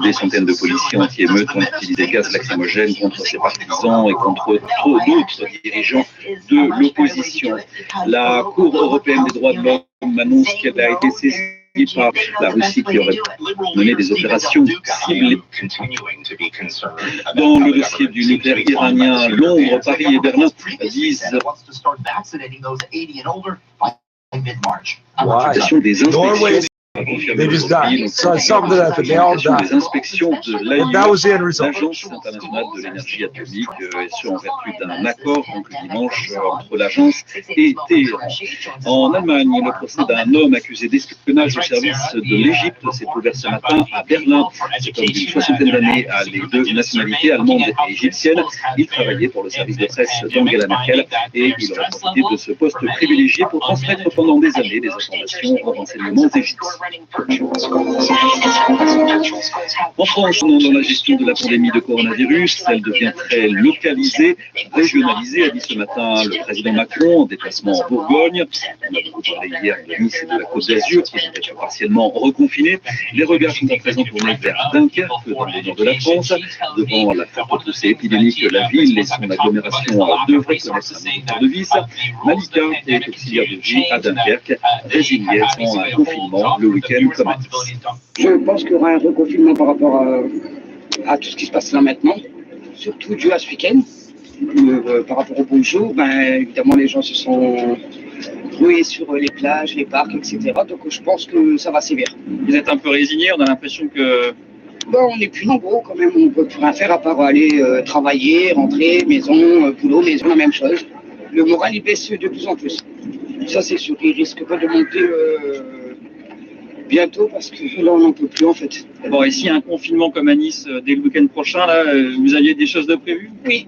Des centaines de policiers anti-émeutes ont utilisé gaz lacrymogène contre ses partisans et contre trop d'autres dirigeants de l'opposition. La Cour européenne des droits de l'homme annonce qu'elle a été saisie par la Russie qui aurait mené des opérations ciblées. Dans le dossier du nucléaire iranien, Londres, Paris et Berlin disent des inspections. They just died. So I summed it up, and they all died. Les inspections de l'AIE, That was the end result. l'Agence internationale de l'énergie atomique, et ce en vertu d'un accord conclu dimanche entre l'agence et Téhéran. En Allemagne, le procès d'un homme accusé d'espionnage au service de l'Égypte s'est ouvert ce matin à Berlin. Cet homme d'une soixantaine d'années a les deux nationalités, allemande et égyptienne. Il travaillait pour le service de presse d'Angela Merkel et il aurait profité de ce poste privilégié pour transmettre pendant des années des informations aux renseignements égyptiens. En France, dans la gestion de la pandémie de coronavirus, elle devient très localisée, régionalisée, a dit ce matin le président Macron en déplacement en Bourgogne. On a beaucoup parlé hier de Nice et de la Côte d'Azur qui vont être partiellement reconfinés. Les regards sont à présent tournés vers Dunkerque, dans le nord de la France. Devant la forte poussée épidémique, la ville et son agglomération devraient connaître un tour de vis. Malika est auxiliaire de vie à Dunkerque, résignée sans un confinement le week-end comme à Nice. Je pense qu'il y aura un reconfinement par rapport à tout ce qui se passe là maintenant, surtout dû à ce week-end. Par rapport au bonjour, évidemment les gens se sont rués sur les plages, les parcs, etc. Donc je pense que ça va sévir. Vous êtes un peu résigné, on a l'impression que... On n'est plus nombreux quand même, on ne peut plus rien faire à part aller travailler, rentrer, maison, boulot, maison, la même chose. Le moral il baisse de plus en plus. Ça c'est sûr, il risque pas de monter bientôt parce que là on n'en peut plus en fait. Bon, et s'il y a un confinement comme à Nice dès le week-end prochain, là, vous aviez des choses de prévues? Oui,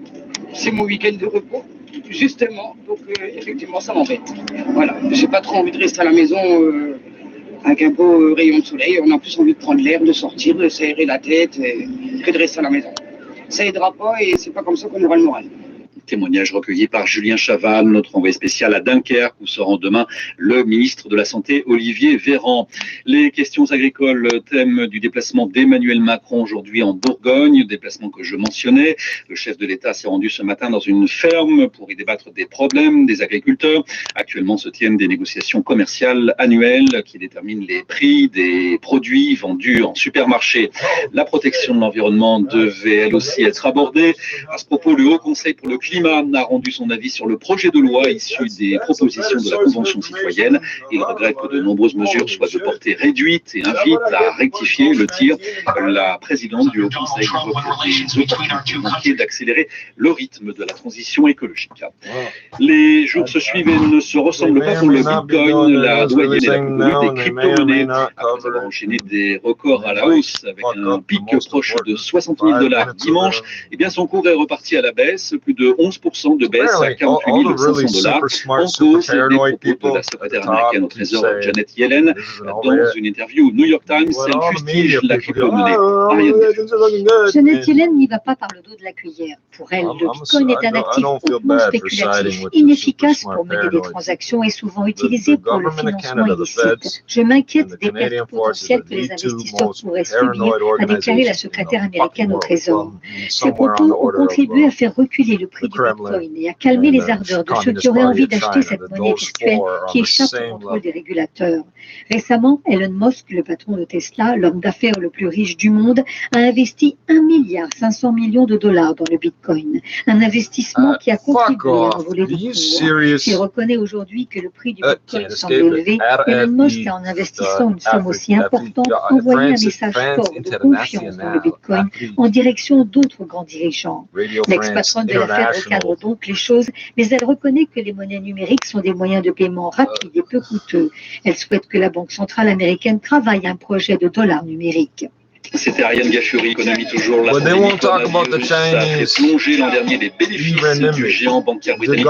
c'est mon week-end de repos, justement, donc effectivement ça m'embête. Voilà, j'ai pas trop envie de rester à la maison avec un beau rayon de soleil, on a plus envie de prendre l'air, de sortir, de s'aérer la tête que de rester à la maison. Ça aidera pas et c'est pas comme ça qu'on aura le moral. Témoignage recueilli par Julien Chaval, notre envoyé spécial à Dunkerque, où se rend demain le ministre de la Santé, Olivier Véran. Les questions agricoles, thème du déplacement d'Emmanuel Macron aujourd'hui en Bourgogne, déplacement que je mentionnais. Le chef de l'État s'est rendu ce matin dans une ferme pour y débattre des problèmes des agriculteurs. Actuellement se tiennent des négociations commerciales annuelles qui déterminent les prix des produits vendus en supermarché. La protection de l'environnement devait elle aussi être abordée. À ce propos, le Haut Conseil pour le climat a rendu son avis sur le projet de loi issu des propositions de la Convention citoyenne. Il regrette que de nombreuses mesures soient de portée réduite et invite à rectifier le tir. La présidente du Haut Conseil évoque des opportunités d'accélérer le rythme de la transition écologique. Les jours se suivent et ne se ressemblent pas pour le Bitcoin. La doyenne et la plus des crypto-monnaies, après avoir enchaîné des records à la hausse avec un pic proche de 60 000 $ dimanche, eh bien son cours est reparti à la baisse, plus de 11% de baisse à 48 500 $. En cause des propos de la secrétaire américaine au Trésor Janet Yellen. Dans une interview au New York Times, elle fustige la crypto-monnaie. Janet Yellen n'y va pas par le dos de la cuillère. Pour elle, le Bitcoin est un actif hautement spéculatif, inefficace pour mener des transactions et souvent utilisé pour le financement illicite. Je m'inquiète des pertes potentielles que les investisseurs pourraient subir, a déclaré la secrétaire américaine au Trésor. Ces propos ont contribué à faire reculer le prix du Bitcoin et à calmer les ardeurs de ceux qui auraient envie d'acheter cette monnaie virtuelle qui échappe au contrôle des régulateurs. Récemment, Elon Musk, le patron de Tesla, l'homme d'affaires le plus riche du monde, a investi 1,5 milliard de dollars dans le Bitcoin. Un investissement qui a contribué à envoler le cours. Il reconnaît aujourd'hui que le prix du Bitcoin semble élevé. Elon Musk a, en investissant une somme aussi importante, envoyé un message fort de confiance dans le Bitcoin en direction d'autres grands dirigeants. L'ex-patronne de l'affaire recadre donc les choses, mais elle reconnaît que les monnaies numériques sont des moyens de paiement rapides et peu coûteux. Elle souhaite que la Banque centrale américaine travaille à un projet de dollar numérique. C'était Ariane Gachuri, économie toujours. La pandémie coronavirus a fait plonger l'an dernier les bénéfices du géant bancaire britannique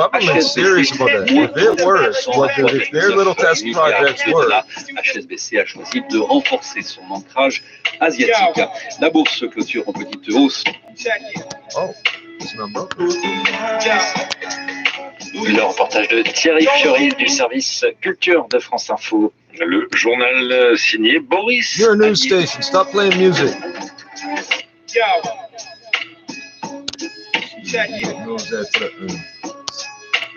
HSBC a choisi de renforcer son ancrage asiatique. La bourse clôture en petite hausse. Le reportage de Thierry Fiori du service culture de France Info. Le journal signé Boris. You're a news station. Stop playing music. Yo. Check it. Vous êtes une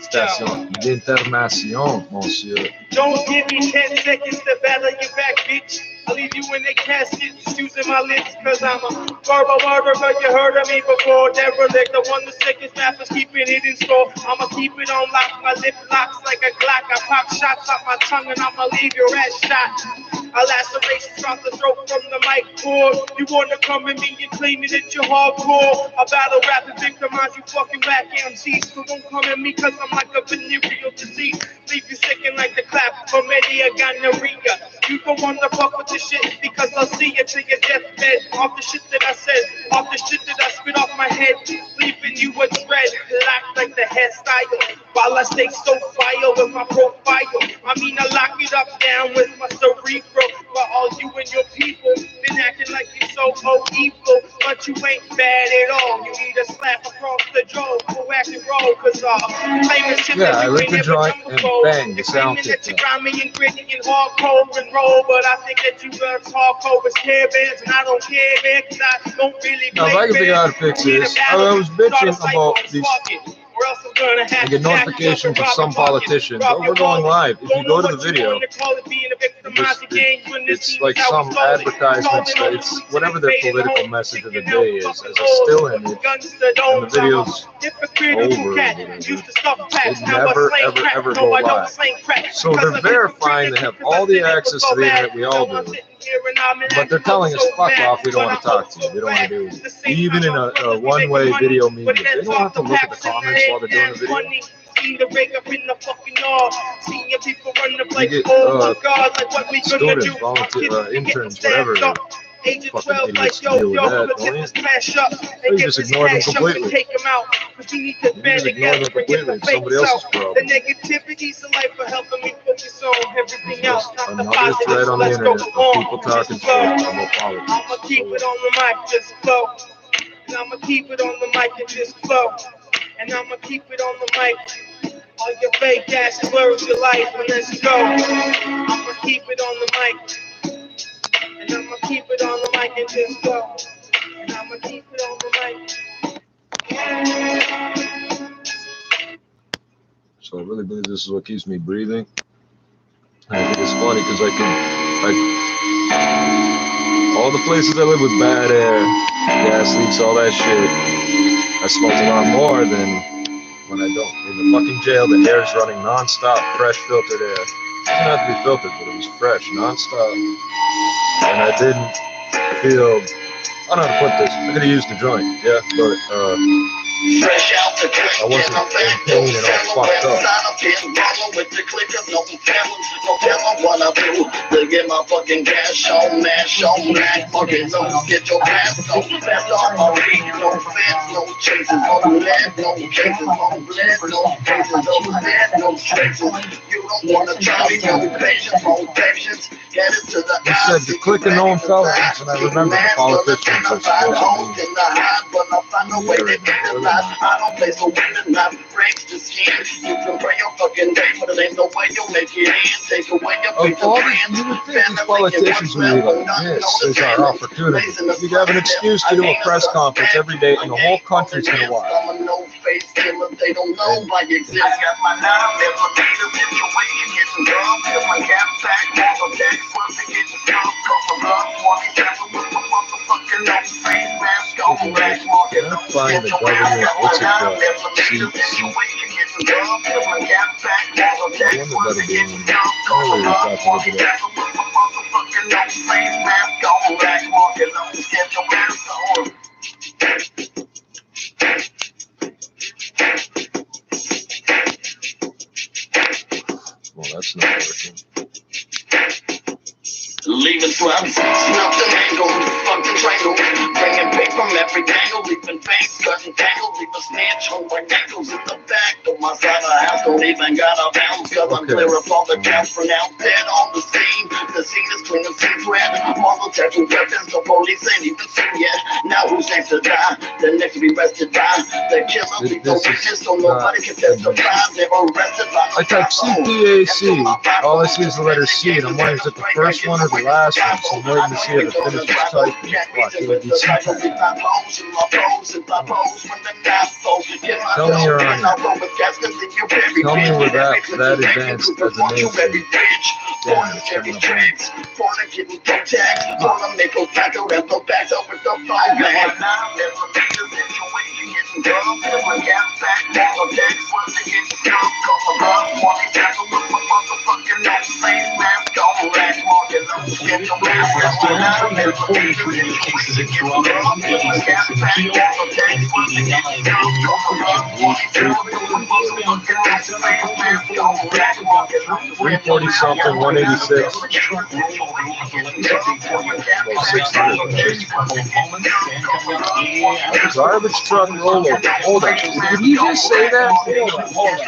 station d'intervention, monsieur. Don't give me 10 seconds to battle you back, bitch. I'll leave you in a casket, using my lips, cause I'm a verbal murderer. You heard of me before, derelict. The one the sickest rappers keeping it in store. I'ma keep it on lock, my lip locks like a Glock. I pop shots off my tongue and I'ma leave your ass shot. I lacerations across the throat from the mic cord. You wanna come at me and claim that you're hardcore. I battle rap and victimize you fucking whack MCs. So don't come at me cause I'm like a venereal disease. Leave you sicking like the clap from Eddie gonorrhea. You don't wanna fuck with the shit because I'll see you to your deathbed. Off the shit that I said, off the shit that I spit off my head. Leaving you a dread, locked like the hairstyle. While I stay so vile with my profile. I mean I lock it up down with my cerebral. But all you and your people been acting like you're so evil, but you ain't bad at all. You need a slap across the jaw for acting roll, cause claiming shit that you ain't never done before. Bang, the sound Claiming that you grimy and gritty and hardcore and roll, but I think that you learn hardcore with care bands, and I don't care, man, cause I don't really play. Now, if I can figure out how to fix this, I was bitching about these. I get notifications of some politicians. Oh, we're going live. If you go to the video, it's like some advertisements that it's whatever their political message of the day is as a still image, and the video's over. It never, ever go live. So they're verifying they have all the access to the internet we all do. But they're telling us, fuck off, we don't want to talk to you, we don't want to do it. Even in a one-way video media, they don't have to look at the comments while they're doing the video. You get students, volunteer, interns, whatever. Fucking idiots to deal with that, don't you? You just ignore them completely. You just ignore them completely. It's somebody else's problem. The negativity's a life for helping me focus on everything else. Another thread on the internet of people talking shit about politics. I'ma keep it on the mic, just flow. And I'ma keep it on the mic and just flow. And I'ma keep it on the mic. All your fake ass slurs your life, and let's go. I'ma keep it on the mic. And I'ma keep it on the mic and just go. And I'ma keep it on the mic. So I really believe this is what keeps me breathing. And I think it's funny because all the places I live with bad air, gas leaks, all that shit, I smoked a lot more than when I don't. In the fucking jail, the air's running non-stop, fresh filtered air. It doesn't have to be filtered, but it was fresh, non-stop. And I didn't feel, I don't know how to put this, I could have used the joint, yeah, but I wasn't in pain and all fucked up. Get my fucking cash on, mash on, black fucking don't get your ass on. Fast on my read, no fans, no chases, no lead, no cases, no bled, no cases, no lead, no traces. You don't wanna try me, no patience, no patience. Get it to the I said to click a known intelligence, and I remember the politicians are supposed to be. I don't play so winning, not breaks the skin. You can pray your fucking day, but it ain't no way you'll make it in. Take away your Of all these, you would think these politicians would be like, this is our opportunity. We'd have an excuse to do a press conference every day, and the whole country's gonna watch. They don't know why you exist. I got my nine millimeter situation, hit the drum, fill my gap back, all the decks, once they get the drum, come from up, 27 with the motherfucking no face mask on, black market, no find the government, what's it called? Well, that's not working. Leaving slums, snuff the mango, fuck the triangle, bringing paper from every angle, leaving fangs, cutting tangles, leave a snatch, hold my ankles in the back of my side of the house, don't even got a bounce, cause I'm clear up all the counts for now, dead on the scene is clean and seems red, all the lethal weapons, so police ain't even seen yet. Now who's next to die? The next to be rested by the killer. We don't witness, so nobody can testify. They're arrested by I type CPAC. All I see is the letter C, and I'm wondering is it the first one or the last one. So I'm waiting to see if it finishes typing. Watch, it would be CPAC. Tell me you're on it. Tell me we're that advanced as a nation. Damn, it's coming up $340 something, 186. Garbage truck rollover. Hold on. Did he just say that? Hold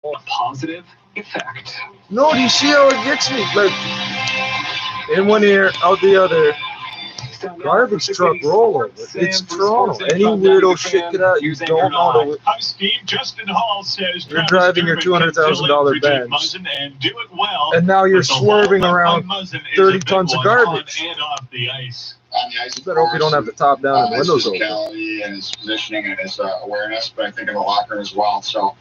on. Positive effect. No, do you see how it gets me? Like, in one ear, out the other. Garbage truck rollover. It's Toronto. Any weirdo shit get out. You don't know. High speed. Justin Hall says you're driving your $200,000 Benz, and now you're swerving around 30 tons of garbage. And off the ice. You better hope you don't have the top down and windows open. And his positioning and his awareness, but I think in the locker as well. So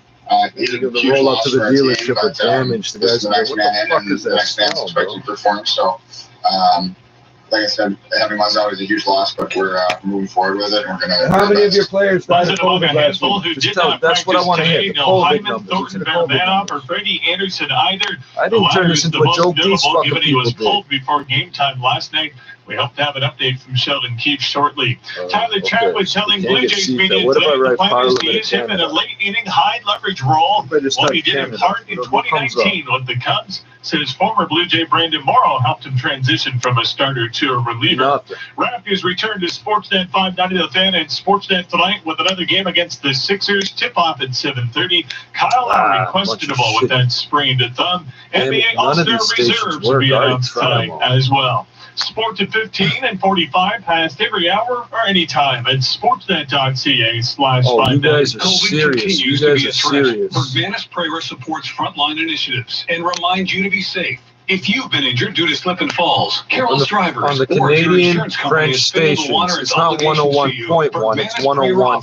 he's going to roll up to the dealership with damage. The guys are like, what the fuck is that smell, bro? So, like I said, having Muzz is a huge loss, but we're moving forward with it. And we're going to. How many of your players died of COVID last week? Just tell, that's what I want to hear. The COVID numbers. The COVID numbers. Freddie Anderson either. I didn't turn this into a joke. These fucking people he was pulled before game time last night. We hope to have an update from Sheldon Keefe shortly. Tyler Chadwick telling Blue Jays media today the plan is to use him in a late-inning high-leverage role, what he did in part in 2019 with the Cubs. Says former Blue Jay Brandon Morrow helped him transition from a starter to a reliever. Raptors return to Sportsnet 590 The Fan and Sportsnet tonight with another game against the Sixers. Tip-off at 7:30. Kyle Lowry questionable with that sprained thumb. NBA All-Star reserves will be announced tonight as well. Sports at 15 and 45 past every hour or anytime at sportsnet.ca/5. Oh, you guys are serious. You guys are serious. Urbanus Prayer supports frontline initiatives and reminds you to be safe. If you've been injured due to slip and falls, careless drivers, on the Canadian French stations, it's not 101.1, it's 101,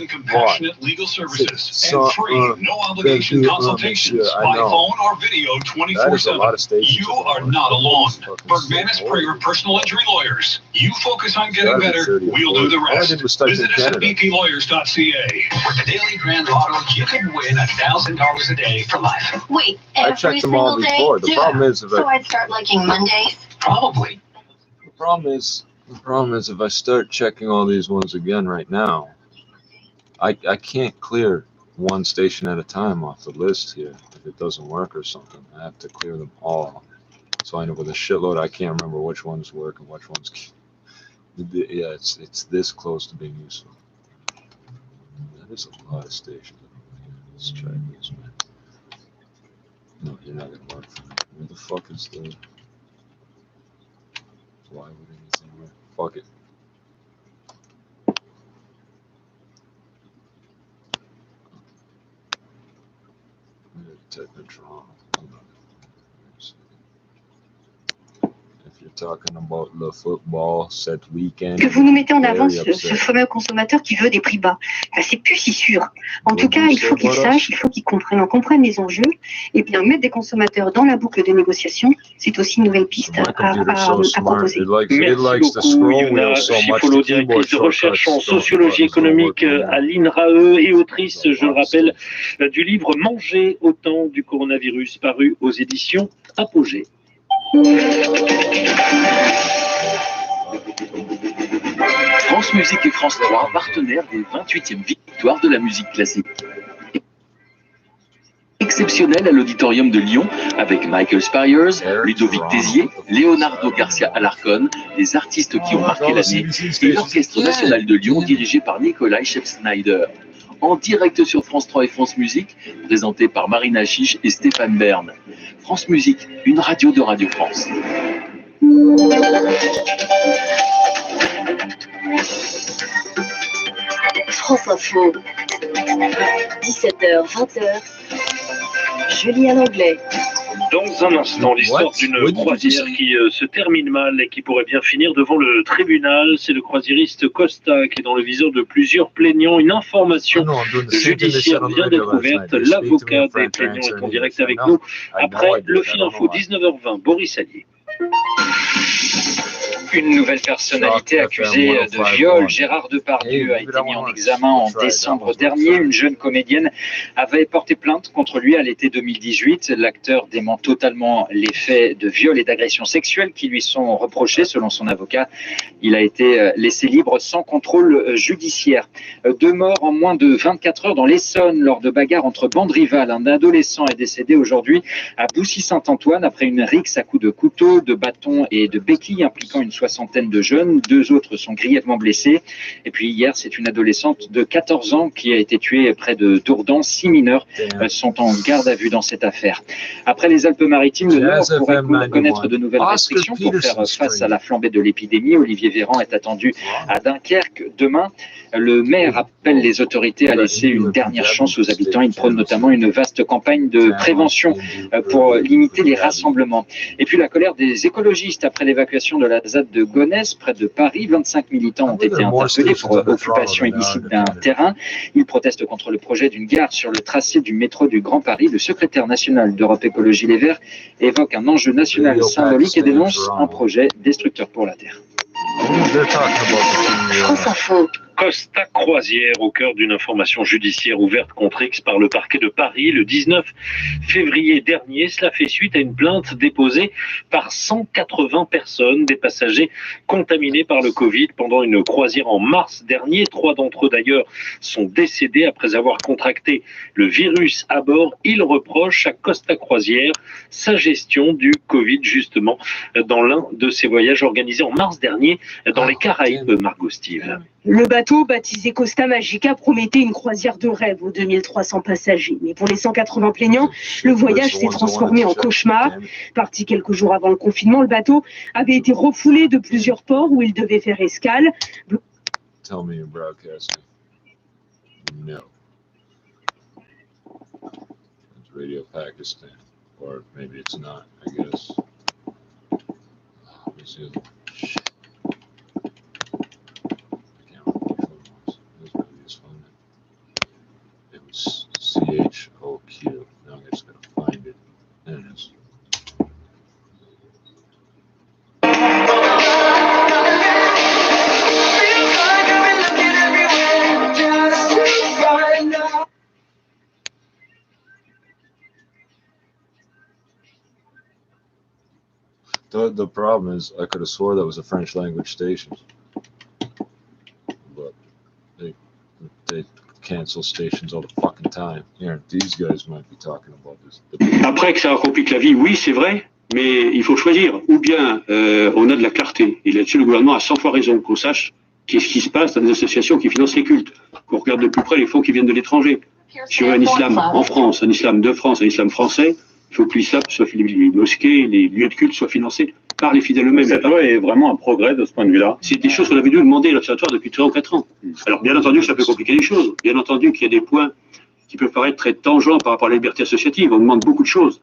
and compassionate legal services and free, no obligation consultations by phone or video 24/7. You are not alone. Bergmanis Prayer Personal Injury Lawyers. You focus on getting better, we'll do the rest. Visit us at bplawyers.ca. With the Daily Grand Lotto, you can win $1,000 a day for life. Wait, I checked them all before. The problem is, so I'd start liking Mondays? Probably. The problem is if I start checking all these ones again right now, I can't clear one station at a time off the list here. If it doesn't work or something, I have to clear them all. So I know with a shitload, I can't remember which ones work and which ones can't. Yeah, it's this close to being useful. That is a lot of stations. Let's try this, man. No, you're not gonna work for me. Where the fuck is the? Why would anything work? Fuck it. I'm gonna type in Toronto. Que vous nous mettez en avant ce fameux consommateur qui veut des prix bas. Ben, c'est plus si sûr. En tout cas, il faut qu'il sache, il faut qu'il comprenne. On comprenne les enjeux et bien mettre des consommateurs dans la boucle de négociation, c'est aussi une nouvelle piste à proposer. Merci beaucoup, Yuna Schifolo, directrice de recherche en sociologie économique à l'INRAE et autrice, je le rappelle, du livre Manger au temps du coronavirus, paru aux éditions Apogée. France Musique et France 3, partenaires des 28e victoires de la musique classique. Exceptionnel à l'Auditorium de Lyon avec Michael Spyers, Ludovic Tézier, Leonardo Garcia Alarcón, les artistes qui ont marqué l'année, et l'Orchestre National de Lyon dirigé par Nikolai Shep-Snyder. En direct sur France 3 et France Musique, présenté par Marina Chiche et Stéphane Bern. France Musique, une radio de Radio France. France Info, 17h, 20h, Julien Anglais. Dans un instant, l'histoire d'une croisière qui se termine mal et qui pourrait bien finir devant le tribunal. C'est le croisiériste Costa qui est dans le viseur de plusieurs plaignants. Une information judiciaire vient d'être ouverte. L'avocat des plaignants est en direct avec nous après le fil info 19h20. Boris Allier. Une nouvelle personnalité accusée de viol, Gérard Depardieu, a été mis en examen en décembre dernier. Une jeune comédienne avait porté plainte contre lui à l'été 2018. L'acteur dément totalement les faits de viol et d'agression sexuelle qui lui sont reprochés. Selon son avocat, il a été laissé libre sans contrôle judiciaire. 2 morts en moins de 24 heures dans l'Essonne lors de bagarres entre bandes rivales. Un adolescent est décédé aujourd'hui à Boussy-Saint-Antoine après une rixe à coups de couteau, de bâton et de béquilles impliquant une soixantaine de jeunes. 2 autres sont grièvement blessés. Et puis hier, c'est une adolescente de 14 ans qui a été tuée près de Dourdan. 6 mineurs sont en garde à vue dans cette affaire. Après les Alpes-Maritimes, le Nord pourrait connaître de nouvelles restrictions pour faire face à la flambée de l'épidémie. Olivier Véran est attendu à Dunkerque demain. Le maire appelle les autorités à laisser une dernière chance aux habitants. Il prône notamment une vaste campagne de prévention pour limiter les rassemblements. Et puis la colère des écologistes après l'évacuation de la ZAD de Gonesse, près de Paris. 25 militants ont été interpellés pour occupation illicite d'un terrain. Ils protestent contre le projet d'une gare sur le tracé du métro du Grand Paris. Le secrétaire national d'Europe Écologie Les Verts évoque un enjeu national symbolique et dénonce un projet destructeur pour la Terre. France Info. Costa Croisière au cœur d'une information judiciaire ouverte contre X par le parquet de Paris le 19 février dernier. Cela fait suite à une plainte déposée par 180 personnes, des passagers contaminés par le Covid pendant une croisière en mars dernier. 3 d'entre eux d'ailleurs sont décédés après avoir contracté le virus à bord. Ils reprochent à Costa Croisière sa gestion du Covid justement dans l'un de ses voyages organisés en mars dernier dans les Caraïbes, Margot Steve. Le bateau, baptisé Costa Magica, promettait une croisière de rêve aux 2300 passagers. Mais pour les 180 plaignants, le voyage s'est transformé en cauchemar. Parti quelques jours avant le confinement, le bateau avait été refoulé de plusieurs ports où il devait faire escale. Tell me you're broadcasting. No. It's Radio Pakistan. Or maybe it's not, I guess. What's the other one? CHOQ. Now I'm just going to find it. There it is. The problem is I could have swore that was a French language station. But they cancel stations all the fucking time. Here, these guys might be talking about this. Après que ça complique la vie, oui, c'est vrai, mais il faut choisir. Ou bien on a de la clarté, et là-dessus le gouvernement a 100 fois raison, qu'on sache qu'est-ce qui se passe dans des associations qui financent les cultes, qu'on regarde de plus près les fonds qui viennent de l'étranger. Sur un islam en France, un islam de France, un islam français, il faut que l'islam soit les mosquées, les lieux de culte soient financés par les fidèles eux-mêmes. Cette loi est vraiment un progrès de ce point de vue-là. C'est des choses qu'on avait dû demander à l'Observatoire depuis 3 ou 4 ans. Alors, bien entendu, ça peut compliquer les choses. Bien entendu qu'il y a des points qui peuvent paraître très tangents par rapport à la liberté associative. On demande beaucoup de choses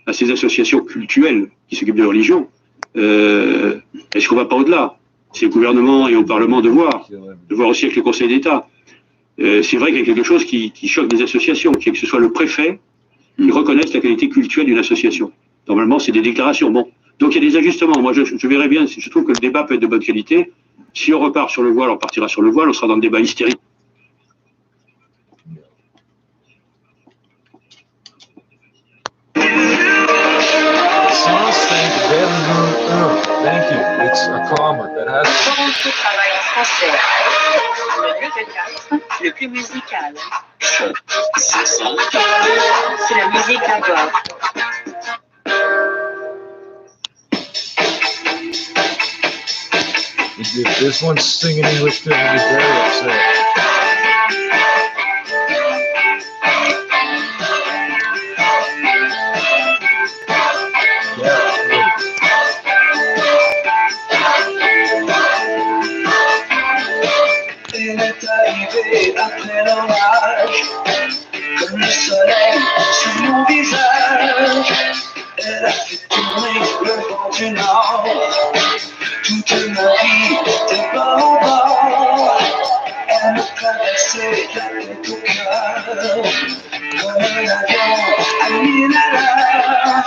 à ces associations cultuelles qui s'occupent de la religion. Est-ce qu'on ne va pas au-delà? C'est au gouvernement et au Parlement de voir aussi avec le Conseil d'État. C'est vrai qu'il y a quelque chose qui choque des associations, qui est que ce soit le préfet, il reconnaisse la qualité cultuelle d'une association. Normalement, c'est des déclarations. Bon. Donc il y a des ajustements. Moi, je verrais bien, je trouve que le débat peut être de bonne qualité. Si on repart sur le voile, on partira sur le voile, on sera dans le débat hystérique. Thank you. It's a comma that has Toronto travaille en français. Le lieu 4, le plus musical. C'est la musique à bord. If this one's singing English to me, I'm very upset. Yeah. l'orage, comme le soleil sur mon visage. Elle a fait tourner le vent du nord, toute ma vie de bord en bord. Elle me traversait la tête au cœur, comme un avion à 1000 à l'heure.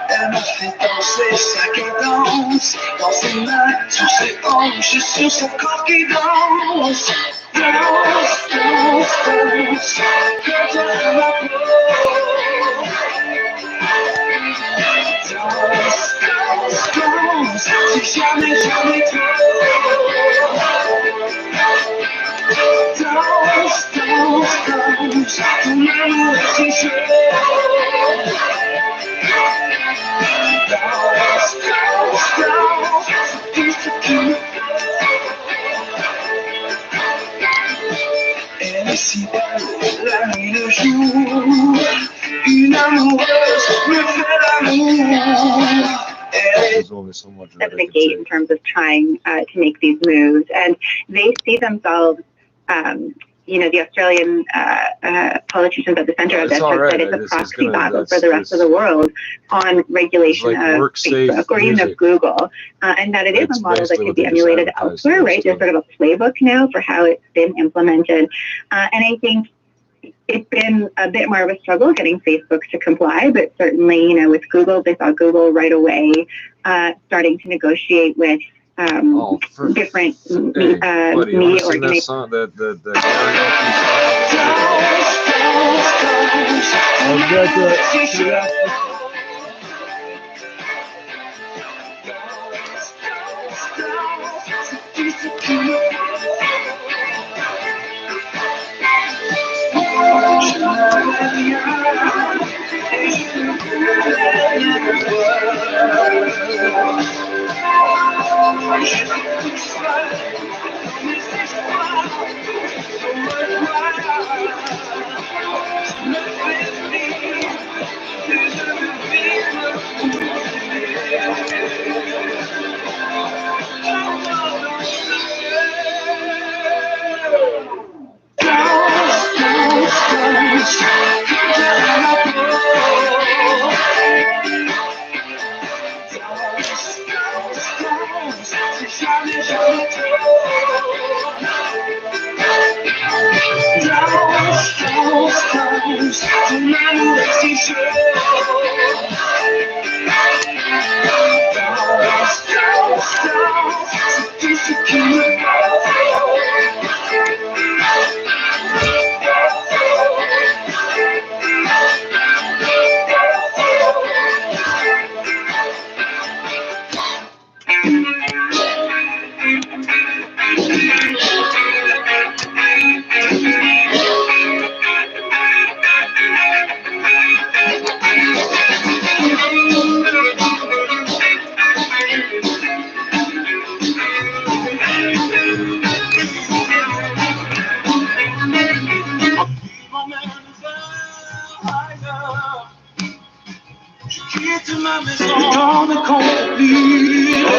Elle me fait danser sa cadence, dans ses mains, sur ses hanches, sur son corps qui danse. Danse, danse, danse, contre ma peau. Danse, danse, danse, c'est jamais, jamais trop. Danse, danse, danse, ton amour est si chaud. Danse, danse, danse, c'est tout ce qu'il me faut. Elle est si belle, la nuit, le jour. Une amoureuse me fait l'amour. At the gate in terms of trying to make these moves, and they see themselves, you know, the Australian politicians at the center of this have said it's a proxy battle for the rest of the world on regulation of Facebook or even of Google, and that it is a model that could be emulated elsewhere, right? There's sort of a playbook now for how it's been implemented, and I think it's been a bit more of a struggle getting Facebook to comply, but certainly, you know, with Google, they saw Google right away starting to negotiate with different media organizations.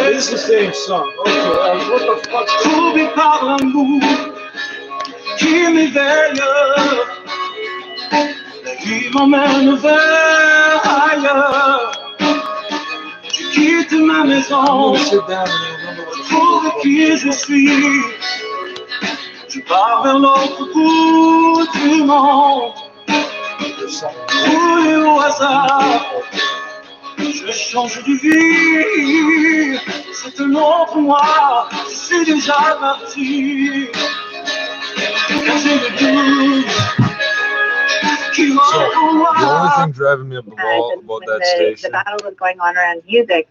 It's the same song. Okay, what the fuck? Troublé par l'amour qui m'éveille, la vie m'emmène vers ailleurs. Je quitte ma maison, je trouve qui je suis. Je pars vers l'autre bout du monde, oui, au hasard. Je change de vie, c'est un autre moi, je suis déjà parti. Car j'ai le doute qui va en moi. The only thing driving me up the wall about that station. The battle was going on around music.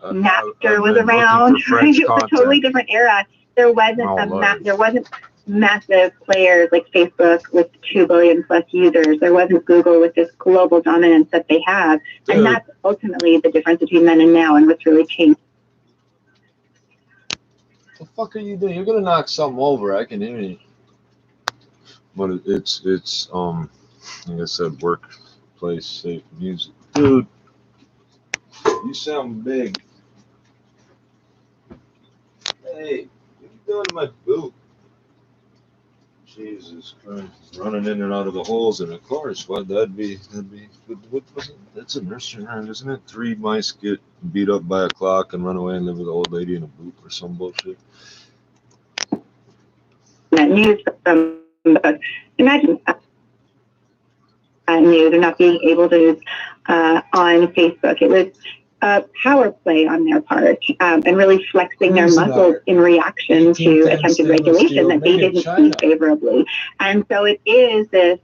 Napster was around, right? It was a totally different era. There wasn't massive players like Facebook with 2 billion plus users. There wasn't Google with this global dominance that they have. Dude. And that's ultimately the difference between then and now and what's really changed. What the fuck are you doing? You're gonna knock something over. I can hear you. But it's like I said, workplace safe music. Dude, you sound big. Hey, what are you doing to my boot? Jesus Christ, running in and out of the holes in a course. What that'd be what was it? That's a nursery rhyme, isn't it? 3 mice get beat up by a clock and run away and live with an old lady in a booth or some bullshit. That news imagine news or not being able to on Facebook. It was a power play on their part and really flexing their muscles in reaction to attempted regulation that they didn't see favorably. And so it is this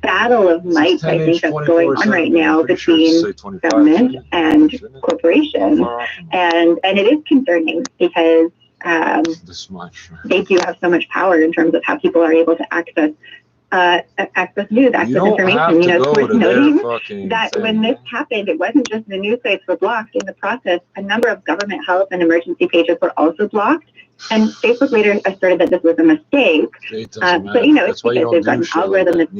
battle of might, I think, that's going on right now between government and corporations. And it is concerning because they do have so much power in terms of how people are able to access news, access information. You know, it's worth noting that when this happened, it wasn't just the news sites were blocked. In the process, a number of government health and emergency pages were also blocked. And Facebook later asserted that this was a mistake. But, you know, it's because they've got an algorithm that's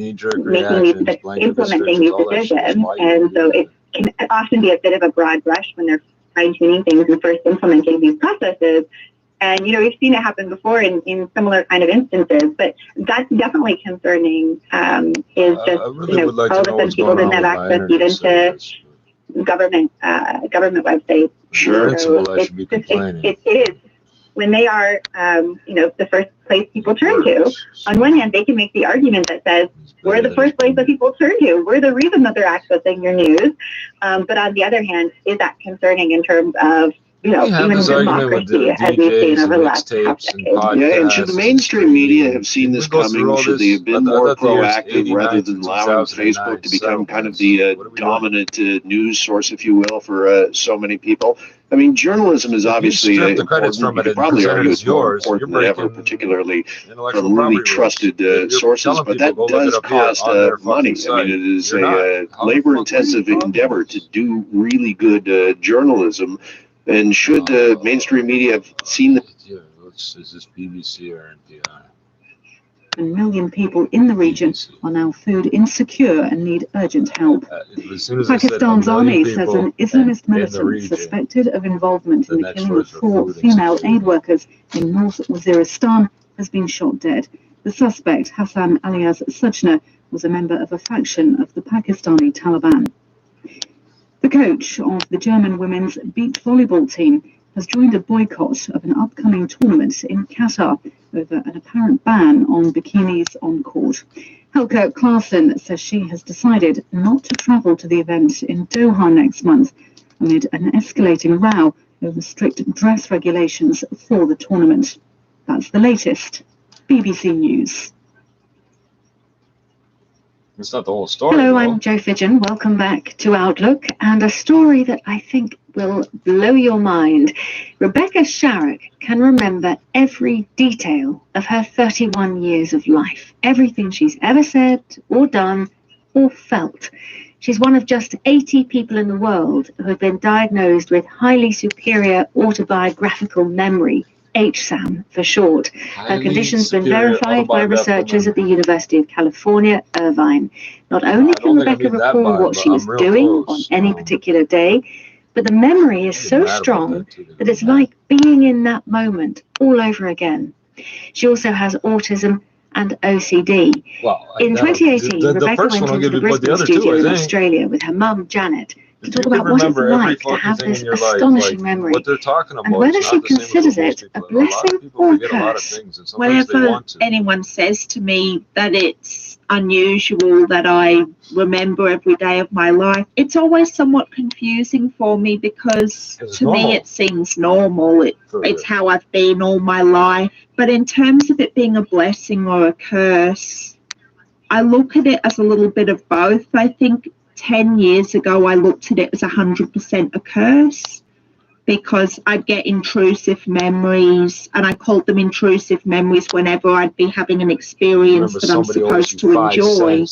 implementing these decisions. And so it can often be a bit of a broad brush when they're fine-tuning things and first implementing these processes. And, you know, we've seen it happen before in similar kind of instances, but that's definitely concerning, is just, you know, all of a sudden people didn't have access even to government websites. Sure. So it is, when they are, you know, the first place people turn to. On one hand, they can make the argument that says, we're the first place that people turn to. We're the reason that they're accessing your news. But on the other hand, is that concerning in terms of, you know, even democracy, as we've seen over the last half decade? Yeah, and should the mainstream media have seen this coming? Should they have been more proactive rather than allowing Facebook to become kind of the dominant news source, if you will, for so many people? I mean, journalism is obviously important. You could probably argue it's more important than ever, particularly from really trusted sources, but that does cost money. I mean, it is a labor-intensive endeavor to do really good journalism. And should the mainstream media have seen the... Is this BBC or NPR? 1 million people in the region are now food insecure and need urgent help. Pakistan's army says an Islamist militant suspected of involvement in the killing of 4 female aid workers in North Waziristan has been shot dead. The suspect, Hassan alias Sujna, was a member of a faction of the Pakistani Taliban. The coach of the German women's beach volleyball team has joined a boycott of an upcoming tournament in Qatar over an apparent ban on bikinis on court. Helke Klaassen says she has decided not to travel to the event in Doha next month amid an escalating row over strict dress regulations for the tournament. That's the latest. BBC News. It's not the whole story. Hello, I'm Jo Fidgen. Welcome back to Outlook, and a story that I think will blow your mind. Rebecca Sharrock can remember every detail of her 31 years of life, everything she's ever said or done or felt. She's one of just 80 people in the world who have been diagnosed with highly superior autobiographical memory, HSAM for short. Her condition's been verified by researchers at the University of California, Irvine. Not only can Rebecca recall what she was doing on any particular day, but the memory is so strong that it's like being in that moment all over again. She also has autism and OCD. In 2018, Rebecca went into the Brisbane studio in Australia with her mum, Janet, to talk about what it's like to have this astonishing memory and whether she considers it a blessing or a curse. Whenever anyone says to me that it's unusual that I remember every day of my life, it's always somewhat confusing for me because to me it seems normal. It's how I've been all my life. But in terms of it being a blessing or a curse, I look at it as a little bit of both. I think 10 years ago, I looked at it as 100% a curse because I'd get intrusive memories, and I called them intrusive memories whenever I'd be having an experience that I'm supposed to enjoy.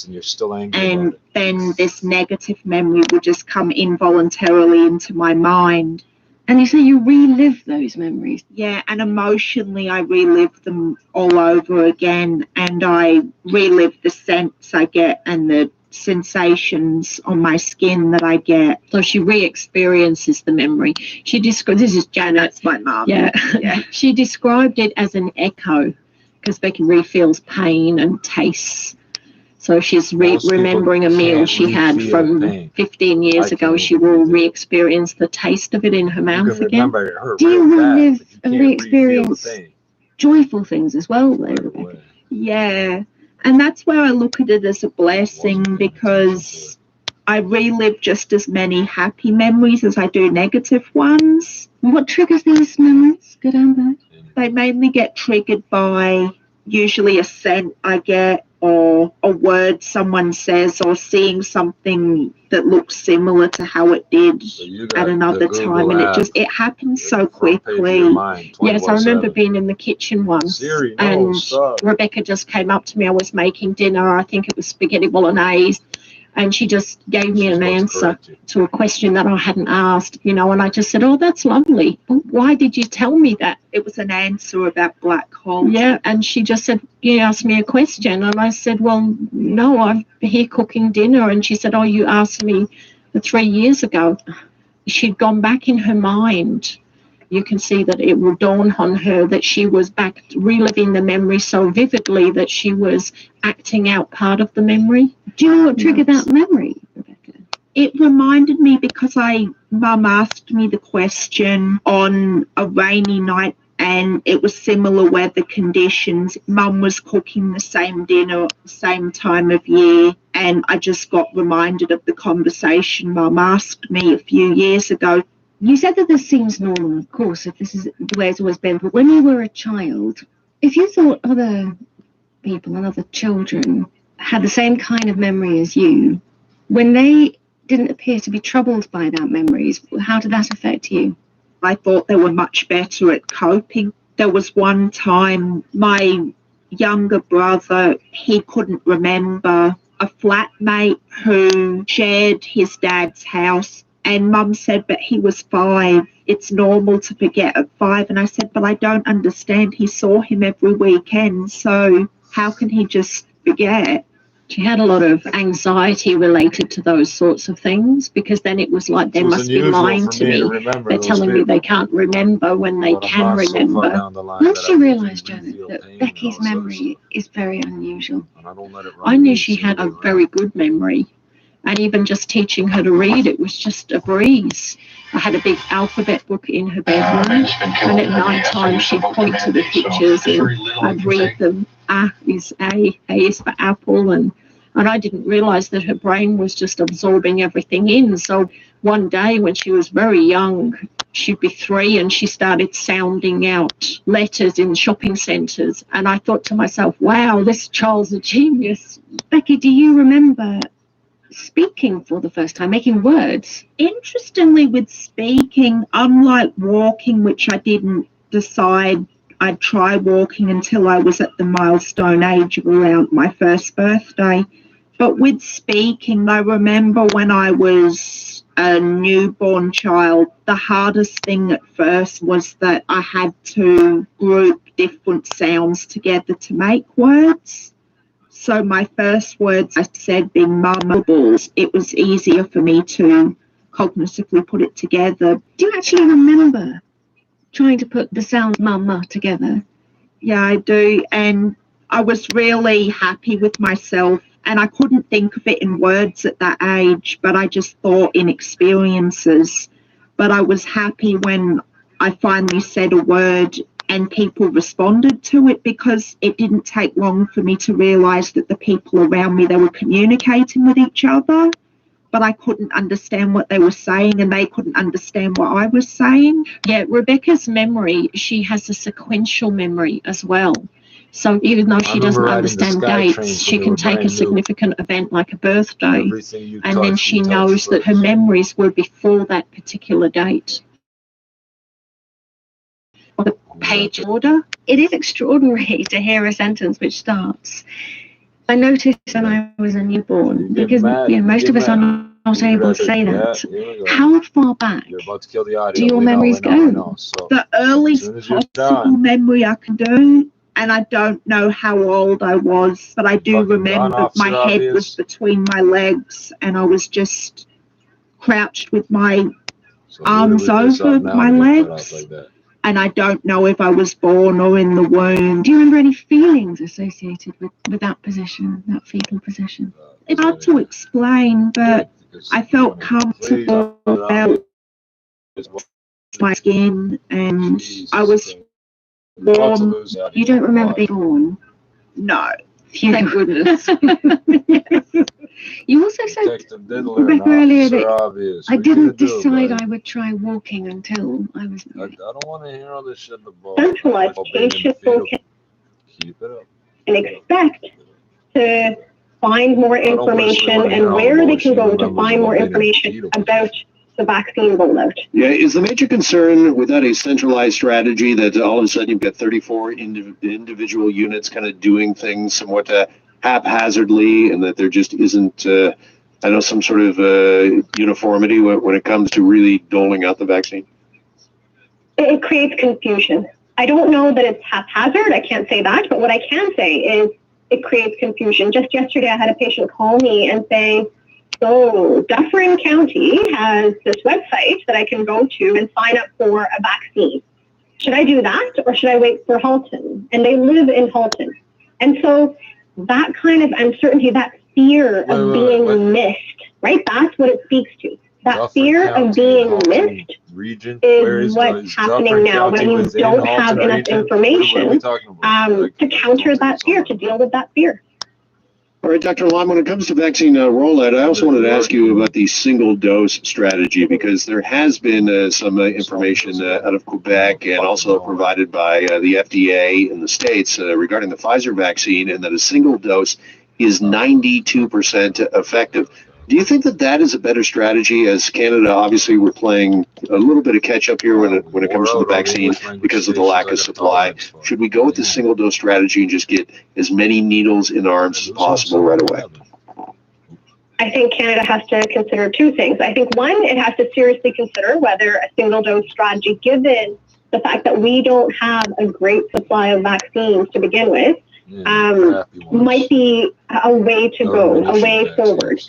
And then this negative memory would just come involuntarily into my mind. And you say you relive those memories? Yeah, and emotionally I relive them all over again, and I relive the scents I get and the sensations on my skin that I get. So she re-experiences the memory. She described, this is Janet, that's my mum. Yeah. She described it as an echo. because Becky feels pain and tastes. So she's remembering a meal she had from 15 years ago. She will re-experience the taste of it in her mouth again. Do you relive and re-experience joyful things as well, though, Rebecca? Yeah, and that's where I look at it as a blessing, because I relive just as many happy memories as I do negative ones. What triggers these memories, good and bad? They mainly get triggered by usually a scent I get, or a word someone says, or seeing something that looks similar to how it did at another time, and it happens so quickly. Yes, I remember being in the kitchen once, and Rebecca just came up to me. I was making dinner. I think it was spaghetti bolognese. And she just gave me an answer to a question that I hadn't asked, and I just said, oh, that's lovely. But why did you tell me that? It was an answer about black holes. Yeah, and she just said, you asked me a question. And I said, well, no, I'm here cooking dinner. And she said, oh, you asked me 3 years ago. She'd gone back in her mind. You can see that it will dawn on her that she was back reliving the memory so vividly that she was acting out part of the memory. Do you know what triggered that memory, Rebecca? It reminded me because Mum asked me the question on a rainy night, and it was similar weather conditions. Mum was cooking the same dinner, same time of year, and I just got reminded of the conversation Mum asked me a few years ago. You said that this seems normal, of course, if this is the way it's always been, but when you were a child, if you thought other people and other children had the same kind of memory as you, when they didn't appear to be troubled by that memories, how did that affect you? I thought they were much better at coping. There was one time my younger brother, he couldn't remember a flatmate who shared his dad's house. And Mum said, but he was 5. It's normal to forget at 5. And I said, but I don't understand. He saw him every weekend. So how can he just forget? She had a lot of anxiety related to those sorts of things, because then it was like they must be lying to me. They're telling me they can't remember when they can remember. When did you realise, Janet, that Becky's memory is very unusual? I knew she had a very good memory. And even just teaching her to read, it was just a breeze. I had a big alphabet book in her bedroom, and at night time she'd point to the pictures and I'd read them. A is A is for apple, and I didn't realise that her brain was just absorbing everything in. So one day when she was very young, she'd be 3, and she started sounding out letters in shopping centres. And I thought to myself, wow, this child's a genius. Becky, do you remember speaking for the first time, making words? Interestingly, with speaking, unlike walking, which I didn't decide I'd try walking until I was at the milestone age of around my first birthday. But with speaking, I remember when I was a newborn child, the hardest thing at first was that I had to group different sounds together to make words. So my first words I said being mummables, it was easier for me to cognitively put it together. Do you actually remember trying to put the sound mama together? Yeah, I do. And I was really happy with myself, and I couldn't think of it in words at that age, but I just thought in experiences. But I was happy when I finally said a word and people responded to it, because it didn't take long for me to realise that the people around me, they were communicating with each other, but I couldn't understand what they were saying and they couldn't understand what I was saying. Yeah, Rebecca's memory, she has a sequential memory as well. So even though she doesn't understand dates, she can take a significant event like a birthday, and then she knows that her memories were before that particular date. The page order. It is extraordinary to hear a sentence which starts, I noticed when I was a newborn, because most of us are not able to say that. How far back do your memories go? The earliest possible memory I can do, and I don't know how old I was, but I do remember my head was between my legs and I was just crouched with my arms over my legs. and I don't know if I was born or in the womb. Do you remember any feelings associated with that position, that fetal position? It's hard to explain, but I felt comfortable about my skin, and I was warm. You don't remember being born? No. Thank goodness. You also said, Rebecca, earlier that I didn't decide I would try walking until I was married. I don't want to hear all this shit about centralized patients keep it up. and expect to find more information and where they can go to find more information about the vaccine rollout. Yeah, is the major concern without a centralized strategy that all of a sudden you've got 34 individual units kind of doing things somewhat haphazardly, and that there just isn't, I know, some sort of uniformity when it comes to really doling out the vaccine? It creates confusion. I don't know that it's haphazard, I can't say that, but what I can say is it creates confusion. Just yesterday I had a patient call me and say, so Dufferin County has this website that I can go to and sign up for a vaccine. Should I do that, or should I wait for Halton? And they live in Halton. And so that kind of uncertainty, that fear of being missed, right? That's what it speaks to. That fear of being missed is what's happening now when you don't have enough information to counter that fear, to deal with that fear. All right, Dr. Lam, when it comes to vaccine rollout, I also wanted to ask you about the single-dose strategy, because there has been some information out of Quebec and also provided by the FDA in the States regarding the Pfizer vaccine, and that a single dose is 92% effective. Do you think that that is a better strategy? As Canada, obviously, we're playing a little bit of catch-up here when it comes to the vaccine because of the lack of supply. Should we go with the single-dose strategy and just get as many needles in arms as possible right away? I think Canada has to consider two things. I think, one, it has to seriously consider whether a single-dose strategy, given the fact that we don't have a great supply of vaccines to begin with, might be a way to go, a way forward.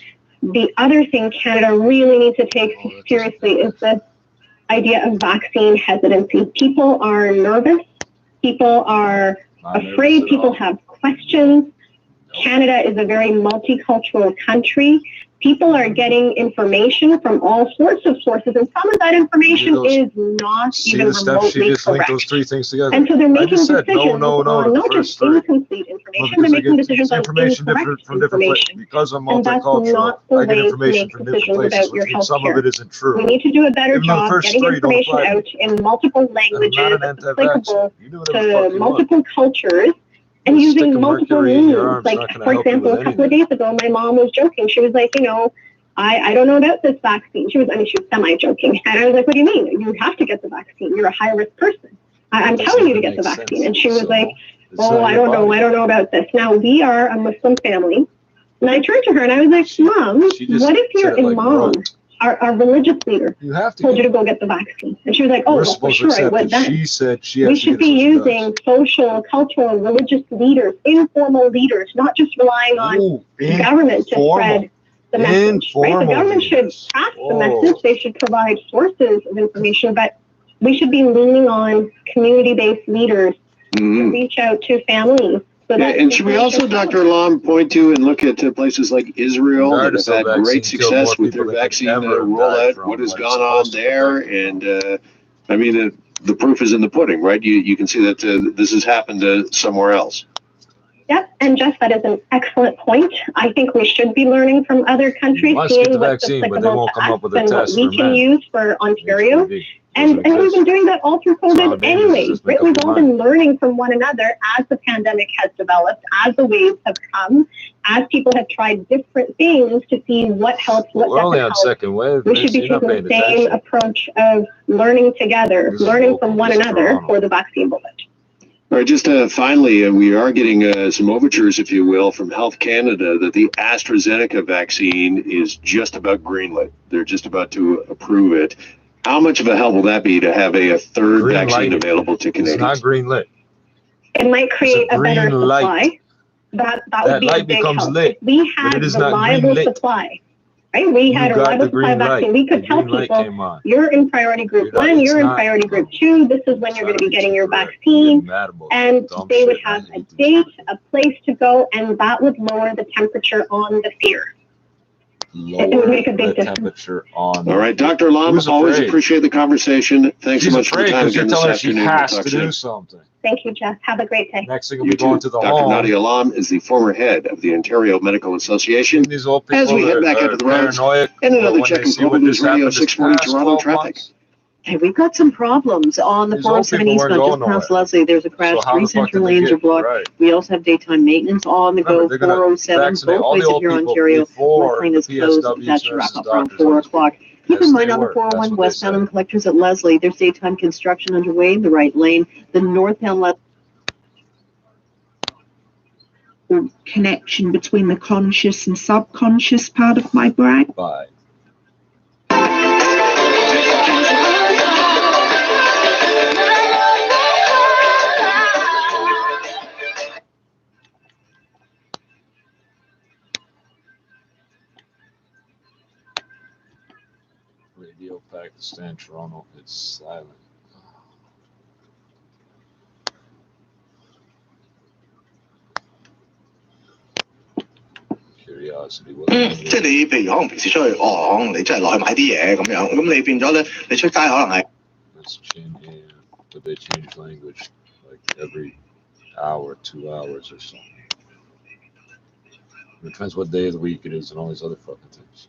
The other thing Canada really needs to take seriously is this idea of vaccine hesitancy. People are nervous. People are afraid. People have questions. Canada is a very multicultural country. People are getting information from all sorts of sources, and some of that information is not even remotely correct. Those three things together. And so they're making decisions on not just incomplete information, they're making decisions on incorrect information. Because I'm and that's multicultural, not the I get way to information make from decisions different places, about your which means health some of it isn't true. We need to do a better job getting information out in multiple languages, applicable to multiple cultures, and using multiple means. Like, for example, a couple of days ago, my mom was joking. She was like, you know, I don't know about this vaccine. She was semi-joking. And I was like, what do you mean? You have to get the vaccine. You're a high-risk person. I'm telling you to get the vaccine. And she was like, oh, I don't know about this. Now, we are a Muslim family. And I turned to her and I was like, Mom, what if your imam, our religious leader, told you to go get the vaccine? And she was like, oh, well, for sure, I would then. She said we should be using social, cultural, religious leaders, informal leaders, not just relying on government to spread the message. Right? The government should craft the message. They should provide sources of information, but we should be leaning on community-based leaders to reach out to families. So and should we also, Dr. Lam, point to and look at places like Israel that have had great success with their vaccine rollout, what has gone on there? And I mean, the proof is in the pudding, right? You can see that this has happened somewhere else. Yep, and Jeff, that is an excellent point. I think we should be learning from other countries, seeing what's applicable to us and what we can use for Ontario. And we've been doing that all through COVID anyway. Right? We've all been learning from one another as the pandemic has developed, as the waves have come, as people have tried different things to see what helps, what doesn't help. We should be taking the same approach of learning together, learning from one another for the vaccine rollout. All right, just finally, we are getting some overtures, if you will, from Health Canada that the AstraZeneca vaccine is just about greenlit. They're just about to approve it. How much of a help will that be to have a third vaccine available to Canadians? It's not green lit. It might create a better supply. That would be a big help. If we had reliable supply Right? We had a level 5 vaccine. We could tell people, you're in priority group 1, you're in priority group 2, this is when you're going to be getting your vaccine. And they would have a date, a place to go, and that would lower the temperature on the fear. It would make a big difference. All right, Dr. Lam, always appreciate the conversation. Thanks so much for the time again this afternoon. She has to do something. Thank you, Jeff. Have a great day. Next thing will be going to the Dr. home. Nadia Lam is the former head of the Ontario Medical Association. These old As we head back into the roads, and another check in Global News Radio 640 Toronto traffic. Hey, we've got some problems on the 407 eastbound just past Leslie. There's a crash. 3 central lanes are blocked. We also have daytime maintenance on the go. 407 both ways of your Ontario. One lane is closed. That should wrap up around 4 o'clock. Keep in mind on the 401 westbound and collectors at Leslie, there's daytime construction underway in the right lane. The northbound left connection between the conscious and subconscious part of my brain. Bye. Radio Pakistan, Toronto, it's silent. Curiosity. 即係你譬如可能平時出去昂，你真係落去買啲嘢咁樣，咁你變咗咧，你出街可能係。That's changing, but they change language like every hour, 2 hours or something. It depends what day of the week it is and all these other fucking things.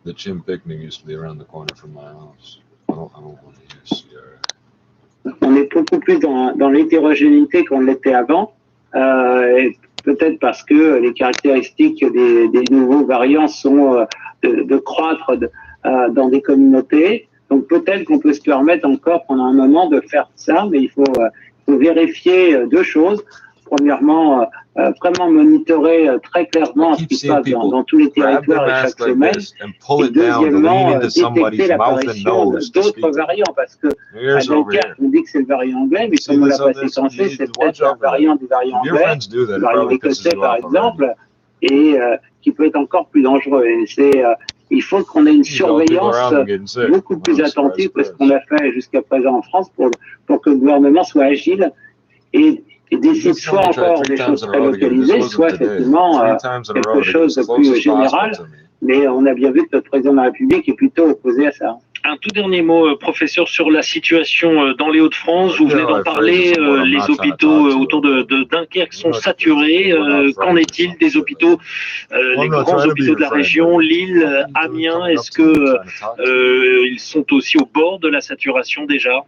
The Chim Picnic used to be around the corner from my house. I don't want to hear CRA. On est beaucoup plus dans l'hétérogénéité qu'on l'était avant, peut-être parce que les caractéristiques des nouveaux variants sont de croître dans des communautés. Donc peut-être qu'on peut se permettre encore pendant un moment de faire ça, mais il faut vérifier deux choses. Premièrement, vraiment monitorer très clairement ce qui se passe dans tous les territoires et chaque semaine. Et deuxièmement, détecter l'apparition d'autres variants, parce que à Dunkerque, on dit que c'est le variant anglais, mais comme on l'a pas séquencé, c'est peut-être un variant du variant anglais, le variant écossais par exemple, et qui peut être encore plus dangereux. Et il faut qu'on ait une surveillance beaucoup plus attentive que ce qu'on a fait jusqu'à présent en France pour que le gouvernement soit agile et décide soit encore des choses très localisées, soit effectivement quelque chose de plus général. Mais on a bien vu que notre président de la République est plutôt opposé à ça. Un tout dernier mot, professeur, sur la situation dans les Hauts-de-France. Vous venez d'en parler, les hôpitaux autour de Dunkerque sont saturés. Qu'en est-il des hôpitaux, les grands hôpitaux de la région, Lille, Amiens? Est-ce qu'ils sont aussi au bord de la saturation déjà?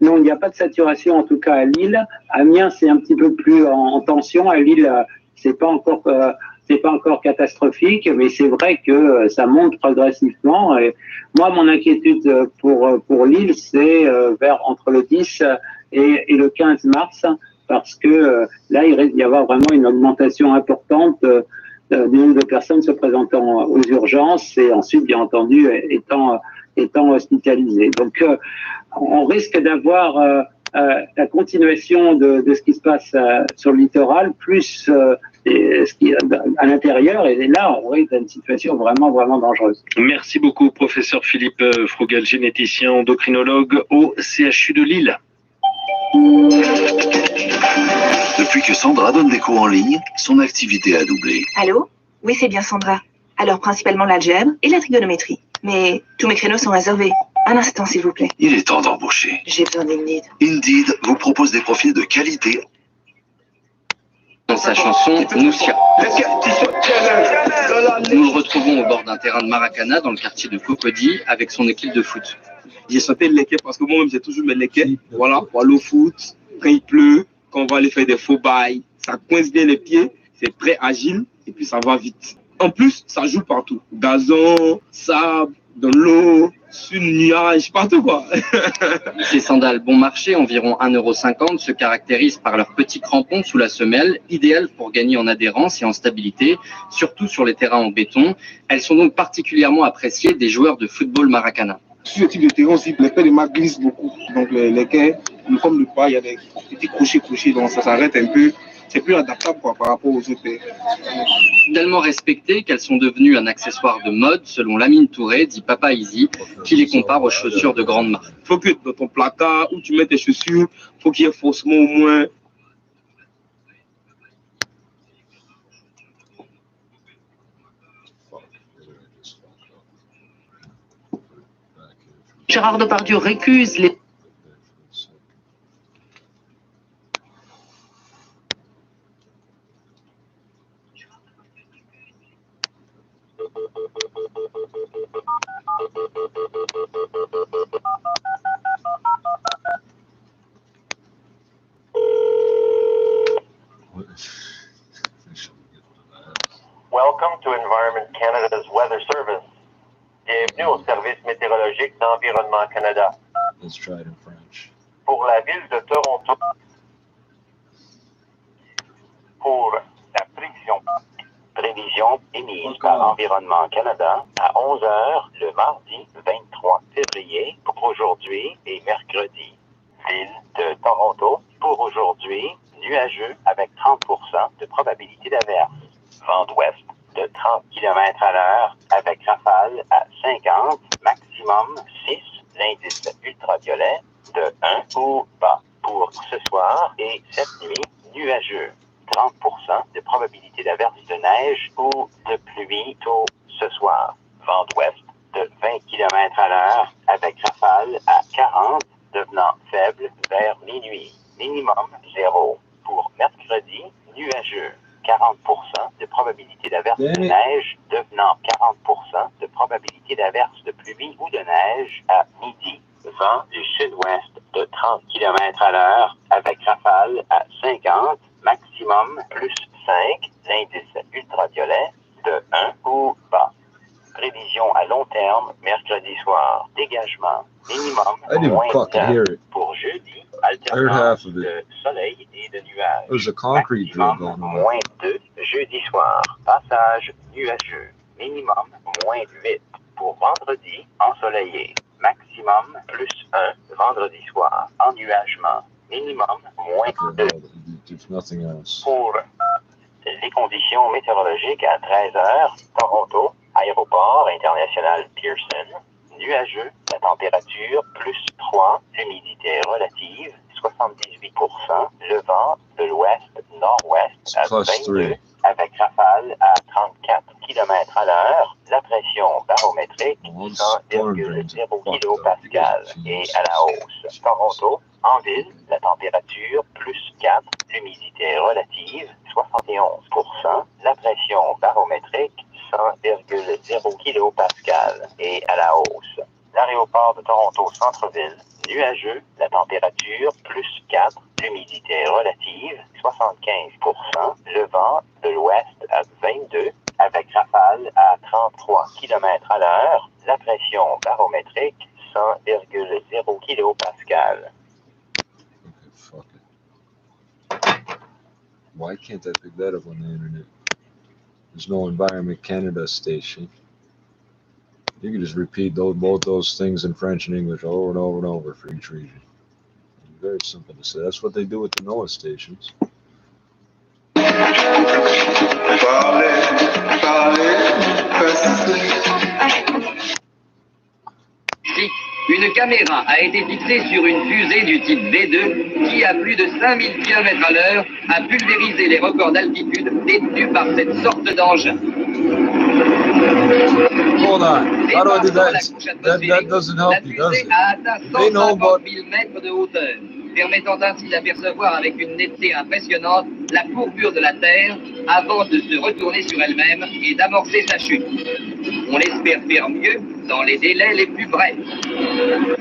Non, il n'y a pas de saturation, en tout cas à Lille. Amiens, c'est un petit peu plus en tension. À Lille, c'est pas encore catastrophique, mais c'est vrai que ça monte progressivement. Et moi, mon inquiétude pour Lille, c'est entre le 10 et le 15 mars, parce que là, il risque d'y avoir vraiment une augmentation importante du nombre de personnes se présentant aux urgences et ensuite, bien entendu, étant hospitalisées. Donc, on risque d'avoir la continuation de ce qui se passe sur le littoral, plus ce qui est à l'intérieur, et là, on est dans une situation vraiment, vraiment dangereuse. Merci beaucoup, professeur Philippe Frugal, généticien endocrinologue au CHU de Lille. Depuis que Sandra donne des cours en ligne, son activité a doublé. Allô? Oui, c'est bien Sandra. Alors, principalement l'algèbre et la trigonométrie. Mais tous mes créneaux sont réservés. Un instant, s'il vous plaît. Il est temps d'embaucher. J'ai besoin d'Indeed. Indeed vous propose des profils de qualité. Dans sa chanson Moussia. Nous le retrouvons au bord d'un terrain de Maracana, dans le quartier de Cocody, avec son équipe de foot. J'ai sauté le leket parce que moi-même j'ai toujours mes lekets. Voilà, pour aller au foot, quand il pleut, quand on va aller faire des faux bails, ça coince bien les pieds, c'est très agile et puis ça va vite. En plus, ça joue partout. Gazon, sable, dans l'eau, sur le nuage, partout quoi. Ces sandales bon marché, environ 1,50 €, se caractérisent par leurs petits crampons sous la semelle, idéales pour gagner en adhérence et en stabilité, surtout sur les terrains en béton. Elles sont donc particulièrement appréciées des joueurs de football Maracana. Sur le type de terrain aussi, les paires de marque glissent beaucoup. Donc les quais, comme le pas, il y a des petits crochets, donc ça s'arrête un peu. c'est plus adaptable quoi, par rapport aux autres pays. Tellement respectées qu'elles sont devenues un accessoire de mode, selon Lamine Touré, dit Papa Easy, qui les compare aux chaussures de grande marque. Il faut que dans ton placard où tu mets tes chaussures, il faut qu'il y ait forcément au moins Gérard Depardieu récuse les... Welcome to Environment Canada's Weather Service. Bienvenue au service météorologique d'Environnement Canada. Let's try it in French. Pour la ville de Toronto, pour la prévision émise par Environnement Canada à 11h le mardi 23 février pour aujourd'hui et mercredi. Ville de Toronto, pour aujourd'hui, nuageux avec 30% de probabilité d'averse. Vent d'ouest de 30 km/h avec rafale à 50, maximum 6, l'indice ultraviolet de 1 ou bas. Pour ce soir et cette nuit, nuageux. 30% de probabilité d'averse de neige ou de pluie tôt ce soir. Vent d'ouest de 20 km/h avec rafale à 40, devenant faible vers minuit. Minimum 0. Pour mercredi, nuageux. 40% de probabilité d'averse de neige, devenant 40% de probabilité d'averse de pluie ou de neige à midi. Vent du sud-ouest de 30 km/h avec rafale à 50, maximum plus 5, l'indice ultraviolet de 1 ou bas. Prévision à long terme, mercredi soir. Dégagement. Minimum moins 9. Pour jeudi, alternance de soleil et de nuages. There's a concrete drill going on. Moins 2, jeudi soir. Passage nuageux. Minimum moins 8. Pour vendredi, ensoleillé. Maximum plus 1, vendredi soir. Ennuagement. Minimum moins 2. Pour les conditions météorologiques à 13h, Toronto, aéroport international Pearson, nuageux, la température plus 3, l'humidité relative 78%, le vent de l'ouest-nord-ouest à 22, avec rafale à 34 km/h, la pression barométrique 100,0 kPa et à la hausse. Toronto, en ville, la température plus 4, l'humidité relative 71%, la pression barométrique 100,0 kPa et à la hausse. L'aéroport de Toronto Centre-Ville, nuageux, la température plus 4, l'humidité relative 75%, le vent de l'ouest à 22, avec rafale à 33 km/h, la pression barométrique 100,0 kPa. Why can't I pick that up on the internet? There's no Environment Canada station. You can just repeat both those things in French and English over and over and over for each region. It's very simple to say. That's what they do with the NOAA stations. Une caméra a été fixée sur une fusée du type V2 qui, à plus de 5000 km/h, a pulvérisé les records d'altitude détenus par cette sorte d'engin. Hold on. How do I do that? That doesn't help you, does it? A atteint 150 000 mètres de hauteur, permettant ainsi d'apercevoir avec une netteté impressionnante la courbure de la Terre avant de se retourner sur elle-même et d'amorcer sa chute. On espère faire mieux dans les délais les plus brefs.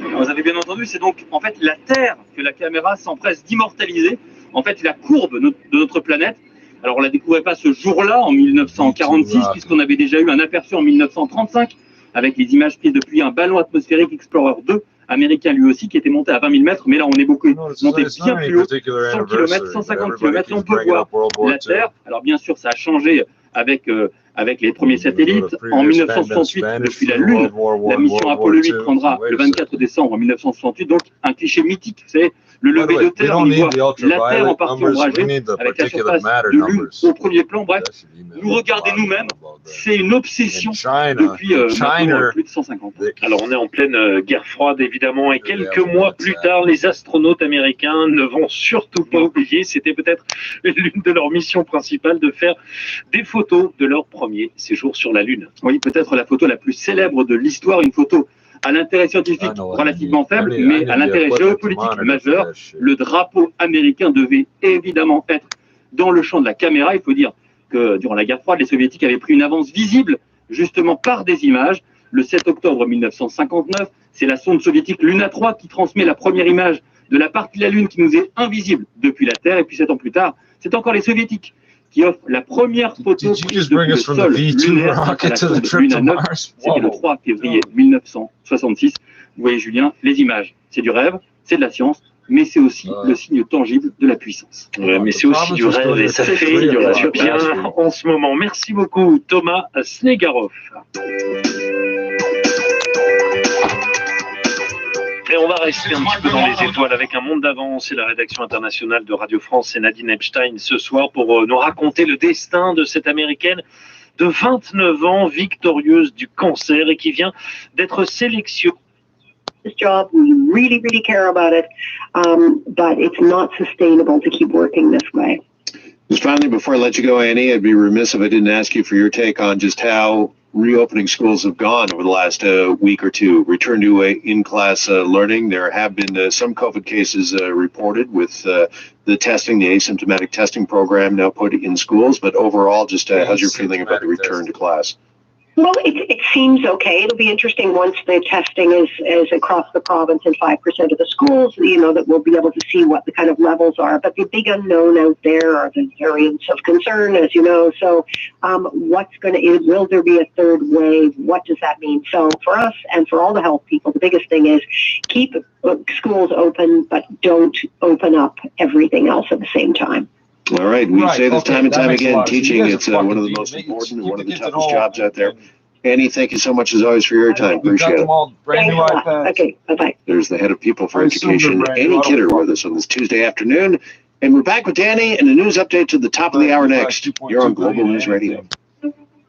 Alors, vous avez bien entendu, c'est donc en fait la Terre que la caméra s'empresse d'immortaliser, en fait la courbe de notre planète. Alors on ne la découvrait pas ce jour-là, en 1946, puisqu'on avait déjà eu un aperçu en 1935, avec les images prises depuis un ballon atmosphérique Explorer 2, américain lui aussi, qui était monté à 20 000 mètres, mais là on est monté bien plus haut, 100 km, 150 km, et on peut voir la Terre. Alors bien sûr, ça a changé avec avec les premiers satellites. En 1968, depuis la Lune, la mission Apollo 8 prendra le 24 décembre 1968, donc un cliché mythique, c'est le lever de terre, on y voit la Terre en partie ombragée, avec la surface de Lune au premier plan. Bref, nous regarder nous-mêmes, c'est une obsession depuis plus de 150 ans. Alors on est en pleine guerre froide évidemment, et quelques mois plus tard, les astronautes américains ne vont surtout pas oublier, c'était peut-être l'une de leurs missions principales, de faire des photos de leur premier séjour sur la Lune. Oui, peut-être la photo la plus célèbre de l'histoire, une photo à l'intérêt scientifique relativement faible, mais à l'intérêt géopolitique majeur. Le drapeau américain devait évidemment être dans le champ de la caméra. Il faut dire que durant la guerre froide, les soviétiques avaient pris une avance visible, justement par des images. Le 7 octobre 1959, c'est la sonde soviétique Luna 3 qui transmet la première image de la partie de la Lune qui nous est invisible depuis la Terre. Et puis 7 ans plus tard, c'est encore les soviétiques qui offrent la première photo prise depuis le sol lunaire à la sonde Luna 9. C'était le 3 février 1966. Vous voyez, Julien, les images, c'est du rêve, c'est de la science, mais c'est aussi le signe tangible de la puissance. Ouais, mais c'est aussi du rêve, et ça fait du bien en ce moment. Merci beaucoup, Thomas Snegarov. Et on va rester un petit peu dans les étoiles avec un monde d'avance et la rédaction internationale de Radio France et Nadine Epstein ce soir pour nous raconter le destin de cette Américaine de 29 ans, victorieuse du cancer et qui vient d'être sélectionnée. This job, we really, really care about it, but it's not sustainable to keep working this way. Just finally, before I let you go, Annie, I'd be remiss if I didn't ask you for your take on just how reopening schools have gone over the last week or two. Return to in-class learning. There have been some COVID cases reported with the testing, the asymptomatic testing program now put in schools. But overall, just how's your feeling about the return to class? Well, it seems okay. It'll be interesting once the testing is across the province in 5% of the schools, that we'll be able to see what the kind of levels are. But the big unknown out there are the variants of concern, as you know. So will there be a third wave? What does that mean? So for us and for all the health people, the biggest thing is keep schools open, but don't open up everything else at the same time. All right. We say this time and time again, teaching, it's one of the most important and one of the toughest jobs out there. Annie, thank you so much as always for your time. Appreciate it. Okay, bye-bye. There's the head of People for Education, Annie Kidder, with us on this Tuesday afternoon. And we're back with Danny and a news update to the top of the hour next. You're on Global News Radio.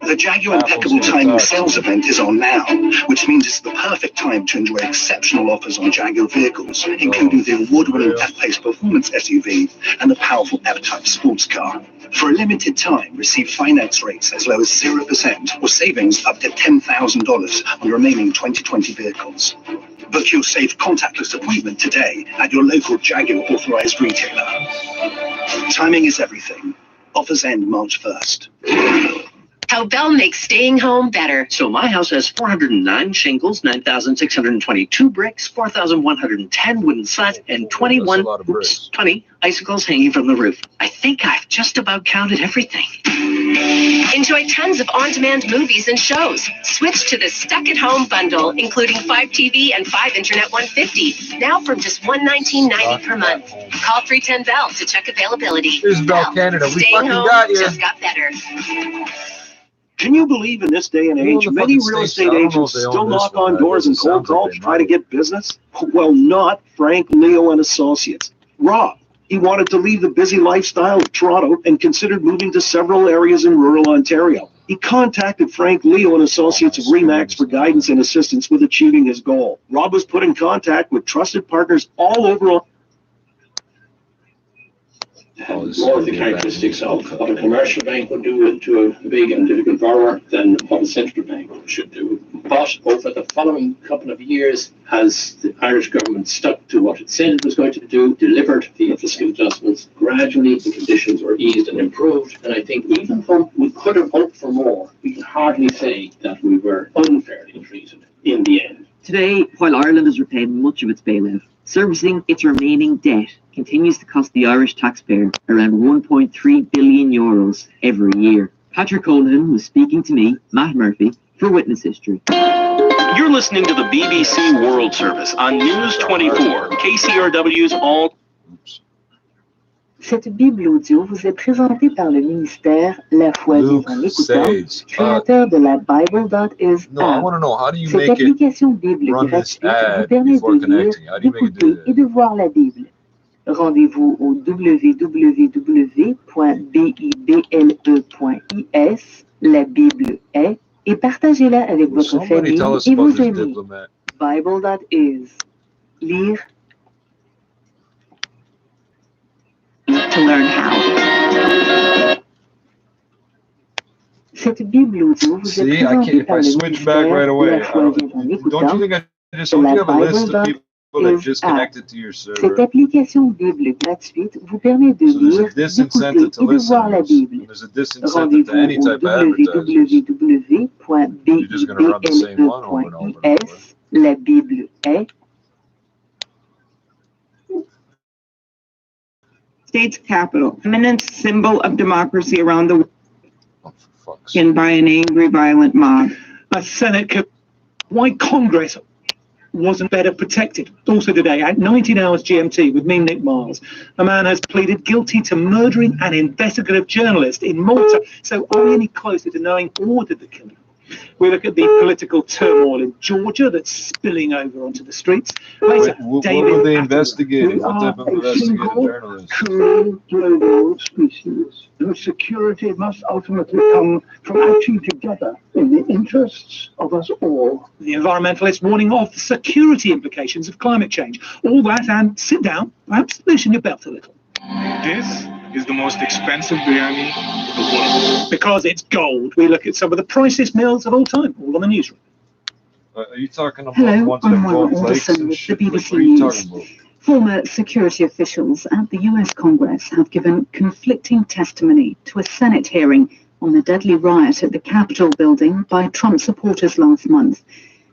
The Jaguar Impeccable Timing sales event is on now, which means it's the perfect time to enjoy exceptional offers on Jaguar vehicles, including the award-winning F-Pace Performance SUV and the powerful F-Type sports car. For a limited time, receive finance rates as low as 0% or savings up to $10,000 on remaining 2020 vehicles. Book your safe contactless appointment today at your local Jaguar authorized retailer. Timing is everything. Offers end March 1st. How Bell makes staying home better. So my house has 409 shingles, 9,622 bricks, 4,110 wooden slats, and 20 icicles hanging from the roof. I think I've just about counted everything. Enjoy tons of on-demand movies and shows. Switch to the Stuck-at-Home bundle, including 5 TV and 5 Internet 150. Now from just $119.90 per month. Call 310-BELL to check availability. Here's Bell Canada. We Staying fucking home got you. just got better. Can you believe in this day and age, many real estate agents still knock on doors and cold call to try to get business? Well, not Frank, Leo, and Associates. Rob, he wanted to leave the busy lifestyle of Toronto and considered moving to several areas in rural Ontario. He contacted Frank, Leo, and Associates of RE/MAX for guidance and assistance with achieving his goal. Rob was put in contact with trusted partners all over. More of the characteristics of what a commercial bank would do to a big and difficult borrower than what a central bank should do. But over the following couple of years, has the Irish government stuck to what it said it was going to do, delivered the fiscal adjustments, gradually the conditions were eased and improved. And I think even though we could have hoped for more, we can hardly say that we were unfairly treated in the end. Today, while Ireland has repaid much of its bailout, servicing its remaining debt continues to cost the Irish taxpayer around 1.3 billion euros every year. Patrick Holohan was speaking to me, Matt Murphy, for Witness History. You're listening to the BBC World Service on News 24, KCRW's all... Cette Bible audio vous est présentée par le ministère La Foi vient en écoutant, créateur de la Bible.is app. Cette application Bible gratuite vous permet de lire, d'écouter et de voir la Bible. Rendez-vous au www.bible.is, la Bible est, et partagez-la avec votre famille et vos amis. Bible.is. Lire. To learn how. Cette Bible audio vous est présentée par le ministère La Foi vient en écoutant, la Bible.is. Cette application Bible gratuite vous permet de lire, d'écouter et de voir la Bible. Rendez-vous au www.bible.is, la Bible est. State's capital, eminent symbol of democracy around the world, and by an angry, violent mob. A Senate, why Congress wasn't better protected. Also today, at 19 hours GMT with me, Nick Miles, a man has pleaded guilty to murdering an investigative journalist in Malta. So are we any closer to knowing who ordered the killing? We look at the political turmoil in Georgia that's spilling over onto the streets. Later, what were they investigating? What type of investigative journalists? True global species whose security must ultimately come from acting together in the interests of us all. The environmentalists warning of the security implications of climate change. All that and sit down, perhaps loosen your belt a little. This is the most expensive biryani in the world. Because it's gold. We look at some of the priciest meals of all time, all on the newsroom. Are you talking about Hello, ones I'm that Moira involve flakes Alderson and with shit? the What BBC are you News. talking about? Former security officials at the US Congress have given conflicting testimony to a Senate hearing on the deadly riot at the Capitol building by Trump supporters last month.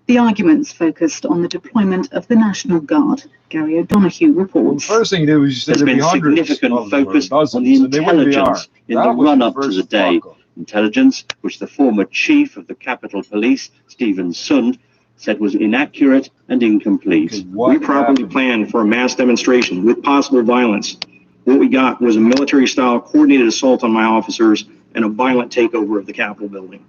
The arguments focused on the deployment of the National Guard. Gary O'Donoghue reports. First thing you did was you said There's been significant focus on the intelligence in the run-up to the day. Intelligence which the former chief of the Capitol Police, Stephen Sund, said was inaccurate and incomplete. We properly planned for a mass demonstration with possible violence. What we got was a military-style coordinated assault on my officers and a violent takeover of the Capitol building.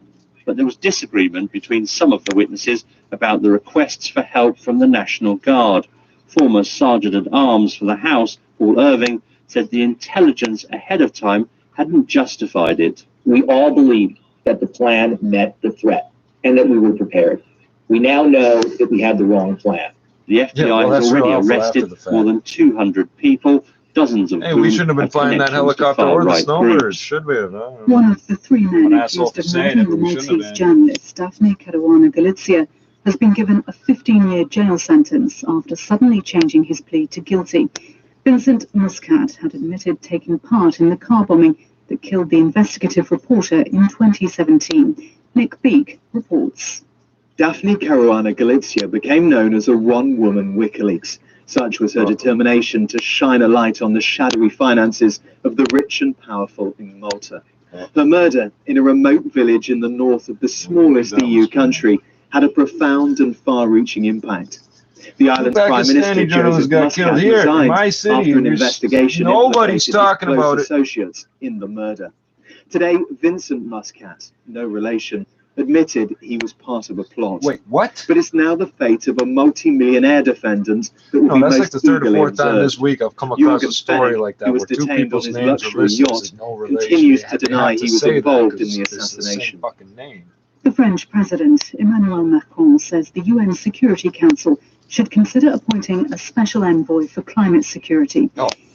But there was disagreement between some of the witnesses about the requests for help from the National Guard. Former Sergeant-at-Arms for the House, Paul Irving, said the intelligence ahead of time hadn't justified it. We all believed that the plan met the threat and that we were prepared. We now know that we had the wrong plan. The FBI has already arrested more than 200 people, dozens of whom we shouldn't have been flying that helicopter or the snowbirds, should we have? One of the three men accused of murdering the Maltese journalist Daphne Caruana Galizia has been given a 15-year jail sentence after suddenly changing his plea to guilty. Vincent Muscat had admitted taking part in the car bombing that killed the investigative reporter in 2017. Nick Beek reports. Daphne Caruana Galizia became known as a one-woman WikiLeaks. Such was her determination to shine a light on the shadowy finances of the rich and powerful in Malta. Her murder in a remote village in the north of the smallest EU country had a profound and far-reaching impact. The island's Prime Minister Joseph Muscat resigned after an investigation Nobody's talking about it. Associates in the murder. Today, Vincent Muscat, no relation, admitted he was part of a plot. Wait, what? But it's now the fate of a multi-millionaire defendant that will be that's most like the third or eagerly fourth time observed. this week I've come across a story like that who was where two detained on people's his names are luxury listed yacht, as no relation. continues to You deny have he to was say that involved in 'cause the it's the same assassination. fucking name. The French President Emmanuel Macron says the UN Security Council should consider appointing a special envoy for climate security.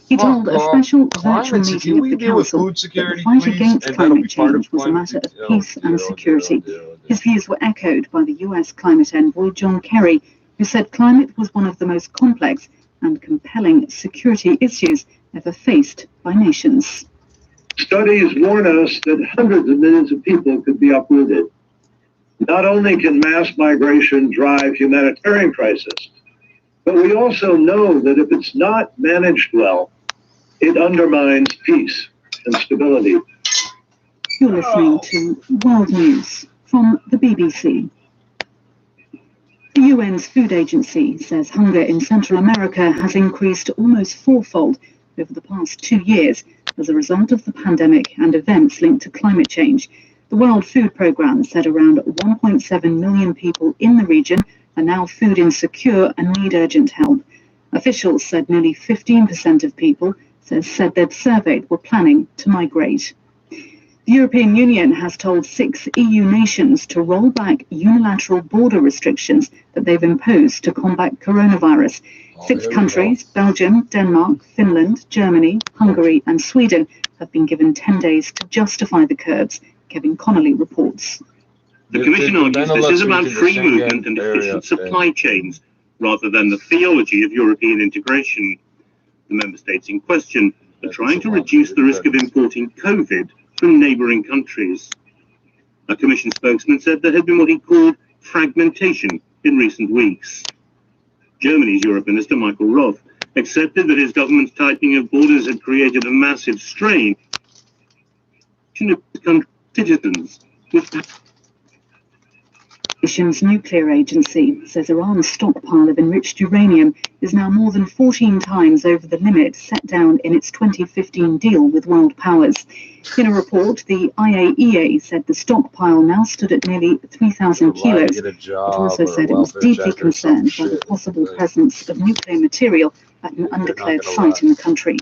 He told a special virtual meeting of the Council that the fight against climate change was a matter of peace and security. His views were echoed by the US climate envoy John Kerry, who said climate was one of the most complex and compelling security issues ever faced by nations. Studies warn us that hundreds of millions of people could be uprooted. Not only can mass migration drive humanitarian crisis, but we also know that if it's not managed well, it undermines peace and stability. You're listening to World News from the BBC. The UN's food agency says hunger in Central America has increased almost fourfold over the past 2 years as a result of the pandemic and events linked to climate change. The World Food Programme said around 1.7 million people in the region are now food insecure and need urgent help. Officials said nearly 15% of people said they'd surveyed were planning to migrate. The European Union has told 6 EU nations to roll back unilateral border restrictions that they've imposed to combat coronavirus. 6 countries, Belgium, Denmark, Finland, Germany, Hungary and Sweden, have been given 10 days to justify the curbs. Kevin Connolly reports. The Commission argues this is about free movement and efficient supply chains, rather than the theology of European integration. The member states in question are trying to reduce the risk of importing COVID from neighbouring countries. A Commission spokesman said there had been what he called fragmentation in recent weeks. Germany's Europe Minister Michael Roth accepted that his government's tightening of borders had created a massive strain on citizens. The nation's nuclear agency says Iran's stockpile of enriched uranium is now more than 14 times over the limit set down in its 2015 deal with world powers. In a report, the IAEA said the stockpile now stood at nearly 3,000 kilos. It also said it was deeply concerned by the possible presence of nuclear material at an undeclared site in the country.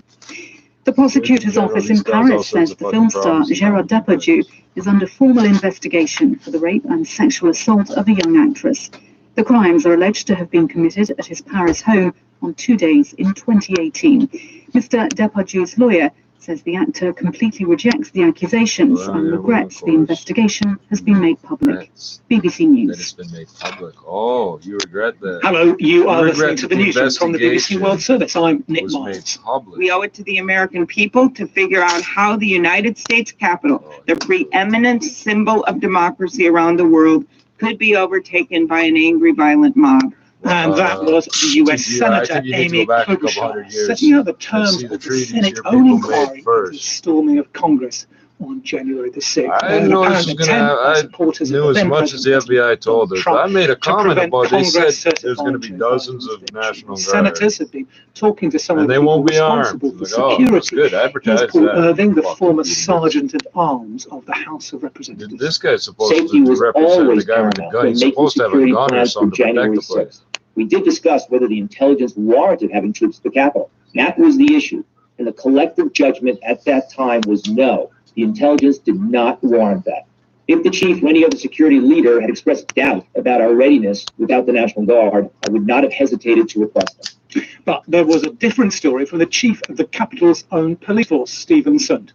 The prosecutor's office in Paris says the film star Gérard Depardieu is under formal investigation for the rape and sexual assault of a young actress. The crimes are alleged to have been committed at his Paris home on 2 days in 2018. Mr. Depardieu's lawyer says the actor completely rejects the accusations and regrets the investigation has been made public. BBC News. It's been made public. Oh, you regret that. Hello, you are listening to the newsroom from the BBC World Service. I'm Nick Miles. We owe it to the American people to figure out how the United States Capitol, the preeminent symbol of democracy around the world, could be overtaken by an angry, violent mob. And that was the U.S. Senator Amy Klobuchar setting out the terms of the Senate's own inquiry into the storming of Congress on January the 6th. I didn't know this was going to happen. I knew as much as the FBI told us. I made a comment about they said there's going to be dozens of National Guard. Senators have been talking to some of the they people won't be responsible armed. for Like, security. good. Advertise Here's Paul that. Irving, the former Sergeant at Arms of the House of Representatives. This guy's supposed Safety to was represent the always guy with the paramount gun. when He's making supposed to have a security gun or plans for something to protect January the place. 6th. We did discuss whether the intelligence warranted having troops at the Capitol. That was the issue. And the collective judgment at that time was no. The intelligence did not warrant that. If the chief or any other security leader had expressed doubt about our readiness without the National Guard, I would not have hesitated to request them. But there was a different story from the chief of the Capitol's own police force, Stephen Sund.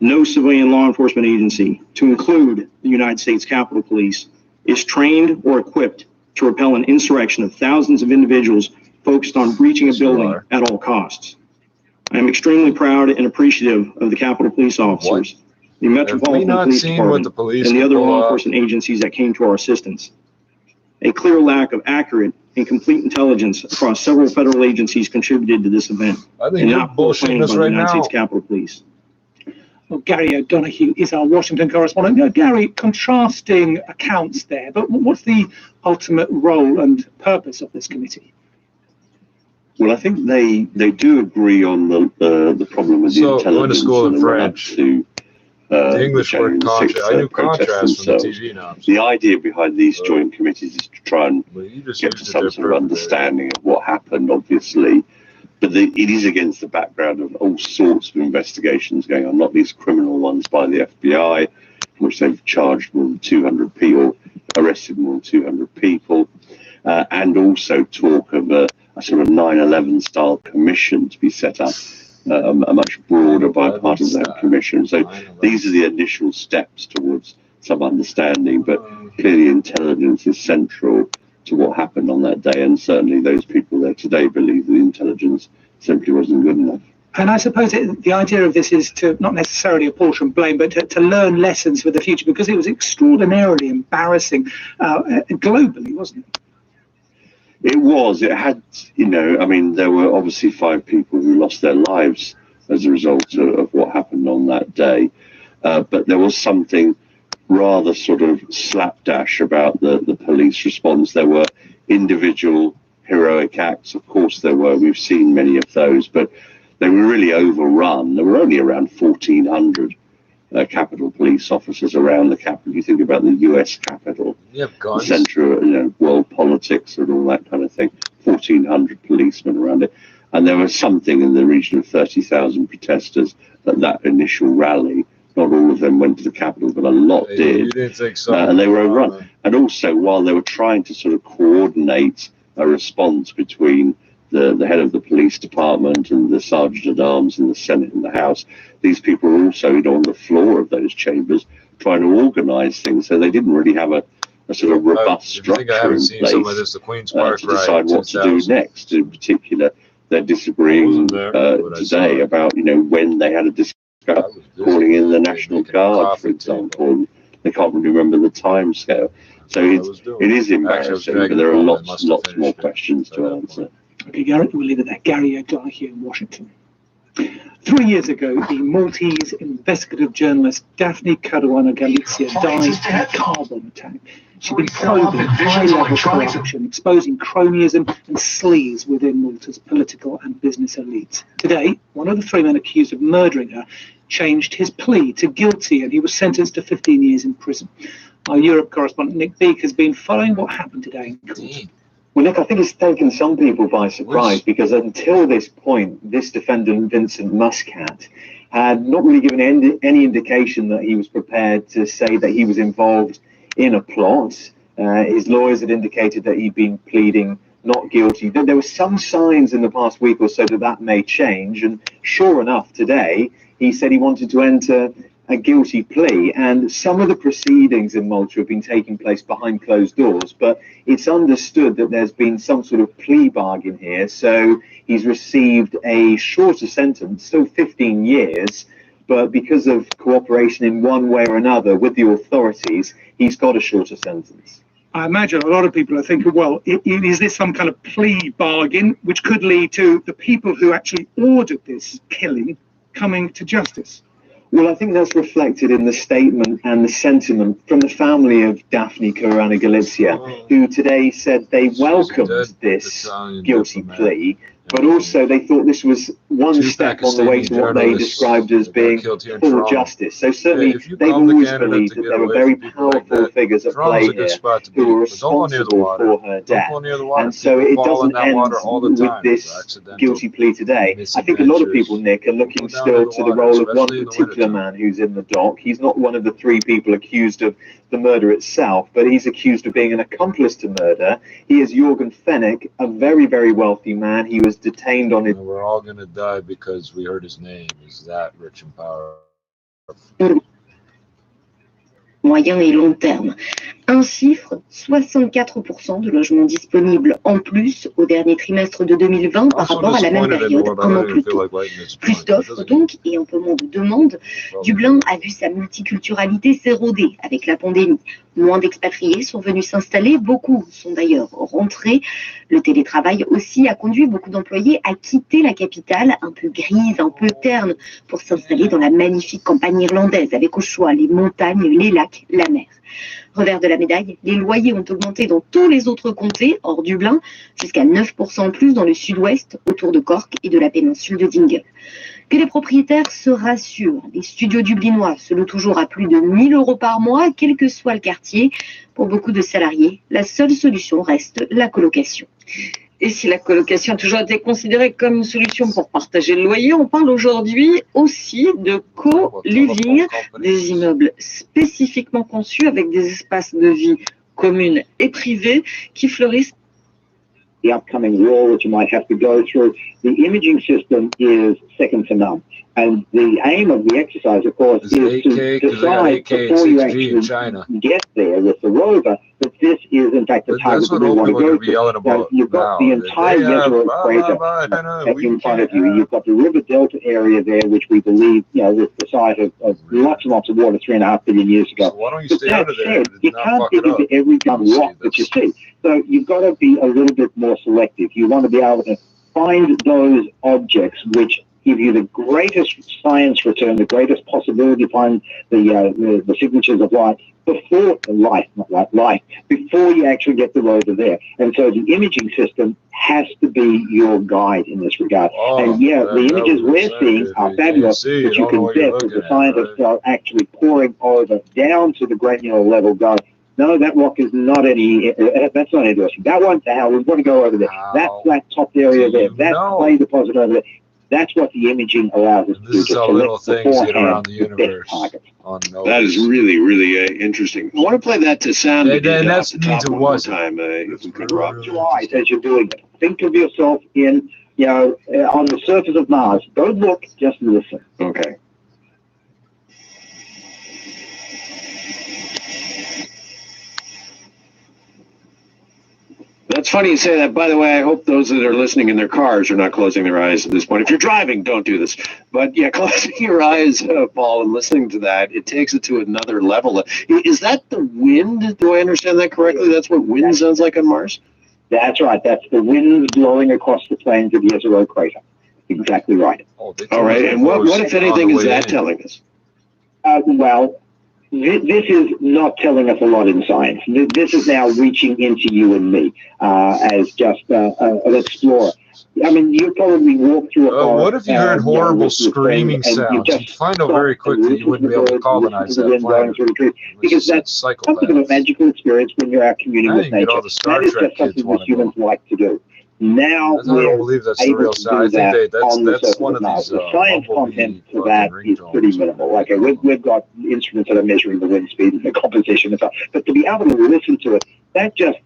No civilian law enforcement agency, to include the United States Capitol Police, is trained or equipped to repel an insurrection of thousands of individuals focused on breaching a building at all costs. I am extremely proud and appreciative of the Capitol Police officers, the Metropolitan Police Department, and the other law enforcement agencies that came to our assistance. A clear lack of accurate and complete intelligence across several federal agencies contributed to this event, and not bullshitting us right now. United States Capitol Police. Well, Gary O'Donoghue is our Washington correspondent. Now, Gary, contrasting accounts there, but what's the ultimate role and purpose of this committee? Well, I think they do agree on the problem with the intelligence. I went to school in French. The English word contrast. I knew contrast from the TV now. The idea behind these joint committees is to try and get to some sort of understanding of what happened, obviously. But it is against the background of all sorts of investigations going on, not these criminal ones by the FBI, in which they've charged more than 200 people, arrested more than 200 people, and also talk of a sort of 9/11 style commission to be set up, a much broader bipartisan commission. So these are the initial steps towards some understanding, but clearly intelligence is central to what happened on that day, and certainly those people there today believe the intelligence simply wasn't good enough. And I suppose the idea of this is to not necessarily apportion blame, but to learn lessons for the future, because it was extraordinarily embarrassing globally, wasn't it? It was. It had, I mean, there were obviously 5 people who lost their lives as a result of what happened on that day, but there was something rather sort of slapdash about the police response. There were individual heroic acts, of course there were. We've seen many of those, but they were really overrun. There were only around 1,400 Capitol police officers around the Capitol. You think about the U.S. Capitol, the center of world politics and all that kind of thing. 1,400 policemen around it, and there was something in the region of 30,000 protesters at that initial rally. Not all of them went to the Capitol, but a lot did, and they were overrun. And also, while they were trying to sort of coordinate a response between the head of the police department and the sergeant at arms in the Senate and the House, these people were also on the floor of those chambers trying to organize things, so they didn't really have a sort of robust structure in place to decide what to do next. In particular, they're disagreeing today about when they had a discussion calling in the National Guard, for example. They can't really remember the time scale. So it is embarrassing, but there are lots more questions to answer. Okay, Gary, we'll leave it there. Gary O'Donnell here in Washington. 3 years ago, the Maltese investigative journalist Daphne Caruana Galizia died in a car bomb attack. She'd been probing high-level corruption, exposing cronyism and sleaze within Malta's political and business elites. Today, one of the 3 men accused of murdering her changed his plea to guilty, and he was sentenced to 15 years in prison. Our Europe correspondent Nick Beak has been following what happened today in court. Well, Nick, I think it's taken some people by surprise, because until this point, this defendant, Vincent Muscat, had not really given any indication that he was prepared to say that he was involved in a plot. His lawyers had indicated that he'd been pleading not guilty. There were some signs in the past week or so that may change, and sure enough, today, he said he wanted to enter a guilty plea, and some of the proceedings in Malta have been taking place behind closed doors, but it's understood that there's been some sort of plea bargain here, so he's received a shorter sentence, still 15 years, but because of cooperation in one way or another with the authorities, he's got a shorter sentence. I imagine a lot of people are thinking, well, is this some kind of plea bargain which could lead to the people who actually ordered this killing coming to justice? Well, I think that's reflected in the statement and the sentiment from the family of Daphne Caruana Galizia, who today said they welcomed this guilty plea, but also they thought this was one step on the way to what they described as being full justice. So certainly they've always believed that there were very powerful figures at play here who were responsible for her death. And so it doesn't end with this guilty plea today. I think a lot of people, Nick, are looking still to the role of one particular man who's in the dock. He's not one of the 3 people accused of the murder itself, but he's accused of being an accomplice to murder. He is Jürgen Fenech, a very, very wealthy man. He was detained on it. We're all going to die because we heard his name. He's that rich and powerful. Moyen et long terme. Un chiffre, 64% de logements disponibles en plus au dernier trimestre de 2020 par rapport à la même période un an plus tôt. Plus d'offres donc et un peu moins de demandes. Dublin a vu sa multiculturalité s'éroder avec la pandémie. Moins d'expatriés sont venus s'installer, beaucoup sont d'ailleurs rentrés. Le télétravail aussi a conduit beaucoup d'employés à quitter la capitale, un peu grise, un peu terne, pour s'installer dans la magnifique campagne irlandaise, avec au choix les montagnes, les lacs, la mer. Revers de la médaille, les loyers ont augmenté dans tous les autres comtés, hors Dublin, jusqu'à 9% en plus dans le sud-ouest, autour de Cork et de la péninsule de Dingle. Que les propriétaires se rassurent, les studios dublinois se louent toujours à plus de 1 000 € par mois, quel que soit le quartier. Pour beaucoup de salariés, la seule solution reste la colocation. Et si la colocation a toujours été considérée comme une solution pour partager le loyer, on parle aujourd'hui aussi de co-living, des immeubles spécifiquement conçus avec des espaces de vie communs et privés qui fleurissent. The upcoming war which you might have to go through, the imaging system is second to none. And the aim of the exercise, of course, is to decide before you actually get there with the rover that this is, in fact, the target that you want to go to. So you've got the entire Jesuit crater in front of you. You've got the river delta area there, which we believe, was the site of lots and lots of water 3.5 billion years ago. But that said, you can't dig into every rock that you see. So you've got to be a little bit more selective. You want to be able to find those objects which give you the greatest science return, the greatest possibility to find the signatures of life before before you actually get the rover there. And so the imaging system has to be your guide in this regard. And yeah, the images we're seeing are fabulous, but you can bet that the scientists are actually pouring over down to the granular level going, no, that rock is not that's not interesting. That one, we want to go over there. That's that top area there. That's clay deposit over there. That's what the imaging allows us to do. This is how little things get around the universe. That is really, really interesting. I want to play that to sound again off the top one more time, if we could, Rob. Right, as you're doing it. Think of yourself on the surface of Mars. Don't look, just listen. Okay. That's funny you say that. By the way, I hope those that are listening in their cars are not closing their eyes at this point. If you're driving, don't do this. But yeah, closing your eyes, Paul, and listening to that, it takes it to another level. Is that the wind? Do I understand that correctly? That's what wind sounds like on Mars? That's right. That's the wind blowing across the plains of the Jezero crater. Exactly right. All right. And what if anything, is that telling us? Well, this is not telling us a lot in science. This is now reaching into you and me as just an explorer. I mean, you probably walk through a forest. What if you heard horrible screaming sounds? You'd find out very quickly you wouldn't be able to colonize that planet. Because that's something of a magical experience when you're out communing with nature. That is just something that humans like to do. Now I don't believe that's the real side. I think that's one of these. The science content for that is pretty minimal. Like we've got instruments that are measuring the wind speed and the composition and stuff. But to be able to listen to it, that just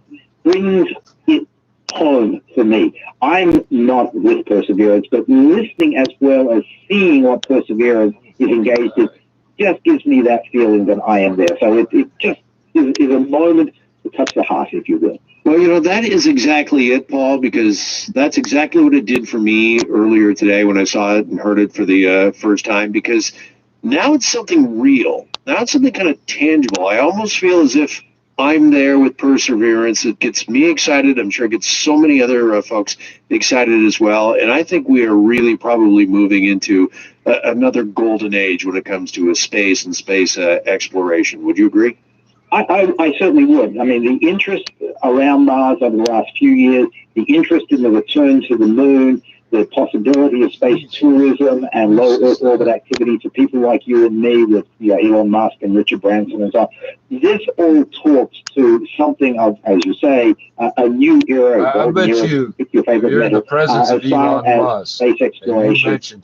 brings it home for me. I'm not with Perseverance, but listening as well as seeing what Perseverance is engaged in just gives me that feeling that I am there. So it just is a moment to touch the heart, if you will. Well, that is exactly it, Paul, because that's exactly what it did for me earlier today when I saw it and heard it for the first time, because now it's something real. Now it's something kind of tangible. I almost feel as if I'm there with Perseverance. It gets me excited. I'm sure it gets so many other folks excited as well. And I think we are really probably moving into another golden age when it comes to space and space exploration. Would you agree? I certainly would. I mean, the interest around Mars over the last few years, the interest in the return to the moon, the possibility of space tourism and low Earth orbit activity for people like you and me with Elon Musk and Richard Branson and so on. This all talks to something of, as you say, a new era. I bet you're in the presence of Elon Musk. Space exploration is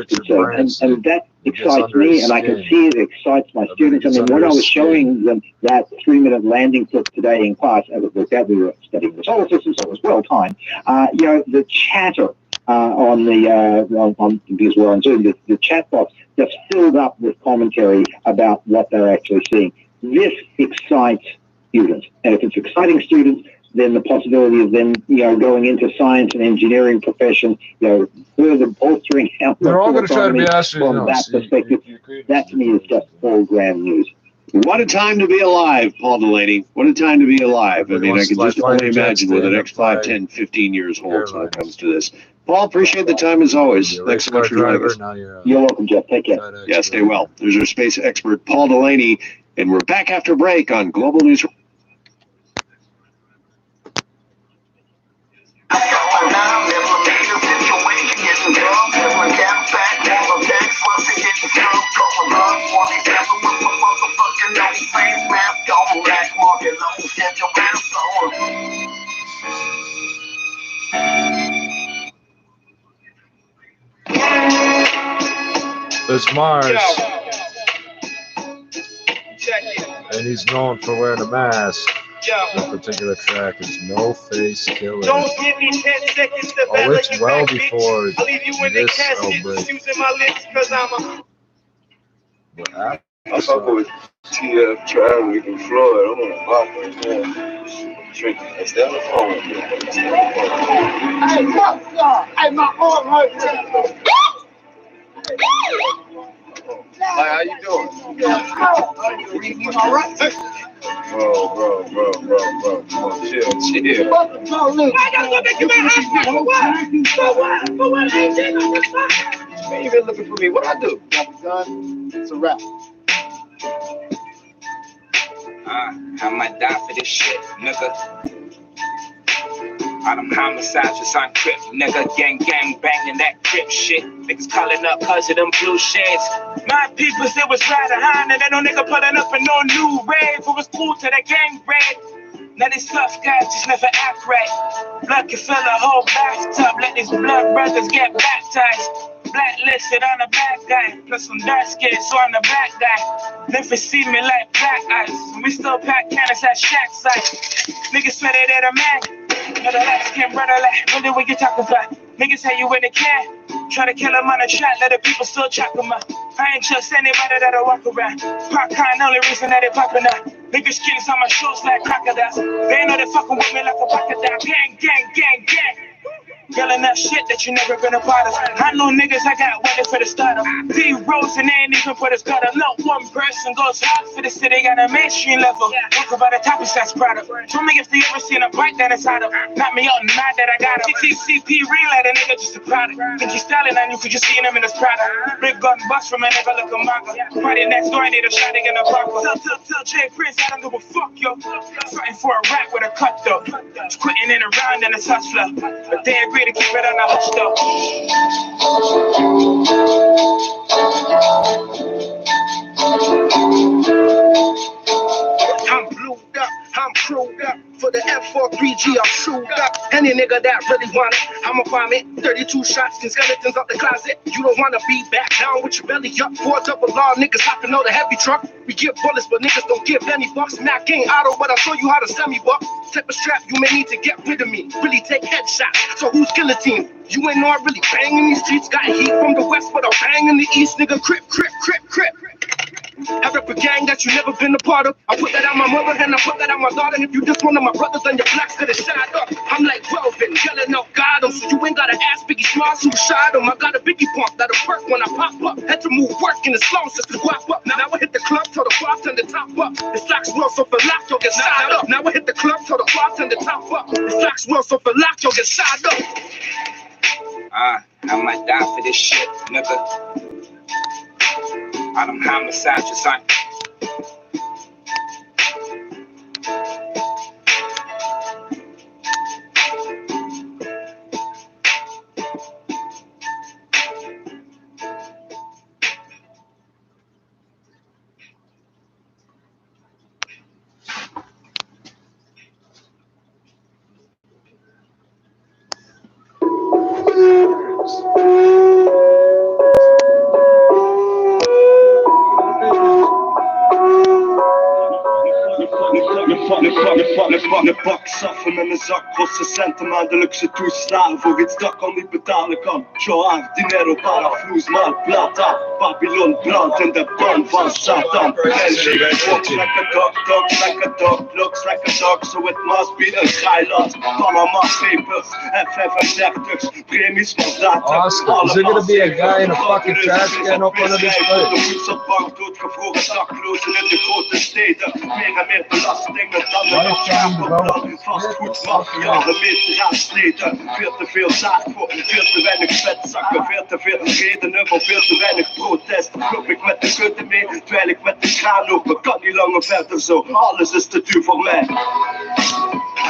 concerned. And that excites me, and I can see it excites my students. I mean, when I was showing them that 3-minute landing clip today in class, as it worked out, we were studying the solar system, so it was well timed. The chatter on because we're on Zoom, the chat box just filled up with commentary about what they're actually seeing. This excites students, and if it's exciting students, then the possibility of them, going into science and engineering professions, further bolstering out. They're all going to try to be astronauts. From that perspective, that to me is just all grand news. What a time to be alive, Paul Delaney. What a time to be alive. I mean, I can just only imagine what the next 5, 10, 15 years holds when it comes to this. Paul, appreciate the time as always. Thanks so much for joining us. You're welcome, Jeff. Take care. Yeah, stay well. There's our space expert, Paul Delaney, and we're back after break on Global News. There's Mars, and he's known for wearing a mask. This particular track is No Face Killer. Don't give me 10 seconds to it's well before I'll leave you in the casket, using my lips because I'm a... I fuck with TF Travis and Floyd. I'm on the block right now. Tricky. Stay on the phone. Hey, fuck y'all. Hey, my arm hurts. Hi, how you doing? All right. Bro. Come on, chill. Why y'all gonna make you my hospital? For what? I ain't did nothing. ain't even looking for me. What I do? Got the gun. It's a wrap. I might die for this shit, nigga. All them homicides was on Crip, nigga. Gang banging that Crip shit. Niggas calling up cause of them blue shades. My peoples, it was right behind, and then no nigga pulling up in no new rave. It was cool to the gang raid. Now these tough guys just never act right. Blood can fill a whole bathtub. Let these blood brothers get baptized. Blacklisted on the bad guy, plus some dark skin, so I'm the bad guy. Never see me like black ice. We still pack cannons at shack site. Niggas swear they the man. Now the lights can't brother like, what did we get talking about? Niggas say you in the can. Try to kill them on the track, let the people still chop them up. I ain't just anybody that'll walk around. Pop kind, only reason that they popping up. Niggas skins on my shoes like crocodiles. They know they fucking with me like a crocodile. Gang. Yelling that shit that you never gonna bother. I know niggas I got waiting for the startup. D-Rose and they ain't even put a starter. Not one person goes out for the city at a mainstream level. Talk about a top of that's product. Tell me if they ever seen a bite that is out of. Not me out and mad that I got him. TCP relay, the nigga just a product. Think he's styling on you cause you seen him in his product. Big gun bust from a nigga like a manga. Party next door, I need a shot in the park. Tell Jay Prince I don't give a fuck, yo. Fighting for a rap with a cut though. It's quitting in a round and a touch flow. But they agree to keep it on the hush though. I'm blued up, I'm crewed up. For the F43G, I'm shoed up. Any nigga that really want it, I'ma bomb it. 32 shots and skeletons out the closet. You don't wanna be back down with your belly up. 4 double law niggas hopping on the heavy truck. We give bullets, but niggas don't give any bucks. Mac ain't auto, but I'll show you how to semi-buck. Type of strap you may need to get rid of me. Really take headshots, so who's guillotine? You ain't know I really bang in these streets. Got heat from the west, but I'll bang in the east. Nigga, crip. I rep a gang that you never been a part of. I put that on my mother and I put that on my daughter. If you just one of my brothers, then your blacks get a shot up. I'm like Welvin, yelling out God, so you ain't gotta ask Biggie Smalls who shot him. I got a Biggie pump that'll perk when I pop up. Had to move work in the slums just to guap up. Now I hit the club till the bartender top up. The slacks will so for lock, you'll get shot up. Now I hit the club till the bartender top up. The slacks will so for lock, you'll get shot up. I might die for this shit, nigga. All them homicides just on. De pak saffen met mijn zak kosten centen maandelijkse toeslagen voor iets dat kan niet betalen kan. Joab, dinero para flus mal plata. Babylon brandt in de band van Satan. Looks like a dog, talks like a dog, looks like a dog, so it must be a skylot. Panama Papers, F-35's, premies van data. Is there gonna be a guy in a fucking trash can up under this place? De voedselbank doodgevroren daklozen in de grote steden. Meer en meer belastingen dan de vastgoedmafia, gemeenteraadsleden. Veel te veel zaak voor veel te weinig vetzakken. Veel te veel redenen voor veel te weinig protest. Loop ik met de kutte mee, terwijl ik met de kraan loop. Kan niet langer verder zo, alles is te duur voor mij.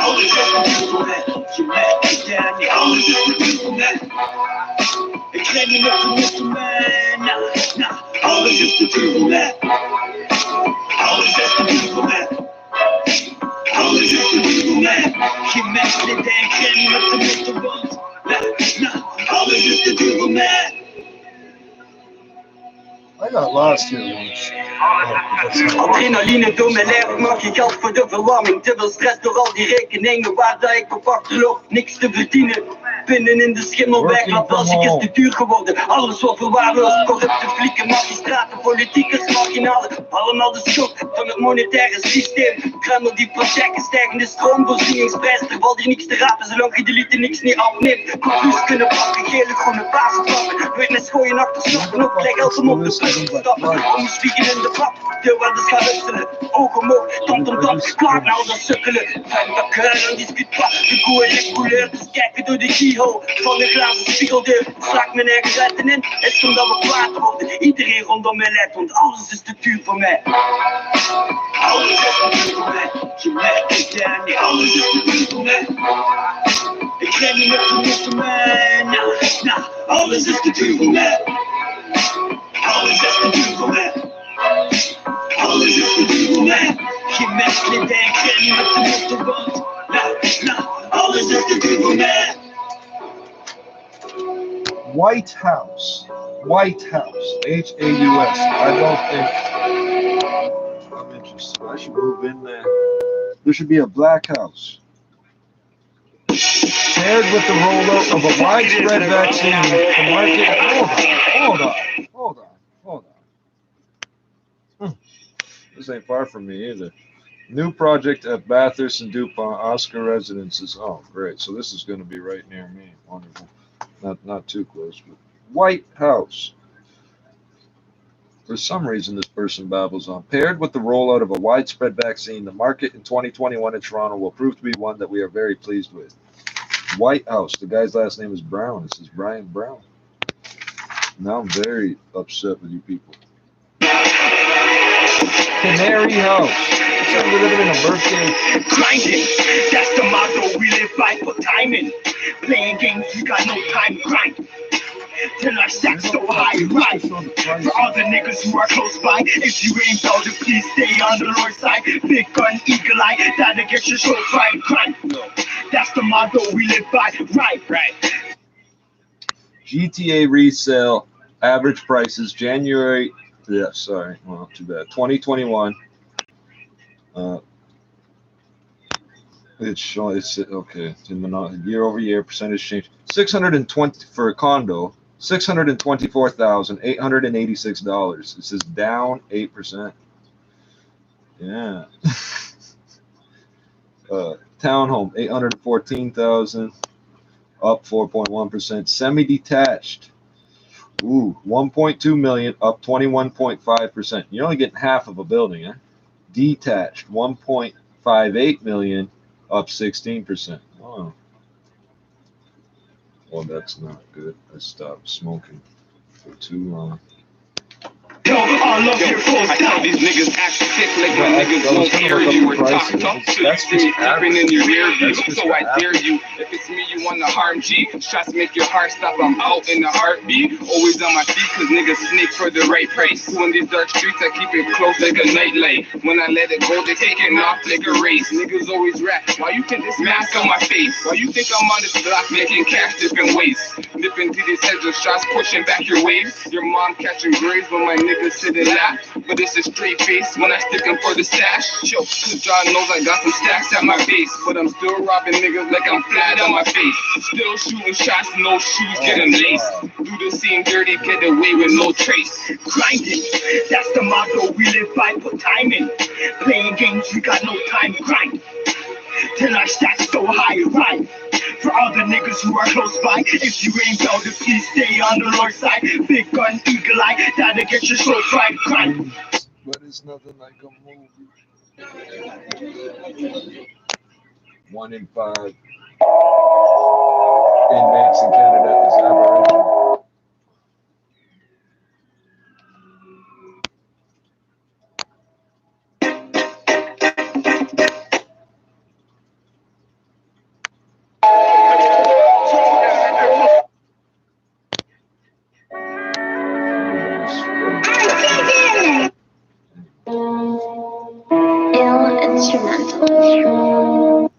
Alles is te duur voor mij. Je merkt het aan, alles is te duur voor mij. Ik ren niet met de mister mij. Alles is te duur voor mij. Alles is te duur voor mij. Alles is te duur voor mij. Je merkt het aan, ik ren niet met de mister want. Alles is te duur voor mij. I got lost here. Adrenaline door mijn lijf, ik mag geen geld voor de verwarming. Te veel stress door al die rekeningen waar dat ik op achterloop. Niks te verdienen, binnen in de schimmelweg. Want België is te duur geworden, alles wordt verwaarloosd. Corrupte flieken, magistraten, politiekers, marginalen. Allemaal de schuld van het monetaire systeem. Kreml die praktijken, stijgende stroomvoorzieningsprijzen. Er valt hier niks te rapen zolang je de liter niks niet afneemt. Conclusies kunnen pakken, gele groene bazen pakken. Weer naar schooien achter sloppen op, krijg geld om op de bus. stop. I'm speaking in the pop. Det var det skarpeste. Åkermål, dum, klart lavner søkkele. Fanta køren, de spyt på. Det gode regulært, skækket ud i kihål. Fange glas, spikkel det. Slag med nægretten ind. Et som der var klart rundt. Iedereen rondom mij let, want alles is te duur voor mij. Alles is te duur voor mij. Je merkt het, Danny. Alles is te duur voor mij. Ik ren niet met genoeg voor mij. Nah, alles is te duur voor mij. Alles is te duur voor mij. Alles is te duur voor mij. Je merkt het, Danny. Ik ren niet met genoeg voor mij. Nah, alles is te duur voor mij. White House. White House. H-A-U-S. I don't think I'm interested. I should move in there. There should be a black house. Paired with the rollout of a widespread vaccine, the market. Hold on. This ain't far from me either. New project at Bathurst and DuPont Oscar Residences. Oh, great. So this is going to be right near me. Wonderful. Not too close, but White House. For some reason, this person babbles on. Paired with the rollout of a widespread vaccine, the market in 2021 in Toronto will prove to be one that we are very pleased with. White House. The guy's last name is Brown. This is Brian Brown. Now I'm very upset with you people. Canary House. It's like we're living in a birthday. Grinding. That's the motto we live by for timing. Playing games, we got no time to grind. Till our stacks so high and rise. For all the niggas who are close by, if you ain't out, please stay on the Lord's side. Big gun, eagle eye, that'll get your soul fried. Grind. That's the motto we live by. Right. GTA resale average prices January. Yeah, sorry. Well, too bad. 2021. It's okay. Year over year percentage change. 620 for a condo. $624,886. This is down 8%. Yeah. Townhome 814,000, up 4.1%. Semi-detached. Ooh, 1.2 million, up 21.5%. You're only getting half of a building, eh? Detached 1.58 million, up 16%. Oh. Well, that's not good. I stopped smoking for too long. Yo, all of your folks, I tell these niggas act sick like the niggas won't hear you or talk tough so you see me creeping in your rear view. So I dare you, if it's me you wanna harm G. Shots make your heart stop, I'm out in a heartbeat. Always on my feet cause niggas sneak for the right price. So in these dark streets I keep it close like a nightlight. When I let it go they taking off like a race. Niggas always rap, why you think this mask on my face? Why you think I'm on this block making cash different ways? Nipping to these heads with shots pushing back your waves. Your mom catching graves when my niggas sit and laugh, but it's a straight face when I stick them for the stash. Yo, cause John knows I got some stacks at my base, but I'm still robbing niggas like I'm flat on my face. Still shooting shots, no shoes, getting laced. Do the same dirty, get away with no trace. Grinding, that's the motto we live by for timing. Playing games, we got no time to grind. Till our stacks so high and right. For all the niggas who are close by, if you ain't about to please stay on the Lord's side. Big gun, eagle eye, that'll get your soul fried. Grind. But it's nothing like a movie. 1 in 5 inmates in Canada is Aboriginal. Instrumental.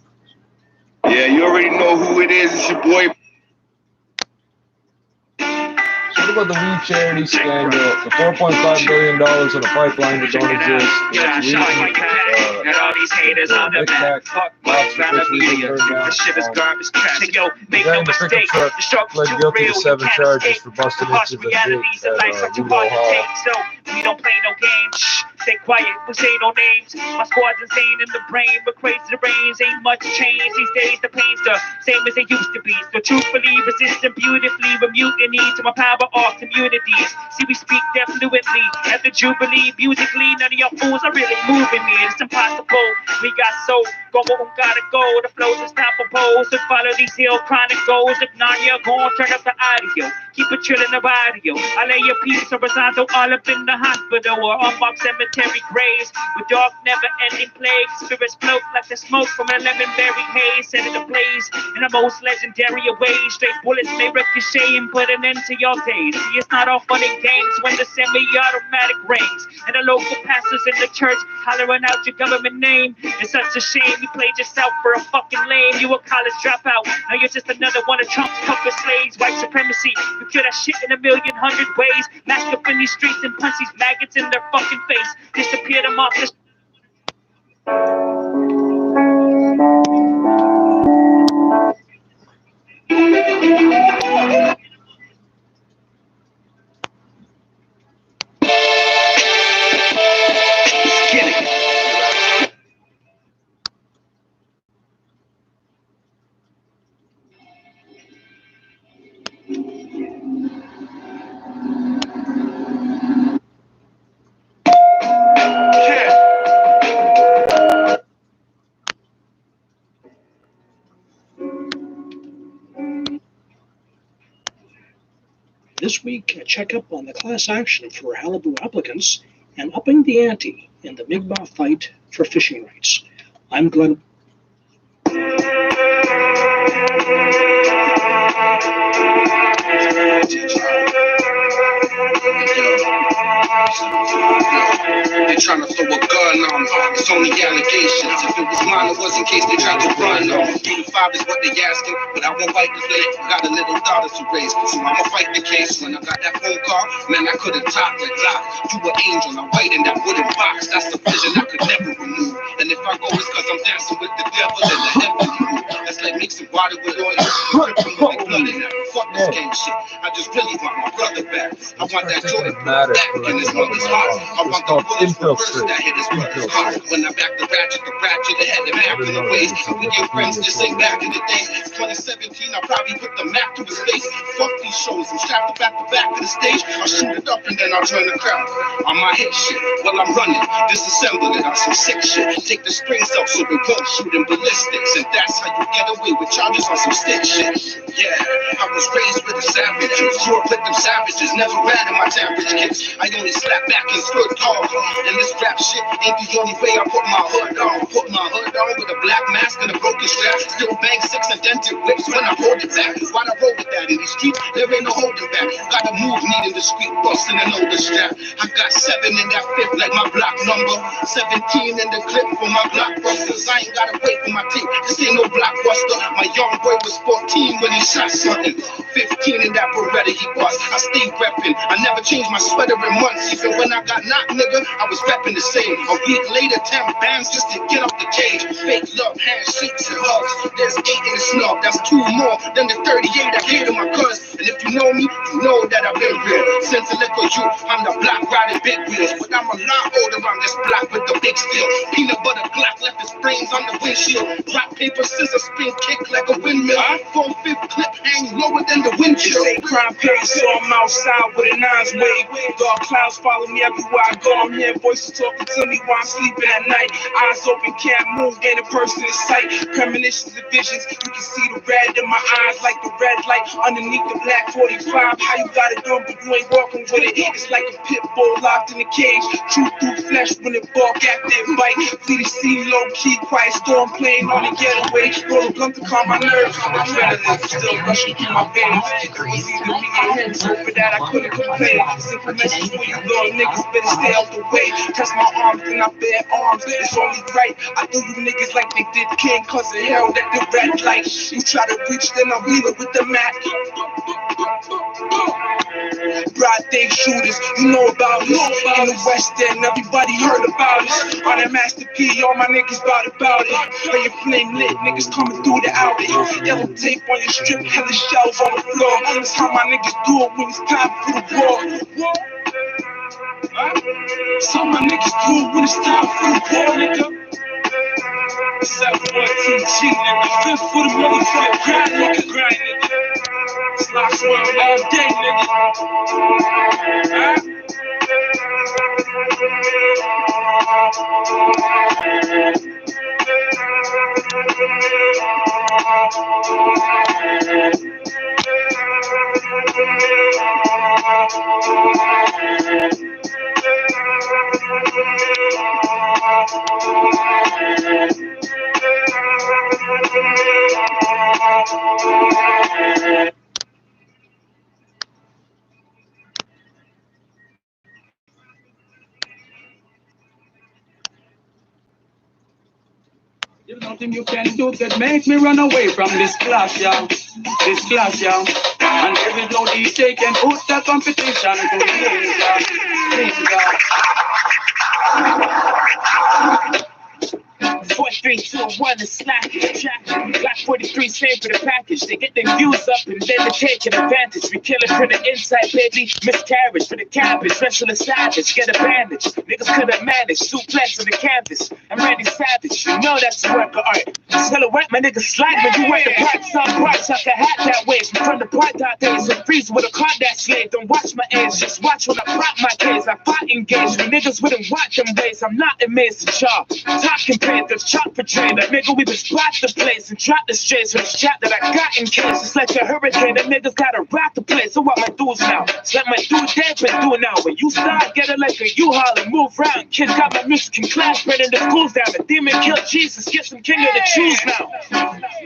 Yeah, you already know who it is. It's your boy. What about the weed charity scandal? The $4.5 billion in a pipeline that don't exist. And all these haters on the back. Fuck what's around the media. The shit is garbage trash. Yo, make no mistake. The struggle's too real. You can't escape. The harsh realities of life's such a hard to take. So we don't play no games. Stay quiet, we say no names. My squad's insane in the brain, but crazy the brains. Ain't much change these days, the pain's the same as they used to be. So truthfully, resisting beautifully, with mutiny to my power off communities. See, we speak deaf fluently at the Jubilee. Musically, none of your fools are really moving me. It's impossible. We got so go where we gotta go. The flow's unstoppable. So follow these hill chronicles. If not, you're gonna turn up the audio. Keep it chill in the audio. I lay your piece horizontal all up in the hospital or unmarked cemetery graves with dark, never-ending plagues. Spirits float like the smoke from an 11-berry haze, set it ablaze in the most legendary of ways. Straight bullets may ricochet and put an end to your days. See, it's not all fun and games when the semi-automatic rings and the local pastors in the church hollering out your government name. It's such a shame you played yourself for a fucking lame. You a college dropout, now you're just another one of Trump's puppet slaves. White supremacy, you kill that shit in a million hundred ways. Mask up in these streets and punch these maggots in their fucking face. Disappear them off the This week, a checkup on the class action for Halibu applicants and upping the ante in the Mi'kmaq fight for fishing rights. I'm Glenn. They're trying to throw a gun on me. It's only allegations. If it was mine, it was in case they tried to run on me. 85 is what they asking, but I won't fight today. Got a little daughter to raise, so I'ma fight the case. When I got that phone call, man, I couldn't talk like that. You an angel, I'm white in that wooden box. That's the vision I could never remove. And if I go, it's cause I'm dancing with the devil in the heavenly mood. That's like mixing water with oil. Dripping with the blood in that. Fuck this game shit. I just really want my brother back. I want that Jordan back in his mother's heart. I want the bullets reversed that hit his brother's heart. When I back the ratchet ahead the map in the ways. We get friends just ain't back in the day. 2017, I probably put the map to his face. Fuck these shows, I'm strapped back to back to the stage. I'll shoot it up and then I'll join the crowd. On my hit shit, while I'm running, disassemble it on some sick shit. Take the springs out so it won't shoot in ballistics. And that's how you get away with charges on some stick shit. Yeah, I was raised with the savages. Grew up with them savages, never ran in my average kids. I only slap back and stood tall. And this rap shit ain't the only way I put my hood on. Put my hood on with a black mask and a broken strap. Still bang 6 and dented whips when I hold it back. Why I roll with that in these streets? There ain't no holding back. Gotta move needing the street busting and older strap. I got 7 in that 5th like my block number. 17 in the clip for my blockbusters. I ain't gotta wait for my tape. This ain't no blockbuster. My young boy was 14 when he shot something. 15 in that Beretta he bust. I stay reppin'. I never changed my sweater in months. Even when I got knocked, nigga, I was reppin' the same. A week later, 10 bands just to get off the cage. Fake love, handshakes and hugs. There's 8 in the snub. That's 2 more than the 38 I gave to my cuz. And if you know me, you know that I've been real. Since a little you, I'm the block riding big wheels. But I'm a lot older on this block with the big steel. Peanut butter Glock left his brains on the windshield. Rock, paper, scissors, spin, kick like a windmill. 4/5 clip hang lower than the windshield. Say crime pays, so I'm outside with a 9's wave. Dark clouds follow me everywhere I go. I'm hearing voices talking to me while I'm sleeping at night. Eyes open, can't move, ain't a person in sight. Premonitions and visions, you can see the red in my eyes like the red light underneath the black 45. How you got it done, but you ain't walking with it. It's like a pit bull locked in a cage. Truth through flesh when it bark after it bite. CDC low key, quiet storm playing on the getaway. Roll a blunt to calm my nerves. Adrenaline still rushing through my veins. It was either me and him, so for that I couldn't complain. Simple message for you little niggas, better stay out the way. Press my arms, then I bear arms. It's only right. I do you niggas like they did King, cause of hell that the red light. You try to reach, then I'll leave it with the mat. Broad day shooters, you know about us. In the West End, everybody heard about us. On that Master P, all my niggas about it. Play your flame lit, niggas coming through the alley. Yellow tape on your strip, hella shells on the floor. That's how my niggas do it when it's time for the war. Some of my niggas cool when it's time for the war, nigga. 714G, nigga. Fifth for the motherfucking grind, nigga. It's Lost World all day, nigga. There's nothing you can do that makes me run away from this class, y'all. This class, y'all. And every load he's taken, put the competition to the 4, 3, 2, 1, and slack the track. Black 43 save for the package. They get their views up and then they're taking advantage. We kill it for the inside, baby. Miscarriage for the cabbage. Wrestle the savage, get a bandage. Niggas couldn't manage. Suplex on the canvas. I'm Randy Savage. You know that's a work of art. Silhouette, my niggas slide when you wear the parts on parts. Like a hat that way. From the part out there, so freeze with a card that slave. Don't watch my age, just watch when I prop my case. I fought engaged. When niggas wouldn't watch them ways. I'm not amazed at y'all. Talking Panthers, chop for trade. That nigga, we been spot the place and drop the strays for the strap that I got in case. It's like a hurricane. Them niggas gotta rock the place. So what my dudes now? It's like my dudes they've been doing now. When you start getting like a U-Haul and move round. Kids got my music in class, spreading the schools down. The demon killed Jesus, get some king of the Jews now.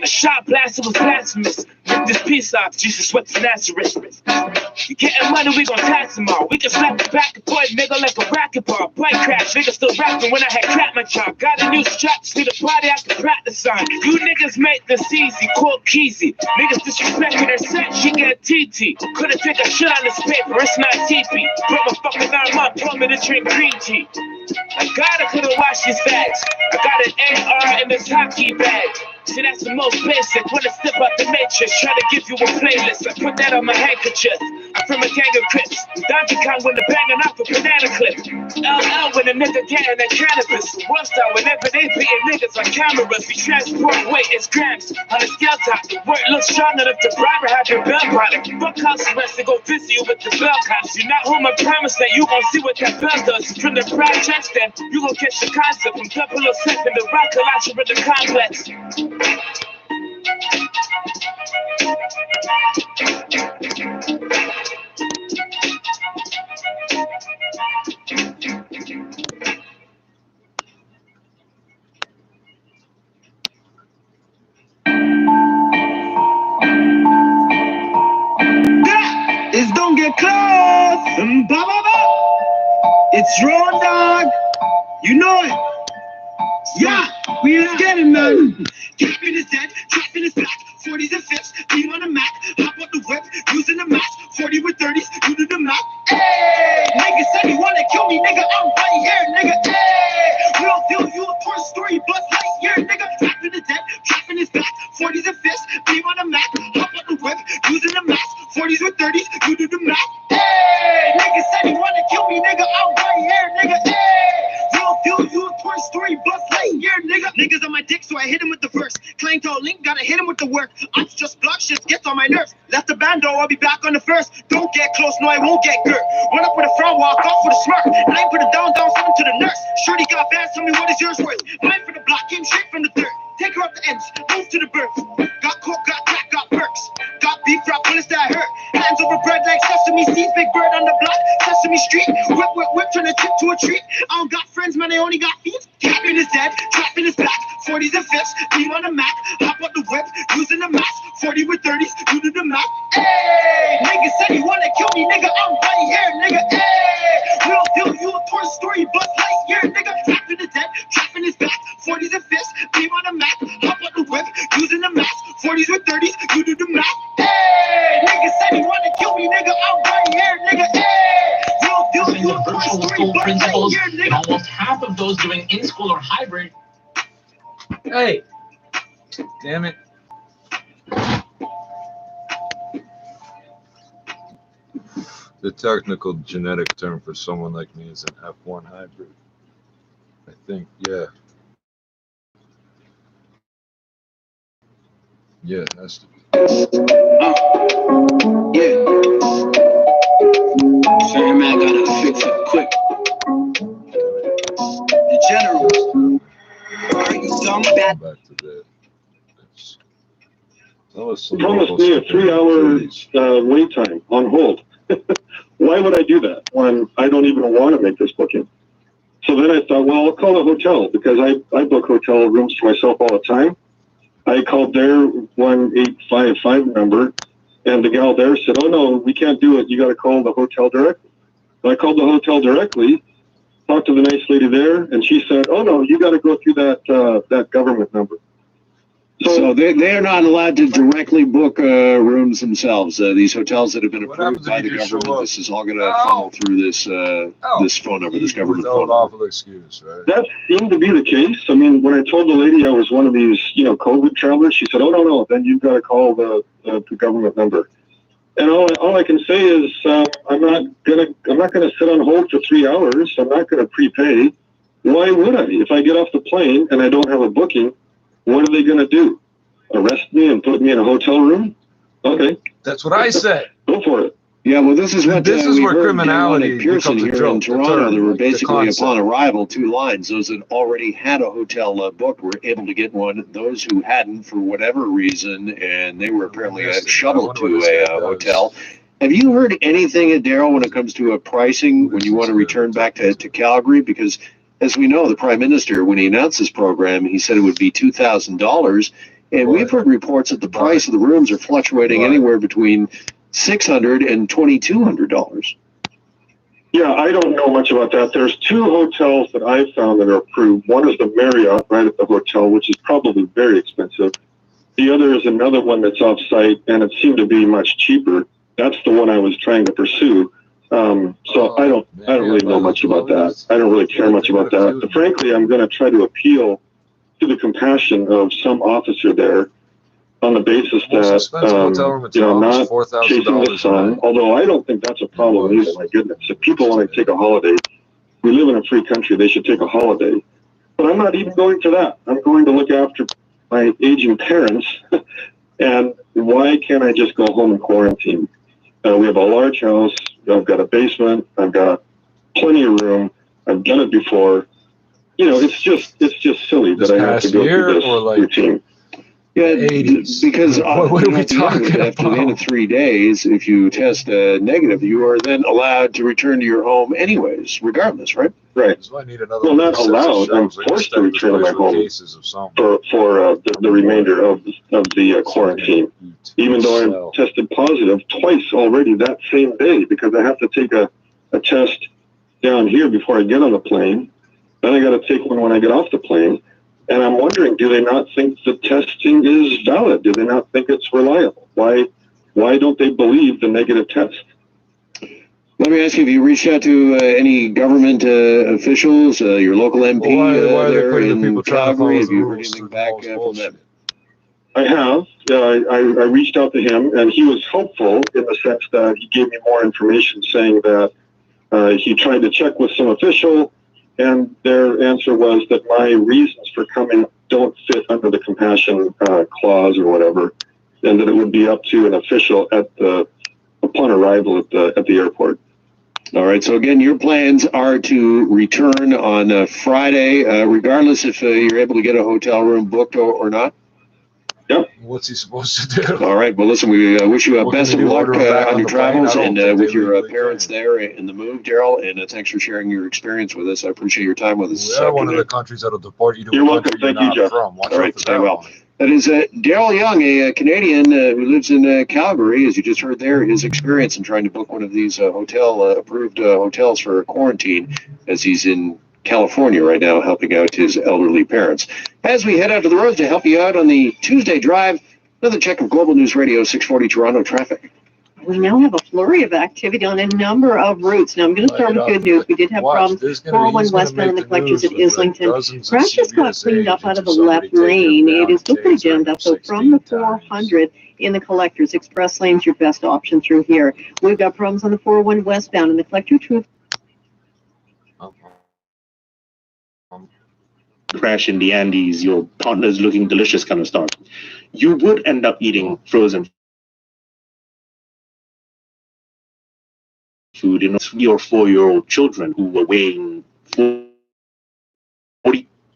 A shot blasted was blasphemous. Rip this piece off, Jesus went to Nazareth. You getting money, we gon' tax them all. We can slap the back of boy, nigga, like a racquetball. Bike crash, nigga still rapping when I had cracked my jaw. Got a new strap, see the body I can practice on. You niggas make this easy, quote Keezy. Niggas disrespecting her set, she get TT. Couldn't take a shit on this paper, it's not TP. Put my fucking arm up, told me to drink green tea. I couldn't wash his bags. I got an AR in this hockey bag. See, that's the most basic. When I step out the matrix, try to give you a playlist. I put that on my handkerchief. I'm from a gang of Crips. Donkey Kong when the banging off a banana clip. LL when a nigga getting that cannabis. Worst out whenever they beating niggas on cameras. We transport weight, it's grams. On the scale top, the word looks strong enough to bribe or have your bell product. Fuck house arrest to go visit you with the bell cops. You're not home, I promise that you gon' see what that bell does. From the projects, then you gon' catch the concept. From 007 and the rock collage with the complex. It's don't get close. It's raw dog. You know it. Yeah, we ain't getting man. Capping is dead, trapping is back. 40s and 5s, beam on the Mac. Hop out the whip, using the mask. 40 with 30s, you do the math. Hey, nigga said he wanna kill me, nigga. I'm right here, nigga. Hey, real deal, you a Toy Story bus right here, nigga. Trapping is dead, trapping is back. 40s and 5s, beam on the Mac. Hop out the whip, using the mask. 40s with 30s, you do the math. Hey, nigga said he wanna kill me, nigga. I'm right here, nigga. Hey, real deal, you a Toy Story bus right here, nigga. Niggas on my dick, so I hit him with the verse. Clang to a link, gotta hit him with the work. I'm just block shit, gets on my nerves. Left the band though, I'll be back on the first. Don't get close, no, I won't get girt. Run up with a frown, walk off with a smirk. And I ain't put it down, send him to the nurse. Shorty got bands, tell me what is yours worth. Mine for the block, came straight from the dirt. Take her up the ends, move to the birth. Got coke, got crack, got perks. Got beef, rap, bullets that hurt. Hands over bread like sesame seeds, big bird on the block. Sesame Street, whip, whip, whip, turn a chip to a treat. I don't got friends, man, I only got feet. Capping is dead, trapping is back. 40s and 5s, beam on the Mac. Hop out the whip, using the mask. 40 with 30s, you do the math. Hey, nigga said he wanna kill me, nigga. I'm right here, nigga. Hey, real deal, you a Toy Story bus right here, nigga. Trapping is dead, trapping is back. 40s and 5s, beam on the Mac. Hop out the whip, using the mask. 40s with 30s, you do the math. Hey, nigga said he wanna kill me, nigga. I'm right here, nigga. Hey, real deal, you a Toy Story bus right here, nigga. Almost half of those doing in-school or hybrid. Hey, damn it. The technical genetic term for someone like me is an F1 hybrid. I think, yeah. Yeah, it has to be. Yeah. Sorry, man, I gotta fix it quick. The general. Are you dumb? Back to that. Promised me a 3-hour wait time on hold. Why would I do that when I don't even want to make this booking? So then I thought, well, I'll call a hotel because I book hotel rooms for myself all the time. I called their 1855 number, and the gal there said, oh, no, we can't do it. You got to call the hotel directly. So I called the hotel directly, talked to the nice lady there, and she said, oh, no, you got to go through that government number. So they're not allowed to directly book rooms themselves. These hotels that have been approved by the government, this is all going to funnel through this this phone number, this government phone number. Awful excuse, right? That seemed to be the case. I mean, when I told the lady I was one of these, COVID travelers, she said, "Oh no, then you've got to call the government number." And all I can say is, I'm not gonna sit on hold for 3 hours. I'm not gonna prepay. Why would I? If I get off the plane and I don't have a booking, what are they going to do? Arrest me and put me in a hotel room? Okay. That's what I said. Go for it. Yeah, well, this is what this is where criminality Pearson here in Toronto. There were basically, upon arrival, 2 lines. Those that already had a hotel booked were able to get one. Those who hadn't, for whatever reason, and they were apparently shuttled to a hotel. Have you heard anything, Daryl, when it comes to pricing when you want to return back to Calgary? Because as we know, the Prime Minister, when he announced this program, he said it would be $2,000. And we've heard reports that the price of the rooms are fluctuating anywhere between $600 and $2,200. Yeah, I don't know much about that. There's 2 hotels that I found that are approved. One is the Marriott right at the hotel, which is probably very expensive. The other is another one that's off-site, and it seemed to be much cheaper. That's the one I was trying to pursue. So I don't really know much about that. I don't really care much about that. But frankly, I'm going to try to appeal to the compassion of some officer there on the basis that, I'm not chasing the sun, although I don't think that's a problem either, my goodness. If people want to take a holiday, we live in a free country, they should take a holiday. But I'm not even going for that. I'm going to look after my aging parents, and why can't I just go home and quarantine? We have a large house. I've got a basement. I've got plenty of room. I've done it before. It's just silly that I have to go through this routine. Yeah, because what are we talking about? After the end of 3 days, if you test negative, you are then allowed to return to your home anyways, regardless, right? Right. So I need another well, not allowed. I'm forced to return to my home for the remainder of the quarantine, even though I'm tested positive twice already that same day, because I have to take a test down here before I get on the plane. Then I got to take one when I get off the plane. And I'm wondering, do they not think the testing is valid? Do they not think it's reliable? Why don't they believe the negative test? Let me ask you, have you reached out to any government officials, your local MP there in Calgary? Have you heard anything back from them? I have. I reached out to him, and he was hopeful in the sense that he gave me more information saying that he tried to check with some official, and their answer was that my reasons for coming don't fit under the compassion clause or whatever, and that it would be up to an official upon arrival at the airport. All right. So again, your plans are to return on Friday, regardless if you're able to get a hotel room booked or not. Yep. What's he supposed to do? All right. Well, listen, we wish you best of luck on your travels and with your parents there in the move, Daryl. And thanks for sharing your experience with us. I appreciate your time with us. We are one of the countries that'll deport you to You're welcome. Thank you, Jeff. All right. Stay well. That is Daryl Young, a Canadian who lives in Calgary, as you just heard there, his experience in trying to book one of these approved hotels for quarantine, as he's in California right now helping out his elderly parents. As we head out to the roads to help you out on the Tuesday drive, another check of Global News Radio 640 Toronto traffic. We now have a flurry of activity on a number of routes. Now, I'm going to start with good news. We did have problems. 401 westbound in the collectors at Islington. Perhaps just got cleaned up out of the left lane. It is still pretty jammed up, though, from the 400 in the collectors. Express lane's your best option through here. We've got problems on the 401 westbound in the collector. Crash in the Andes, your partner's looking delicious kind of stuff. You would end up eating frozen food in 3 or 4-year-old children who were weighing 40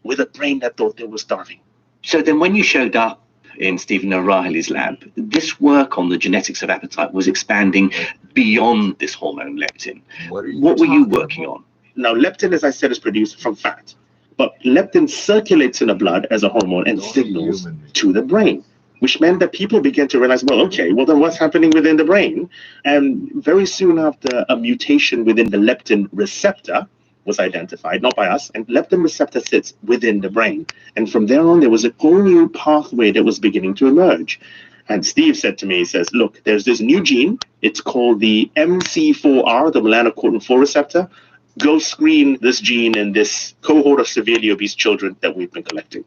with a brain that thought they were starving. So then when you showed up in Stephen O'Reilly's lab, this work on the genetics of appetite was expanding beyond this hormone leptin. What were you working on? Now, leptin, as I said, is produced from fat. But leptin circulates in the blood as a hormone and signals to the brain, which meant that people began to realize, well, okay, well, then what's happening within the brain? And very soon after, a mutation within the leptin receptor was identified, not by us, and leptin receptor sits within the brain. And from there on, there was a whole new pathway that was beginning to emerge. And Steve said to me, he says, look, there's this new gene. It's called the MC4R, the melanocortin-4 receptor. Go screen this gene in this cohort of severely obese children that we've been collecting.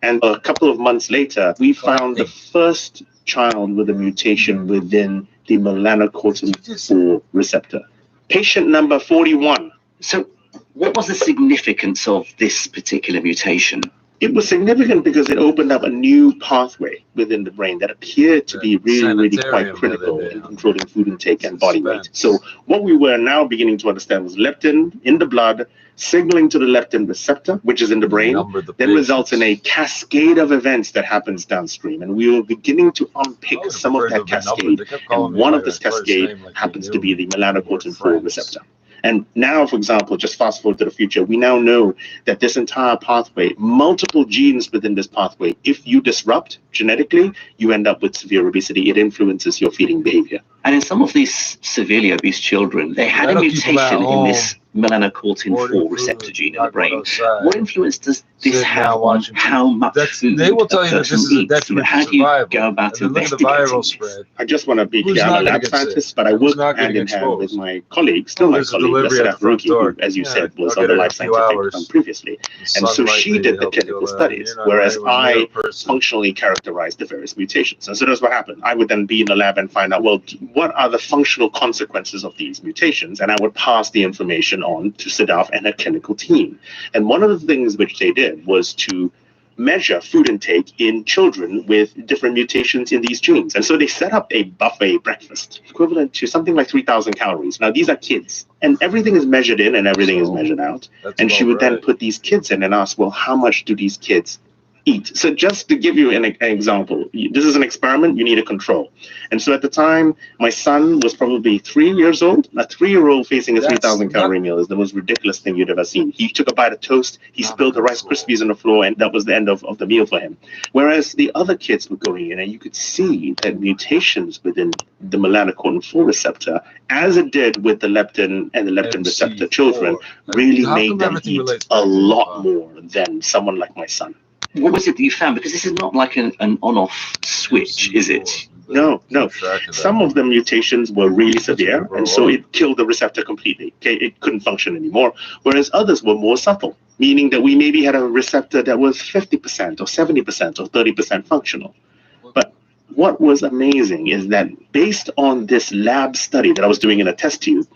And a couple of months later, we found the first child with a mutation within the melanocortin-4 receptor. Patient number 41. So what was the significance of this particular mutation? It was significant because it opened up a new pathway within the brain that appeared to be really quite critical in controlling food intake and body weight. So what we were now beginning to understand was leptin in the blood signaling to the leptin receptor, which is in the brain, then results in a cascade of events that happens downstream. And we were beginning to unpick some of that cascade. And one of this cascade happens to be the melanocortin-4 receptor. And now, for example, just fast forward to the future, we now know that this entire pathway, multiple genes within this pathway, if you disrupt genetically, you end up with severe obesity. It influences your feeding behavior. And in some of these severely obese children, they had a mutation in this melanocortin-4 receptor gene in the brain. What influence does this have on how much food they will tell a you that this person is a eats? detriment How to do you survival. go about And look at the investigating viral this? spread. I just want to be clear, I'm a lab scientist, but I work hand in hand with my colleague, still my colleague, Yasiraf Ruki, who, as you said, was on the Life Scientific firm previously. And so she did the clinical studies, whereas I functionally characterized the various mutations. And so that's what happened. I would then be in the lab and find out, well, what are the functional consequences of these mutations? And I would pass the information on to Siddharth and a clinical team. And one of the things which they did was to measure food intake in children with different mutations in these genes. And so they set up a buffet breakfast equivalent to something like 3,000 calories. Now, these are kids, and everything is measured in and everything is measured out. And she would then put these kids in and ask, well, how much do these kids eat? So just to give you an example, this is an experiment, you need a control. And so at the time, my son was probably 3 years old. A 3-year-old facing a 3,000 calorie meal is the most ridiculous thing you'd ever seen. He took a bite of toast, he spilled the Rice Krispies on the floor, and that was the end of the meal for him. Whereas the other kids were going in, and you could see that mutations within the melanocortin-4 receptor, as it did with the leptin and the leptin receptor children, really made them eat a lot more than someone like my son. What was it that you found? Because this is not like an on-off switch, is it? No. Some of the mutations were really severe, and so it killed the receptor completely. Okay, it couldn't function anymore. Whereas others were more subtle, meaning that we maybe had a receptor that was 50% or 70% or 30% functional. But what was amazing is that based on this lab study that I was doing in a test tube,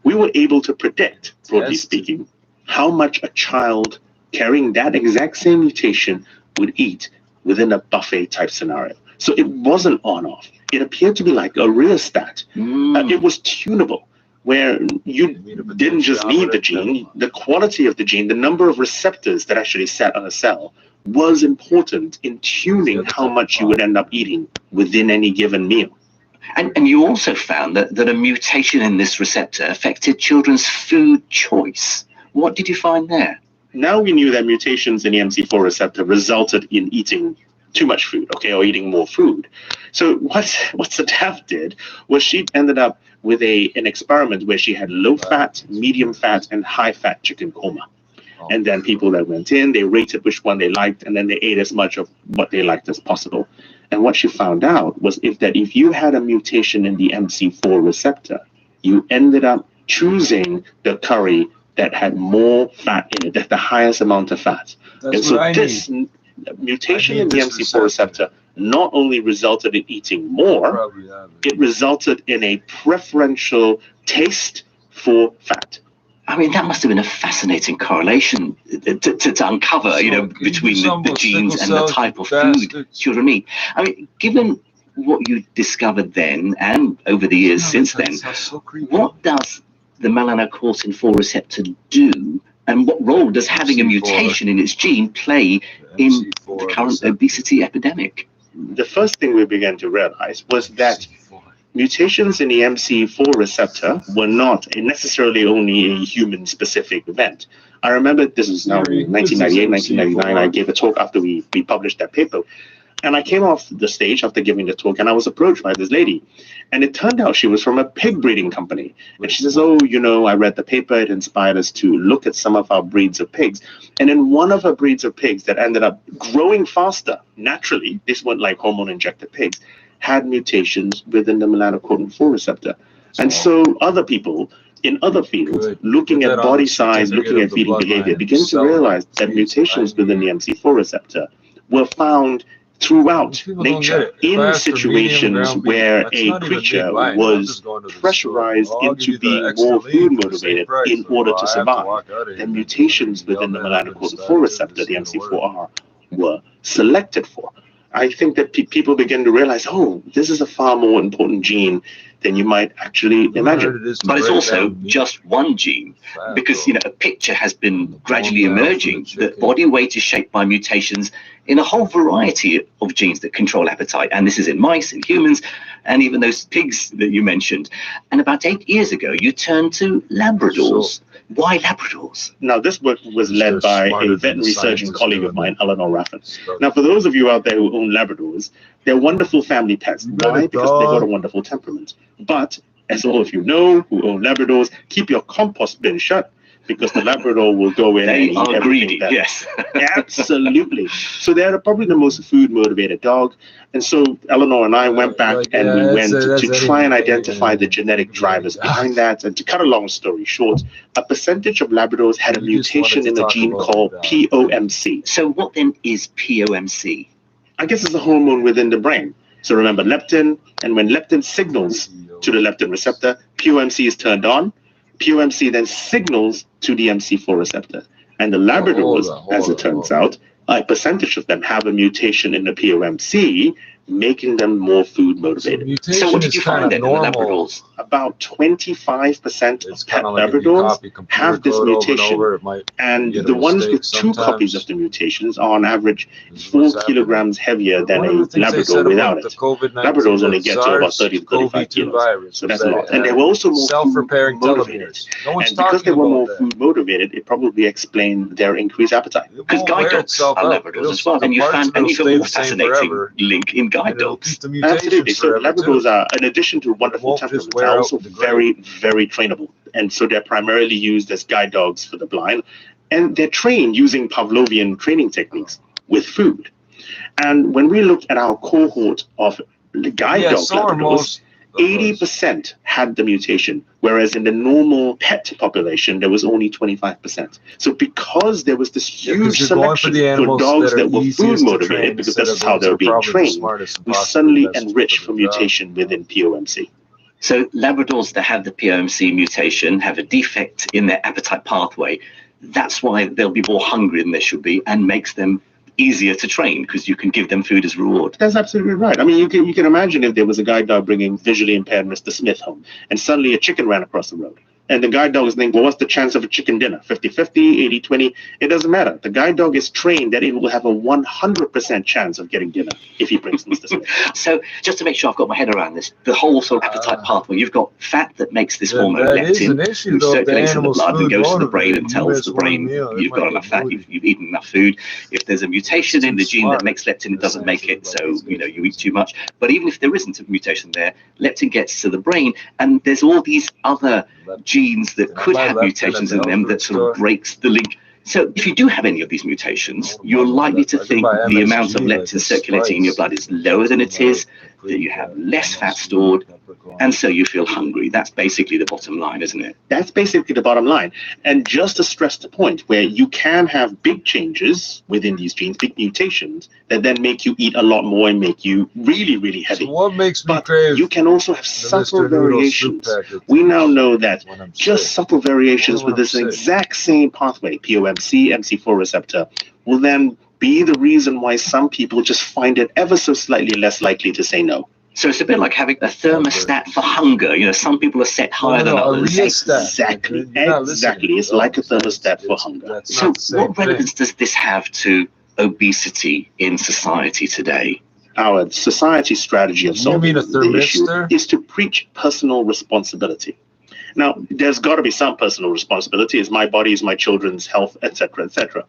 we were able to predict, broadly speaking, how much a child carrying that exact same mutation would eat within a buffet type scenario. So it wasn't on-off. It appeared to be like a rheostat. It was tunable, where you didn't just need the gene, the quality of the gene, the number of receptors that actually sat on a cell was important in tuning how much you would end up eating within any given meal. And you also found that a mutation in this receptor affected children's food choice. What did you find there? Now we knew that mutations in the MC4 receptor resulted in eating too much food, or eating more food. So what Siddharth did was she ended up with an experiment where she had low fat, medium fat, and high fat chicken korma. And then people that went in, they rated which one they liked, and then they ate as much of what they liked as possible. And what she found out was if you had a mutation in the MC4 receptor, you ended up choosing the curry that had more fat in it, that the highest amount of fat. And so this mutation in the MC4 receptor not only resulted in eating more, it resulted in a preferential taste for fat. I mean, that must have been a fascinating correlation to uncover, between the genes and the type of food children eat. I mean, given what you discovered then and over the years since then, what does the melanocortin 4 receptor do, and what role does having a mutation in its gene play in the current obesity epidemic? The first thing we began to realize was that mutations in the MC4 receptor were not necessarily only a human-specific event. I remember this was now 1998, 1999. I gave a talk after we published that paper. And I came off the stage after giving the talk, and I was approached by this lady. And it turned out she was from a pig breeding company. And she says, oh, I read the paper. It inspired us to look at some of our breeds of pigs. And in one of her breeds of pigs that ended up growing faster, naturally, these weren't like hormone-injected pigs, had mutations within the melanocortin 4 receptor. And so other people in other fields, looking at body size, looking at feeding behavior, begin to realize that mutations within the MC4 receptor were found throughout nature in situations where a creature was pressurized into being more food motivated in order to survive. The mutations within the melanocortin 4 receptor, the MC4R, were selected for. I think that people begin to realize, oh, this is a far more important gene than you might actually imagine. But it's also just one gene, because a picture has been gradually emerging that body weight is shaped by mutations in a whole variety of genes that control appetite. And this is in mice, in humans, and even those pigs that you mentioned. And about 8 years ago, you turned to Labradors. Why Labradors? Now, this work was led by a veterinary surgeon colleague of mine, Eleanor Raffin. Now, for those of you out there who own Labradors, they're wonderful family pets. Why? Because they've got a wonderful temperament. But, as all of you know who own Labradors, keep your compost bin shut, because the Labrador will go in and eat everything. Greedy, yes. Absolutely. So they're probably the most food-motivated dog. And so Eleanor and I went back and we went to try and identify the genetic drivers behind that. And to cut a long story short, a percentage of Labradors had a mutation in a gene called POMC. So what then is POMC? I guess it's a hormone within the brain. So remember leptin, and when leptin signals to the leptin receptor, POMC is turned on. POMC then signals to the MC4 receptor. And the Labradors, as it turns out, a percentage of them have a mutation in the POMC, making them more food motivated. So what did you find then in the Labradors? About 25% of pet Labradors have this mutation, and the ones with 2 copies of the mutations are on average 4 kilograms heavier than a Labrador without it. Labradors only get to about 30 to 35 kilos, so that's a lot. And they were also more food motivated. And because they were more food motivated, it probably explained their increased appetite. Because guide dogs are Labradors as well, and you got a more fascinating link in guide dogs. Absolutely. So Labradors are, in addition to wonderful temperaments, are also very, very trainable. And so they're primarily used as guide dogs for the blind. And they're trained using Pavlovian training techniques with food. And when we look at our cohort of guide dog Labradors, 80% had the mutation, whereas in the normal pet population, there was only 25%. So because there was this huge selection for dogs that were food motivated, because that's how they were being trained, we suddenly enriched for mutation within POMC. So Labradors that have the POMC mutation have a defect in their appetite pathway. That's why they'll be more hungry than they should be, and makes them easier to train, because you can give them food as reward. That's absolutely right. I mean, you can imagine if there was a guide dog bringing visually impaired Mr. Smith home, and suddenly a chicken ran across the road. And the guide dog is thinking, well, what's the chance of a chicken dinner? 50-50, 80-20? It doesn't matter. The guide dog is trained that it will have a 100% chance of getting dinner if he brings Mr. Smith. So just to make sure I've got my head around this, the whole sort of appetite pathway, you've got fat that makes this hormone leptin, which circulates in the blood and goes to the brain and tells the brain you've got enough fat, you've eaten enough food. If there's a mutation in the gene that makes leptin, it doesn't make it, so you eat too much. But even if there isn't a mutation there, leptin gets to the brain, and there's all these other genes that could have mutations in them that sort of breaks the link So if you do have any of these mutations, you're likely to think the amount of leptin circulating in your blood is lower than it is, that you have less fat stored, and so you feel hungry. That's basically the bottom line, isn't it? That's basically the bottom line. And just to stress the point, where you can have big changes within these genes, big mutations, that then make you eat a lot more and make you really, really heavy. So what makes me but crave you can also have subtle variations. We now know that just subtle variations with this exact same pathway, POMC, MC4 receptor, will then be the reason why some people just find it ever so slightly less likely to say no. So it's a bit like having a thermostat for hunger. You know, some people are set higher than others. Exactly. It's like a thermostat for hunger. So what relevance does this have to obesity in society today? Our society strategy of solving the issue is to preach personal responsibility. Now, there's got to be some personal responsibility. It's my body, it's my children's health, etc., etc.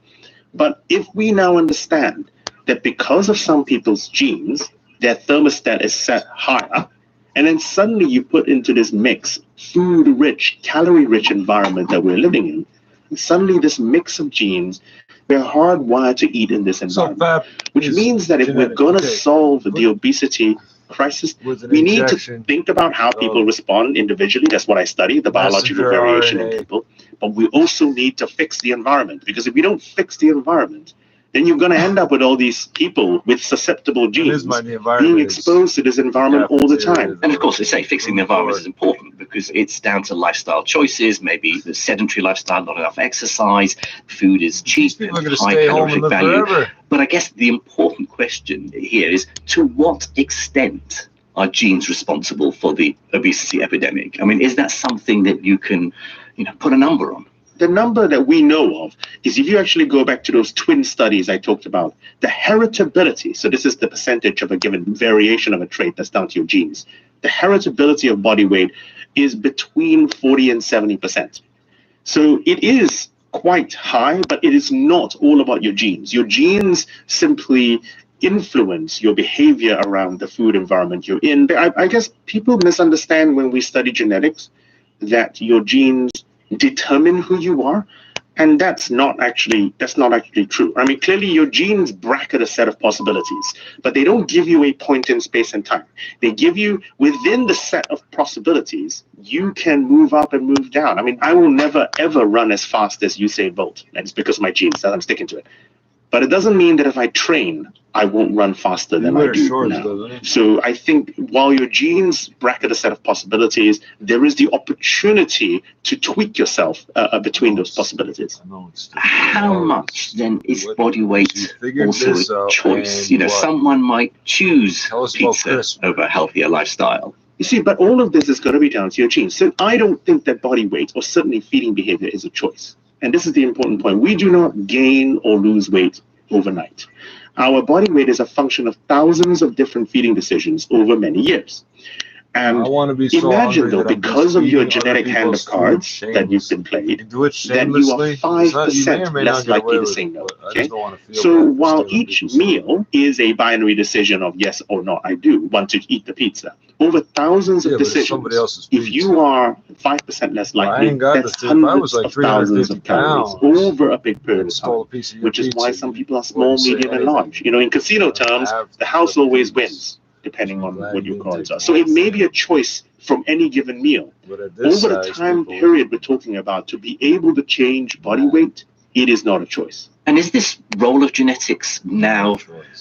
But if we now understand that because of some people's genes, their thermostat is set higher, and then suddenly you put into this mix food-rich, calorie-rich environment that we're living in, and suddenly this mix of genes, we're hardwired to eat in this environment, which means that if we're going to solve the obesity crisis, we need to think about how people respond individually. That's what I study, the biological variation in people. But we also need to fix the environment, because if we don't fix the environment, then you're going to end up with all these people with susceptible genes being exposed to this environment all the time. And of course, they say fixing the environment is important because it's down to lifestyle choices, maybe the sedentary lifestyle, not enough exercise, food is cheap, and high calorific value. But I guess the important question here is, to what extent are genes responsible for the obesity epidemic? I mean, is that something that you can, put a number on? The number that we know of is, if you actually go back to those twin studies I talked about, the heritability, so this is the percentage of a given variation of a trait that's down to your genes, the heritability of body weight is between 40 and 70%. So it is quite high, but it is not all about your genes. Your genes simply influence your behavior around the food environment you're in. I guess people misunderstand when we study genetics that your genes determine who you are, and that's not actually true. I mean, clearly your genes bracket a set of possibilities, but they don't give you a point in space and time. They give you, within the set of possibilities, you can move up and move down. I mean, I will never ever run as fast as Usain Bolt, and it's because of my genes that I'm sticking to it. But it doesn't mean that if I train, I won't run faster than I do now. So I think while your genes bracket a set of possibilities, there is the opportunity to tweak yourself between those possibilities. How much then is body weight also a choice? Someone might choose pizza over a healthier lifestyle. You see, but all of this is going to be down to your genes. So I don't think that body weight, or certainly feeding behavior, is a choice. And this is the important point. We do not gain or lose weight overnight. Our body weight is a function of thousands of different feeding decisions over many years. And imagine, though, because of your genetic hand of cards that you've been played, that you are 5% less likely to say no. Okay? So while each meal is a binary decision of yes or no, I do want to eat the pizza, over thousands of decisions, if you are 5% less likely, that's hundreds of thousands of calories over a big period of time, which is why some people are small, medium, and large. In casino terms, the house always wins, depending on what your cards are. So it may be a choice from any given meal. Over the time period we're talking about, to be able to change body weight, it is not a choice. And is this role of genetics now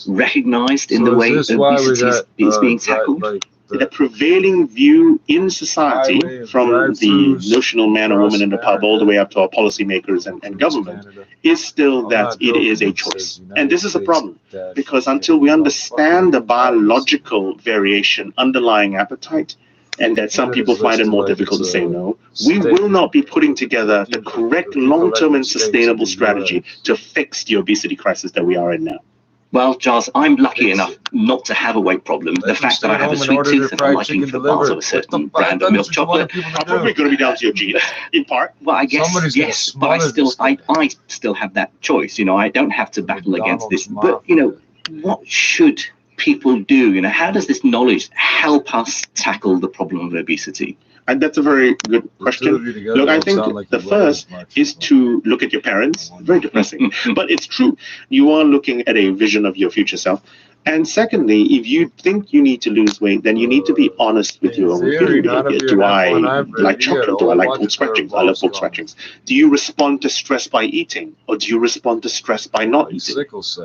recognized in the way obesity is being tackled? The prevailing view in society, from the notional man or woman in the pub all the way up to our policymakers and government, is still that it is a choice. And this is a problem, because until we understand the biological variation underlying appetite, and that some people find it more difficult to say no, we will not be putting together the correct long-term and sustainable strategy to fix the obesity crisis that we are in now. Well, Giles, I'm lucky enough not to have a weight problem. The fact that I have a sweet tooth and a liking for bars of a certain brand of milk chocolate, probably going to be down to your genes, in part. Well, I guess yes, but I still have that choice. I don't have to battle against this. But what should people do? How does this knowledge help us tackle the problem of obesity? And that's a very good question. Look, I think the first is to look at your parents. Very depressing, but it's true. You are looking at a vision of your future self. And secondly, if you think you need to lose weight, then you need to be honest with your own feeling behavior. Do I like chocolate? Do I like cold scratchings? I love cold scratchings. Do you respond to stress by eating, or do you respond to stress by not eating?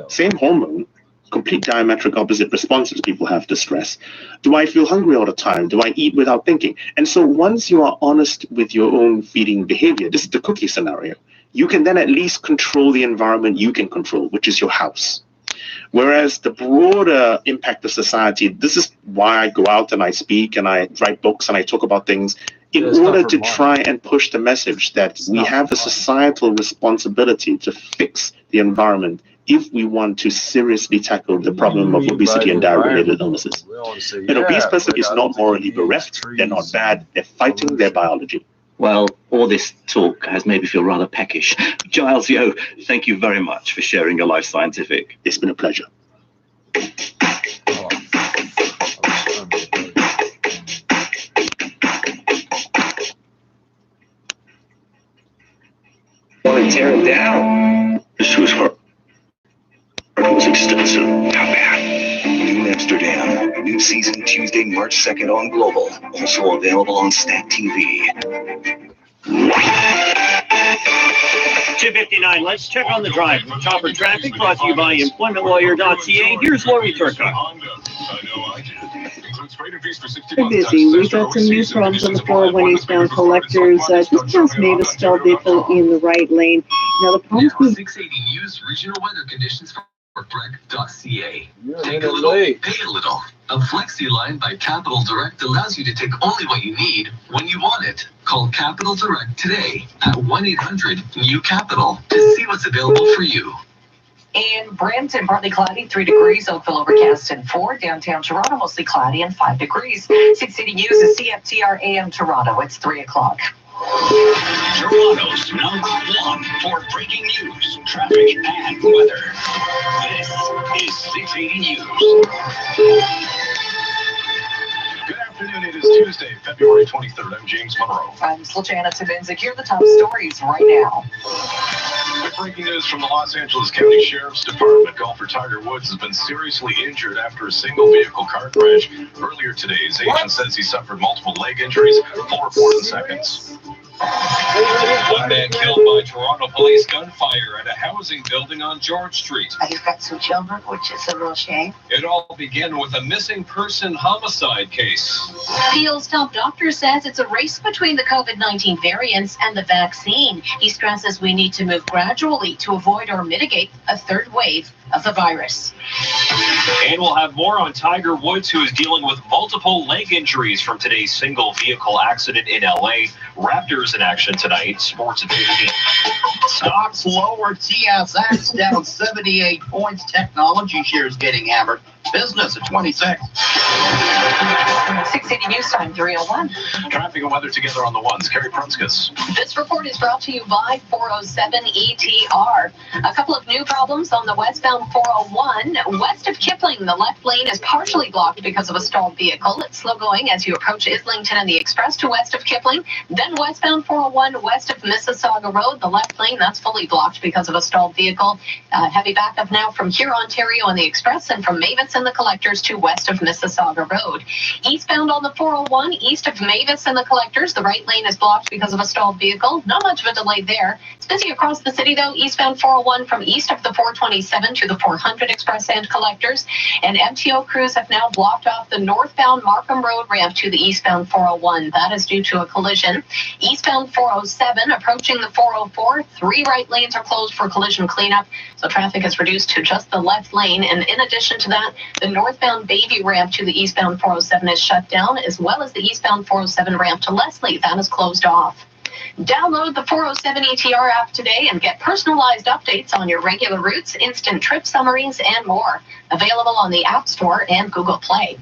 Same hormone, complete diametric opposite responses people have to stress. Do I feel hungry all the time? Do I eat without thinking? And so once you are honest with your own feeding behavior, this is the cookie scenario, you can then at least control the environment you can control, which is your house. Whereas the broader impact of society, this is why I go out and I speak and I write books and I talk about things in order to try and push the message that we have a societal responsibility to fix the environment if we want to seriously tackle the problem of obesity and diet-related illnesses. An obese person is not morally bereft, they're not bad, they're fighting their biology. Well, all this talk has made me feel rather peckish. Giles Yeo, thank you very much for sharing your life scientific. It's been a pleasure. Want to tear it down? This was hard. It was extensive. How bad? New Amsterdam. New season Tuesday, March 2nd on Global. Also available on Stat TV. 2:59. Let's check on the drive. Chopper Traffic brought to you by EmploymentLawyer.ca. Here's Lori Turcotte. We're busy. We got some new problems on the 401 eastbound collectors. Just past Mavis stalled vehicle in the right lane. Now the problems with 680 News regional weather conditions for Breck.ca. Take a little, pay a little. A Flexi line by Capital Direct allows you to take only what you need when you want it. Call Capital Direct today at 1-800-NEW-CAPITAL to see what's available for you. In Brampton, partly cloudy, 3 degrees. Oakville overcast and 4. Downtown Toronto, mostly cloudy and 5 degrees. 680 News is CFTR AM Toronto. It's 3 o'clock. Toronto's #1 for breaking news, traffic, and weather. This is 680 News. Good afternoon. It is Tuesday, February 23rd. I'm James Monroe. I'm Sljana Tavinzik. Here are the top stories right now. With breaking news from the Los Angeles County Sheriff's Department, golfer Tiger Woods has been seriously injured after a single vehicle car crash earlier today. His agent says he suffered multiple leg injuries. Full report in seconds. One man killed by Toronto police gunfire at a housing building on George Street. You've got some children, which is a real shame. It all began with a missing person homicide case. Peel's top doctor says it's a race between the COVID-19 variants and the vaccine. He stresses we need to move gradually to avoid or mitigate a third wave of the virus. And we'll have more on Tiger Woods, who is dealing with multiple leg injuries from today's single vehicle accident in LA. Raptors in action tonight. Sports at 15. Stocks lower, TSX down 78 points. Technology shares getting hammered. Business at 26. 680 News Time 301. Traffic and weather together on the ones. Carrie Prunskis. This report is brought to you by 407 ETR. A couple of new problems on the westbound 401. West of Kipling, the left lane is partially blocked because of a stalled vehicle. It's slow going as you approach Islington and the Express to west of Kipling. Then westbound 401 west of Mississauga Road, the left lane, that's fully blocked because of a stalled vehicle. Heavy backup now from here, Ontario on the Express, and from Mavis and the Collectors to west of Mississauga Road. Eastbound on the 401, east of Mavis and the Collectors, the right lane is blocked because of a stalled vehicle. Not much of a delay there. It's busy across the city, though. Eastbound 401 from east of the 427 to the 400 Express and Collectors. And MTO crews have now blocked off the northbound Markham Road ramp to the eastbound 401. That is due to a collision. Eastbound 407 approaching the 404. 3 right lanes are closed for collision cleanup, so traffic is reduced to just the left lane. And in addition to that, the northbound Bayview ramp to the eastbound 407 is shut down, as well as the eastbound 407 ramp to Leslie. That is closed off. Download the 407 ETR app today and get personalized updates on your regular routes, instant trip summaries, and more. Available on the App Store and Google Play.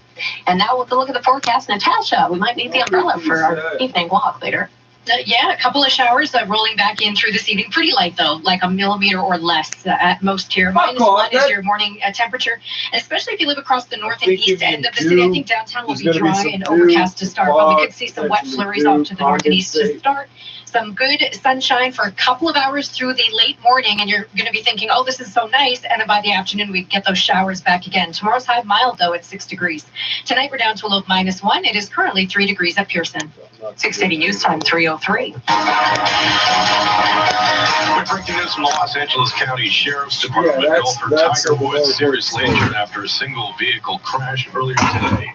And now with a look at the forecast, Natasha, we might need the umbrella for our evening walk later. Yeah, a couple of showers rolling back in through this evening. Pretty light, though, like a millimeter or less at most here. -1 is your morning temperature. And especially if you live across the north and east end of the city, I think downtown will be dry and overcast to start. But we could see some wet flurries off to the north and east to start. Some good sunshine for a couple of hours through the late morning, and you're going to be thinking, oh, this is so nice. And then by the afternoon, we get those showers back again. Tomorrow's high mild, though, at 6 degrees. Tonight, we're down to a low of -1. It is currently 3 degrees at Pearson. 680 News Time, 3:03. Breaking news from the Los Angeles County Sheriff's Department. Golfer Tiger Woods seriously injured after a single vehicle crash earlier today.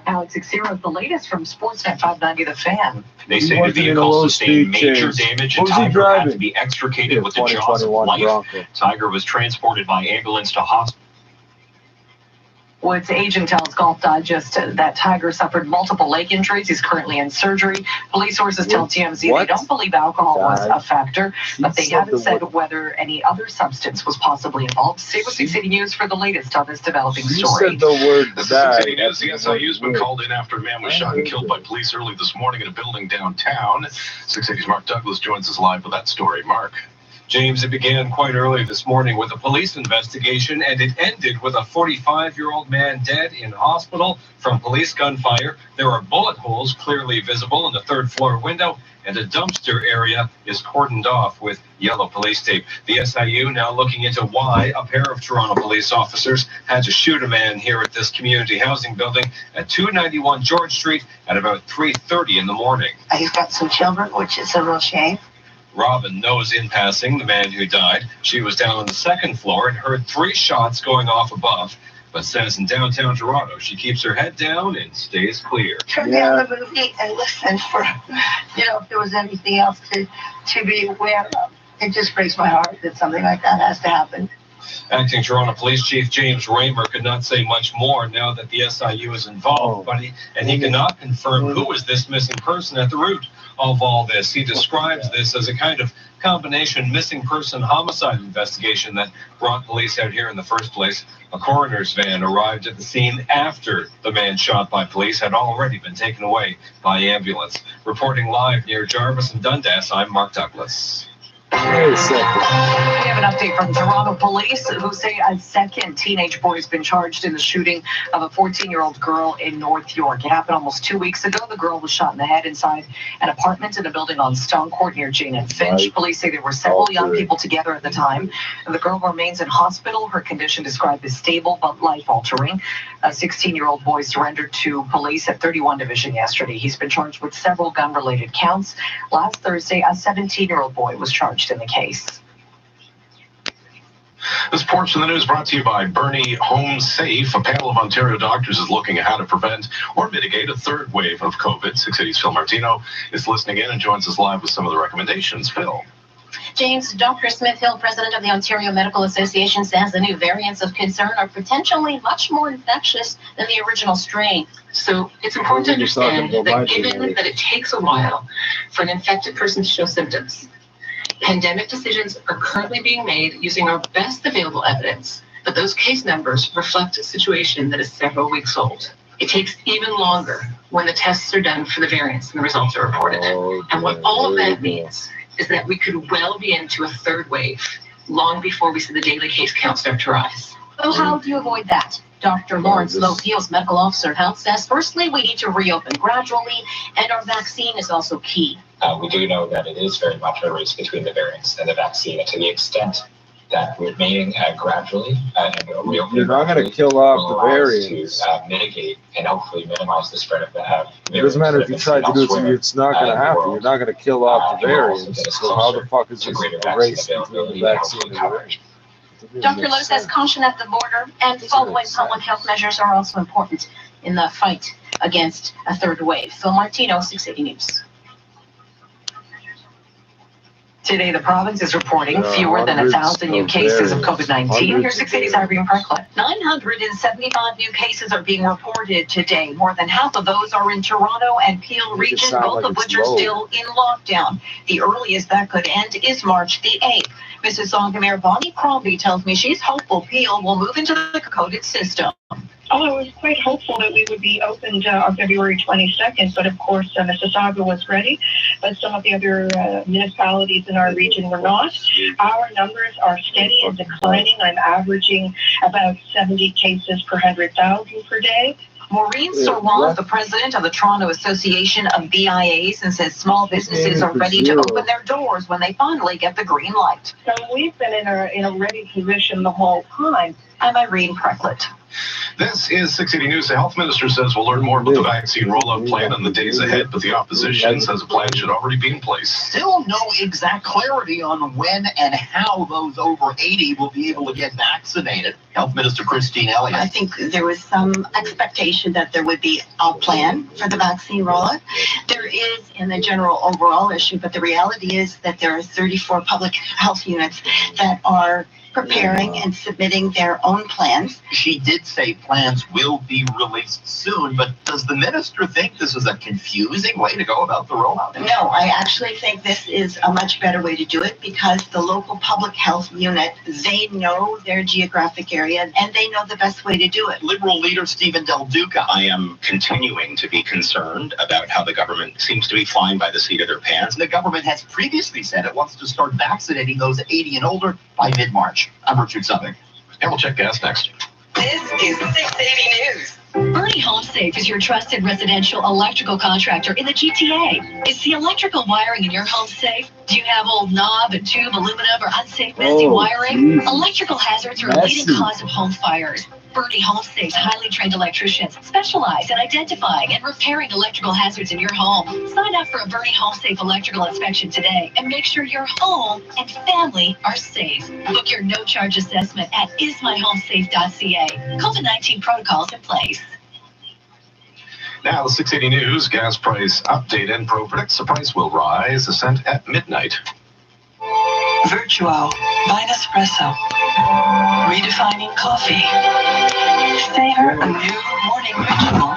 Alex Xero, the latest from Sportsnet 590 The Fan. They say the vehicle sustained major damage and Tiger had to be extricated with the jaws of life. Tiger was transported by ambulance to hospital. Woods' agent tells Golf Digest that Tiger suffered multiple leg injuries. He's currently in surgery. Police sources tell TMZ they don't believe alcohol was a factor, but they haven't said whether any other substance was possibly involved. Stay with 680 News for the latest on this developing story. The 680 News, the SIU's been called in after a man was shot and killed by police early this morning in a building downtown. 680's Mark Douglas joins us live with that story. Mark. James, it began quite early this morning with a police investigation, and it ended with a 45-year-old man dead in hospital from police gunfire. There are bullet holes clearly visible in the third-floor window, and a dumpster area is cordoned off with yellow police tape. The SIU now looking into why a pair of Toronto police officers had to shoot a man here at this community housing building at 291 George Street at about 3:30 in the morning. He's got some children, which is a real shame. Robin knows in passing the man who died. She was down on the second floor and heard 3 shots going off above, but says in downtown Toronto, she keeps her head down and stays clear. Turn down the movie and listen for, if there was anything else to be aware of. It just breaks my heart that something like that has to happen. Acting Toronto Police Chief James Raymer could not say much more now that the SIU is involved, but he cannot confirm who is this missing person at the root of all this. He describes this as a kind of combination missing person homicide investigation that brought police out here in the first place. A coroner's van arrived at the scene after the man shot by police had already been taken away by ambulance. Reporting live near Jarvis and Dundas, I'm Mark Douglas. We have an update from Toronto police who say a second teenage boy has been charged in the shooting of a 14-year-old girl in North York. It happened almost 2 weeks ago. The girl was shot in the head inside an apartment in a building on Stone Court near Jane and Finch. Police say there were several young people together at the time. The girl remains in hospital. Her condition described as stable but life-altering. A 16-year-old boy surrendered to police at 31 Division yesterday. He's been charged with several gun-related counts. Last Thursday, a 17-year-old boy was charged in the case. This portion of the news brought to you by Bernie Home Safe. A panel of Ontario doctors is looking at how to prevent or mitigate a third wave of COVID. 680's Phil Martino is listening in and joins us live with some of the recommendations. Phil. James, Dr. Smith Hill, president of the Ontario Medical Association, says the new variants of concern are potentially much more infectious than the original strain. So it's important to understand that given that it takes a while for an infected person to show symptoms, pandemic decisions are currently being made using our best available evidence, but those case numbers reflect a situation that is several weeks old. It takes even longer when the tests are done for the variants and the results are reported. And what all of that means is that we could well be into a third wave long before we see the daily case count start to rise. So how do you avoid that? Dr. Lawrence Lowe-Peels, medical officer of health, says, firstly, we need to reopen gradually, and our vaccine is also key. We do know that it is very much a race between the variants and the vaccine, and to the extent that we're remaining gradually and reopening, you're not going to kill off the variants to mitigate and hopefully minimize the spread of the variants. It doesn't matter if you try to do it, it's not going to happen. You're not going to kill off the variants. So how the fuck is this a race between the vaccine and the variants? Dr. Lowe says caution at the border and following public health measures are also important in the fight against a third wave. Phil Martino, 680 News. Today, the province is reporting fewer than 1,000 new cases of COVID-19. Here's 680's Irene Parkland. 975 new cases are being reported today. More than half of those are in Toronto and Peel region, both of which are still in lockdown. The earliest that could end is March the 8th. Mississauga Mayor Bonnie Crombie tells me she's hopeful Peel will move into the coded system. Oh, I was quite hopeful that we would be opened on February 22nd, but of course Mississauga was ready, but some of the other municipalities in our region were not. Our numbers are steady and declining. I'm averaging about 70 cases per 100,000 per day. Maureen Sirwan, the president of the Toronto Association of BIAs, and says small businesses are ready to open their doors when they finally get the green light. So we've been in a ready position the whole time. I'm Irene Precklett. This is 680 News. The health minister says we'll learn more about the vaccine rollout plan in the days ahead, but the opposition says a plan should already be in place. Still no exact clarity on when and how those over 80 will be able to get vaccinated. Health Minister Christine Elliott. I think there was some expectation that there would be a plan for the vaccine rollout. There is in the general overall issue, but the reality is that there are 34 public health units that are preparing and submitting their own plans. She did say plans will be released soon, but does the minister think this is a confusing way to go about the rollout? No, I actually think this is a much better way to do it because the local public health unit, they know their geographic area and they know the best way to do it. Liberal leader Stephen Del Duca. I am continuing to be concerned about how the government seems to be flying by the seat of their pants. The government has previously said it wants to start vaccinating those 80 and older by mid-March. I'm Richard Southern. And we'll check gas next. This is 680 News. Bernie HomeSafe is your trusted residential electrical contractor in the GTA. Is the electrical wiring in your home safe? Do you have old knob and tube aluminum or unsafe messy wiring? Electrical hazards are a leading cause of home fires. Bernie HomeSafe's highly trained electricians specialize in identifying and repairing electrical hazards in your home. Sign up for a Bernie HomeSafe electrical inspection today and make sure your home and family are safe. Book your no-charge assessment at ismyhomesafe.ca. COVID-19 protocols in place. Now, the 680 News gas price update. Enpro predicts the price will rise a cent at midnight. Virtuo by Nespresso. Redefining coffee. Savor a new morning ritual.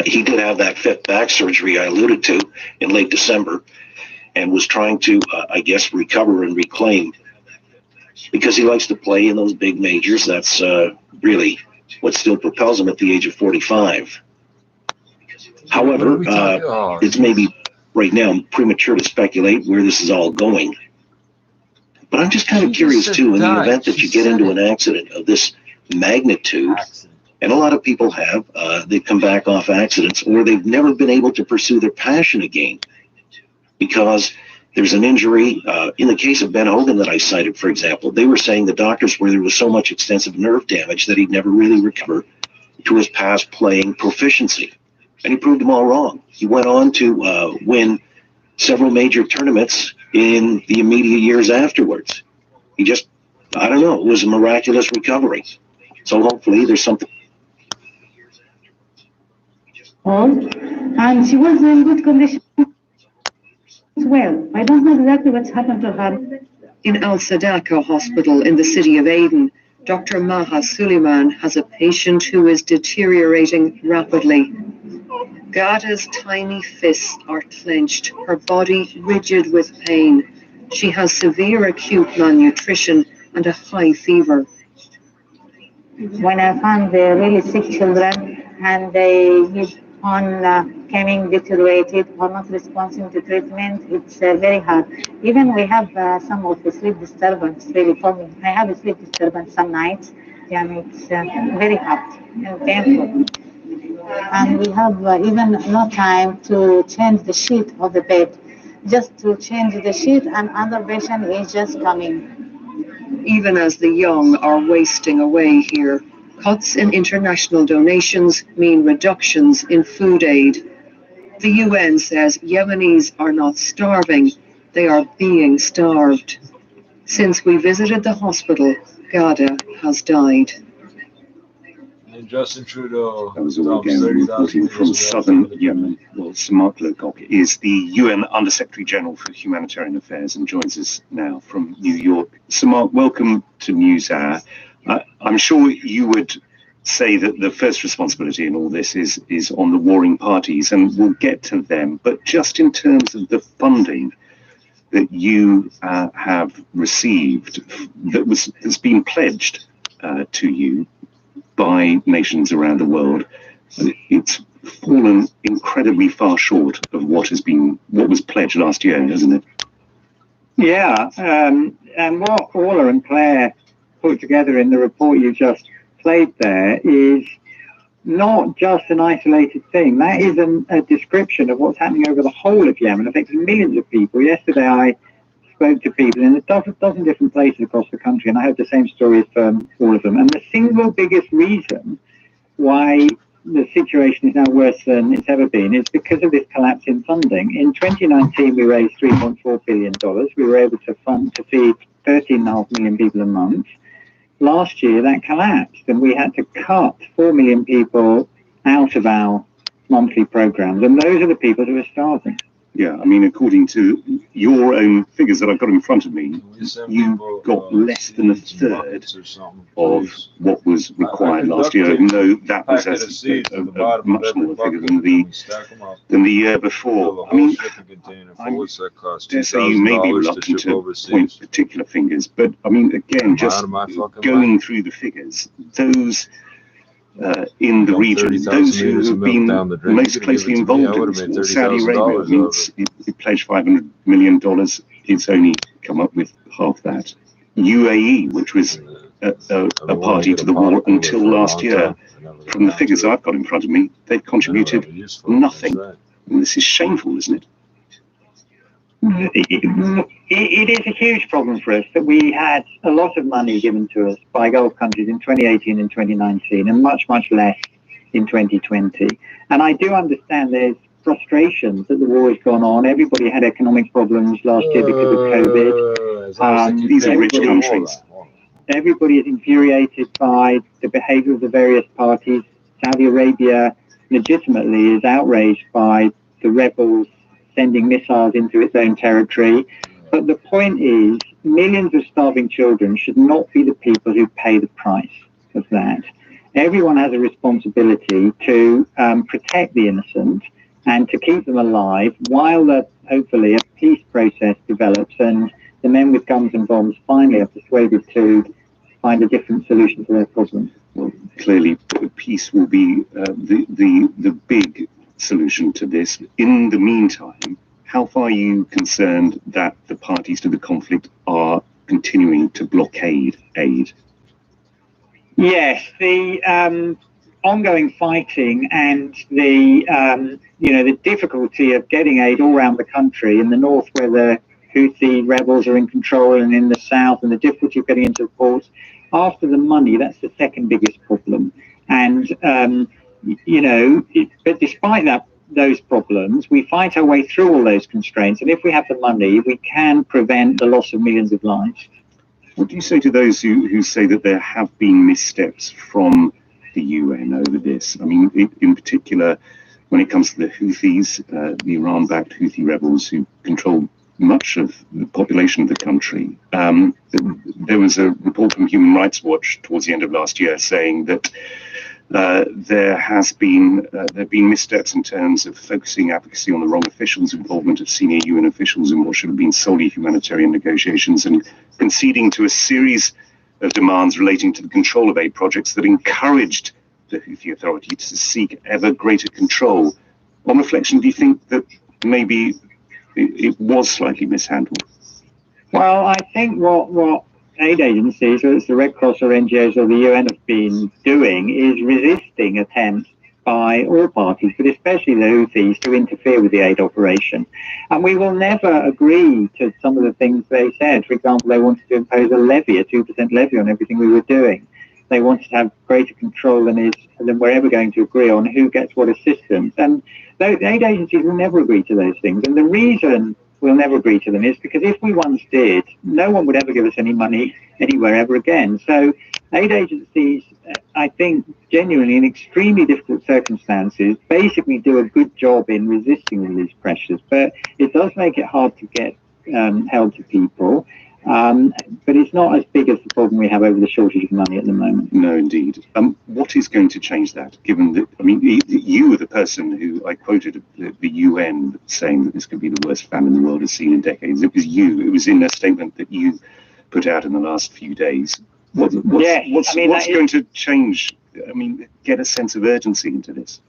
He did have that fifth back surgery I alluded to in late December and was trying to, I guess, recover and reclaim because he likes to play in those big majors. That's really what still propels him at the age of 45. However, it's maybe right now premature to speculate where this is all going. But I'm just kind of curious, too, in the event that you get into an accident of this magnitude, and a lot of people have, they've come back off accidents, or they've never been able to pursue their passion again because there's an injury. In the case of Ben Hogan that I cited, for example, they were saying the doctors were there was so much extensive nerve damage that he'd never really recover to his past playing proficiency. And he proved them all wrong. He went on to win several major tournaments in the immediate years afterwards. He just, I don't know, it was a miraculous recovery. So hopefully there's something. And she was in good condition as well. I don't know exactly what's happened to her. In Al Sadaka Hospital in the city of Aden, Dr. Maha Suleiman has a patient who is deteriorating rapidly. Gada's tiny fists are clenched, her body rigid with pain. She has severe acute malnutrition and a high fever. When I found the really sick children and they coming deteriorated or not responding to treatment, it's very hard. Even we have some of the sleep disturbance really for me. I have a sleep disturbance some nights and it's very hard and painful. And we have even no time to change the sheet of the bed. Just to change the sheet and other patient is just coming. Even as the young are wasting away here, cuts in international donations mean reductions in food aid. The UN says Yemenis are not starving, they are being starved. Since we visited the hospital, Gada has died. And Justin Trudeau. That was a weekend reporting from southern Yemen. Well, Samark Lokok is the UN Undersecretary General for Humanitarian Affairs and joins us now from New York. Samark, welcome to NewsHour. I'm sure you would say that the first responsibility in all this is on the warring parties, and we'll get to them. But just in terms of the funding that you have received, that's been pledged to you by nations around the world, it's fallen incredibly far short of what was pledged last year, hasn't it? Yeah, and what Orla and Claire put together in the report you just played there is not just an isolated thing. That is a description of what's happening over the whole of Yemen, affecting millions of people. Yesterday I spoke to people in a dozen different places across the country, and I heard the same stories from all of them. And the single biggest reason why the situation is now worse than it's ever been is because of this collapse in funding. In 2019, we raised $3.4 billion. We were able to feed 13.5 million people a month. Last year, that collapsed, and we had to cut 4 million people out of our monthly programs, and those are the people who are starving. Yeah, I mean, according to your own figures that I've got in front of me, you got less than a third of what was required last year, even though that was a much smaller figure than the year before. I mean, I dare say you may be reluctant to point particular fingers, but I mean, again, just going through the figures, those in the region, those who have been most closely involved in this war, Saudi Arabia, means it pledged $500 million, it's only come up with half that. UAE, which was a party to the war until last year, from the figures I've got in front of me, they've contributed nothing. And this is shameful, isn't it? It is a huge problem for us that we had a lot of money given to us by Gulf countries in 2018 and 2019, and much, much less in 2020. And I do understand there's frustrations that the war has gone on. Everybody had economic problems last year because of COVID. These are rich countries. Everybody is infuriated by the behavior of the various parties. Saudi Arabia legitimately is outraged by the rebels sending missiles into its own territory. But the point is, millions of starving children should not be the people who pay the price of that. Everyone has a responsibility to protect the innocent and to keep them alive while hopefully a peace process develops and the men with guns and bombs finally are persuaded to find a different solution to their problems. Well, clearly, peace will be the big solution to this. In the meantime, how far are you concerned that the parties to the conflict are continuing to blockade aid? Yes, the ongoing fighting and the difficulty of getting aid all around the country, in the north where the Houthi rebels are in control, and in the south, and the difficulty of getting into the ports. After the money, that's the second biggest problem. And but despite those problems, we fight our way through all those constraints, and if we have the money, we can prevent the loss of millions of lives. What do you say to those who say that there have been missteps from the UN over this? I mean, in particular, when it comes to the Houthis, the Iran-backed Houthi rebels who control much of the population of the country. There was a report from Human Rights Watch towards the end of last year saying that there have been missteps in terms of focusing advocacy on the wrong officials, involvement of senior UN officials in what should have been solely humanitarian negotiations, and conceding to a series of demands relating to the control of aid projects that encouraged the Houthi Authority to seek ever greater control. On reflection, do you think that maybe it was slightly mishandled? Well, I think what aid agencies, whether it's the Red Cross or NGOs or the UN, have been doing is resisting attempts by all parties, but especially the Houthis, to interfere with the aid operation. And we will never agree to some of the things they said. For example, they wanted to impose a levy, a 2% levy on everything we were doing. They wanted to have greater control than we're ever going to agree on who gets what assistance. And the aid agencies will never agree to those things. And the reason we'll never agree to them is because if we once did, no one would ever give us any money anywhere ever again. So aid agencies, I think, genuinely in extremely difficult circumstances, basically do a good job in resisting all these pressures. But it does make it hard to get help to people. But it's not as big as the problem we have over the shortage of money at the moment. No, indeed. What is going to change that, given that, I mean, you were the person who, I quoted the UN saying that this could be the worst famine the world has seen in decades. It was you. It was in a statement that you put out in the last few days. What's going to change? I mean, get a sense of urgency into this.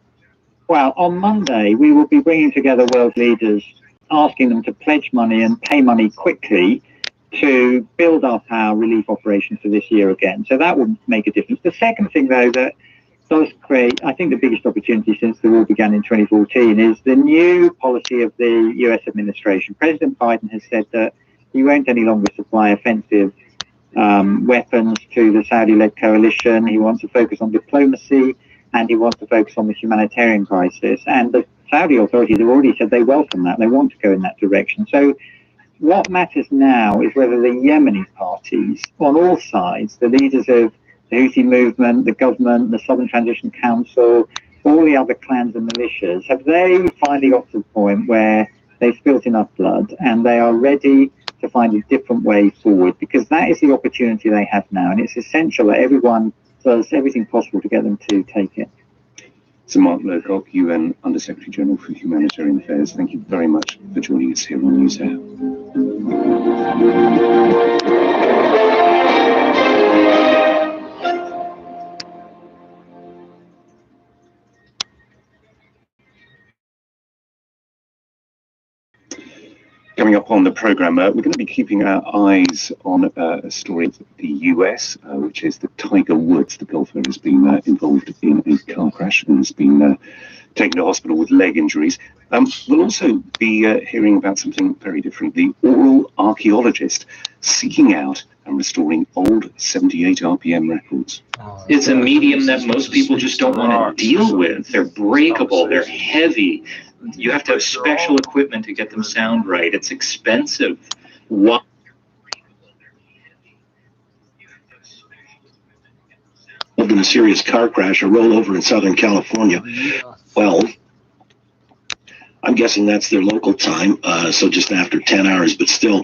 Well, on Monday, we will be bringing together world leaders, asking them to pledge money and pay money quickly to build up our relief operations for this year again. So that would make a difference. The second thing, though, that does create, I think, the biggest opportunity since the war began in 2014 is the new policy of the US administration. President Biden has said that he won't any longer supply offensive weapons to the Saudi-led coalition. He wants to focus on diplomacy, and he wants to focus on the humanitarian crisis. And the Saudi authorities have already said they welcome that. They want to go in that direction. So what matters now is whether the Yemeni parties, on all sides, the leaders of the Houthi movement, the government, the Southern Transition Council, all the other clans and militias, have they finally got to the point where they've spilt enough blood and they are ready to find a different way forward? Because that is the opportunity they have now, and it's essential that everyone does everything possible to get them to take it. So Mark Lowcock, UN Under-Secretary General for Humanitarian Affairs, thank you very much for joining us here on NewsHour. Coming up on the programme, we're going to be keeping our eyes on a story of the US, which is that Tiger Woods, the golfer, has been involved in a car crash and has been taken to hospital with leg injuries. We'll also be hearing about something very different, the oral archaeologist seeking out and restoring old 78 RPM records. It's a medium that most people just don't want to deal with. They're breakable, they're heavy. You have to have special equipment to get them sound right. It's expensive. What? In a serious car crash or rollover in Southern California. Well, I'm guessing that's their local time, so just after 10 hours, but still,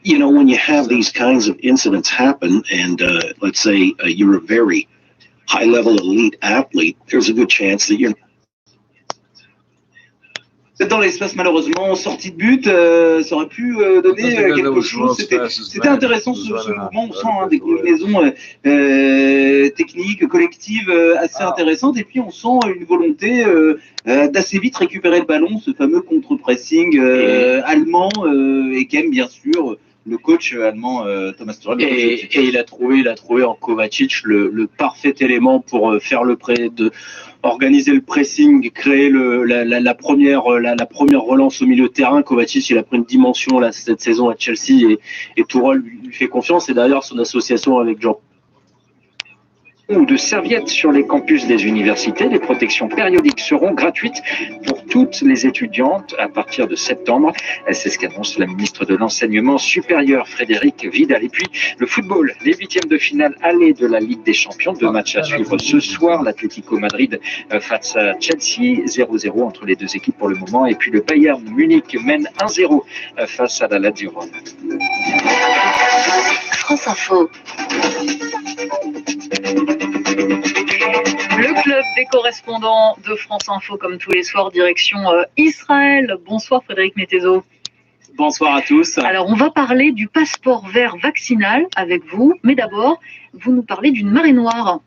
you know, when you have these kinds of incidents happen, and let's say you're a very high-level elite athlete, there's a good chance that you're dans l'espace, malheureusement, sortie de but, ça aurait pu donner quelque chose. C'était intéressant ce mouvement, on sent des combinaisons techniques, collectives assez intéressantes, et puis on sent une volonté d'assez vite récupérer le ballon, ce fameux contre-pressing allemand, et qu'aime bien sûr le coach allemand Thomas Tuchel. Et il a trouvé en Kovacic le parfait élément pour faire organiser le pressing, créer la première relance au milieu de terrain. Kovacic, il a pris une dimension là cette saison à Chelsea et Tuchel lui fait confiance. Et d'ailleurs son association avec Jean ou de serviettes sur les campus des universités. Les protections périodiques seront gratuites pour toutes les étudiantes à partir de septembre. C'est ce qu'annonce la ministre de l'Enseignement supérieur, Frédérique Vidal. Et puis le football, les huitièmes de finale aller de la Ligue des Champions. Deux matchs à suivre ce soir. L'Atlético Madrid face à Chelsea, 0-0 entre les deux équipes pour le moment. Et puis le Bayern Munich mène 1-0 face à la Lazio Rome. France Info. Le club des correspondants de France Info, comme tous les soirs, direction Israël. Bonsoir Frédéric Métézo. Bonsoir à tous. Alors on va parler du passeport vert vaccinal avec vous, mais d'abord, vous nous parlez d'une marée noire.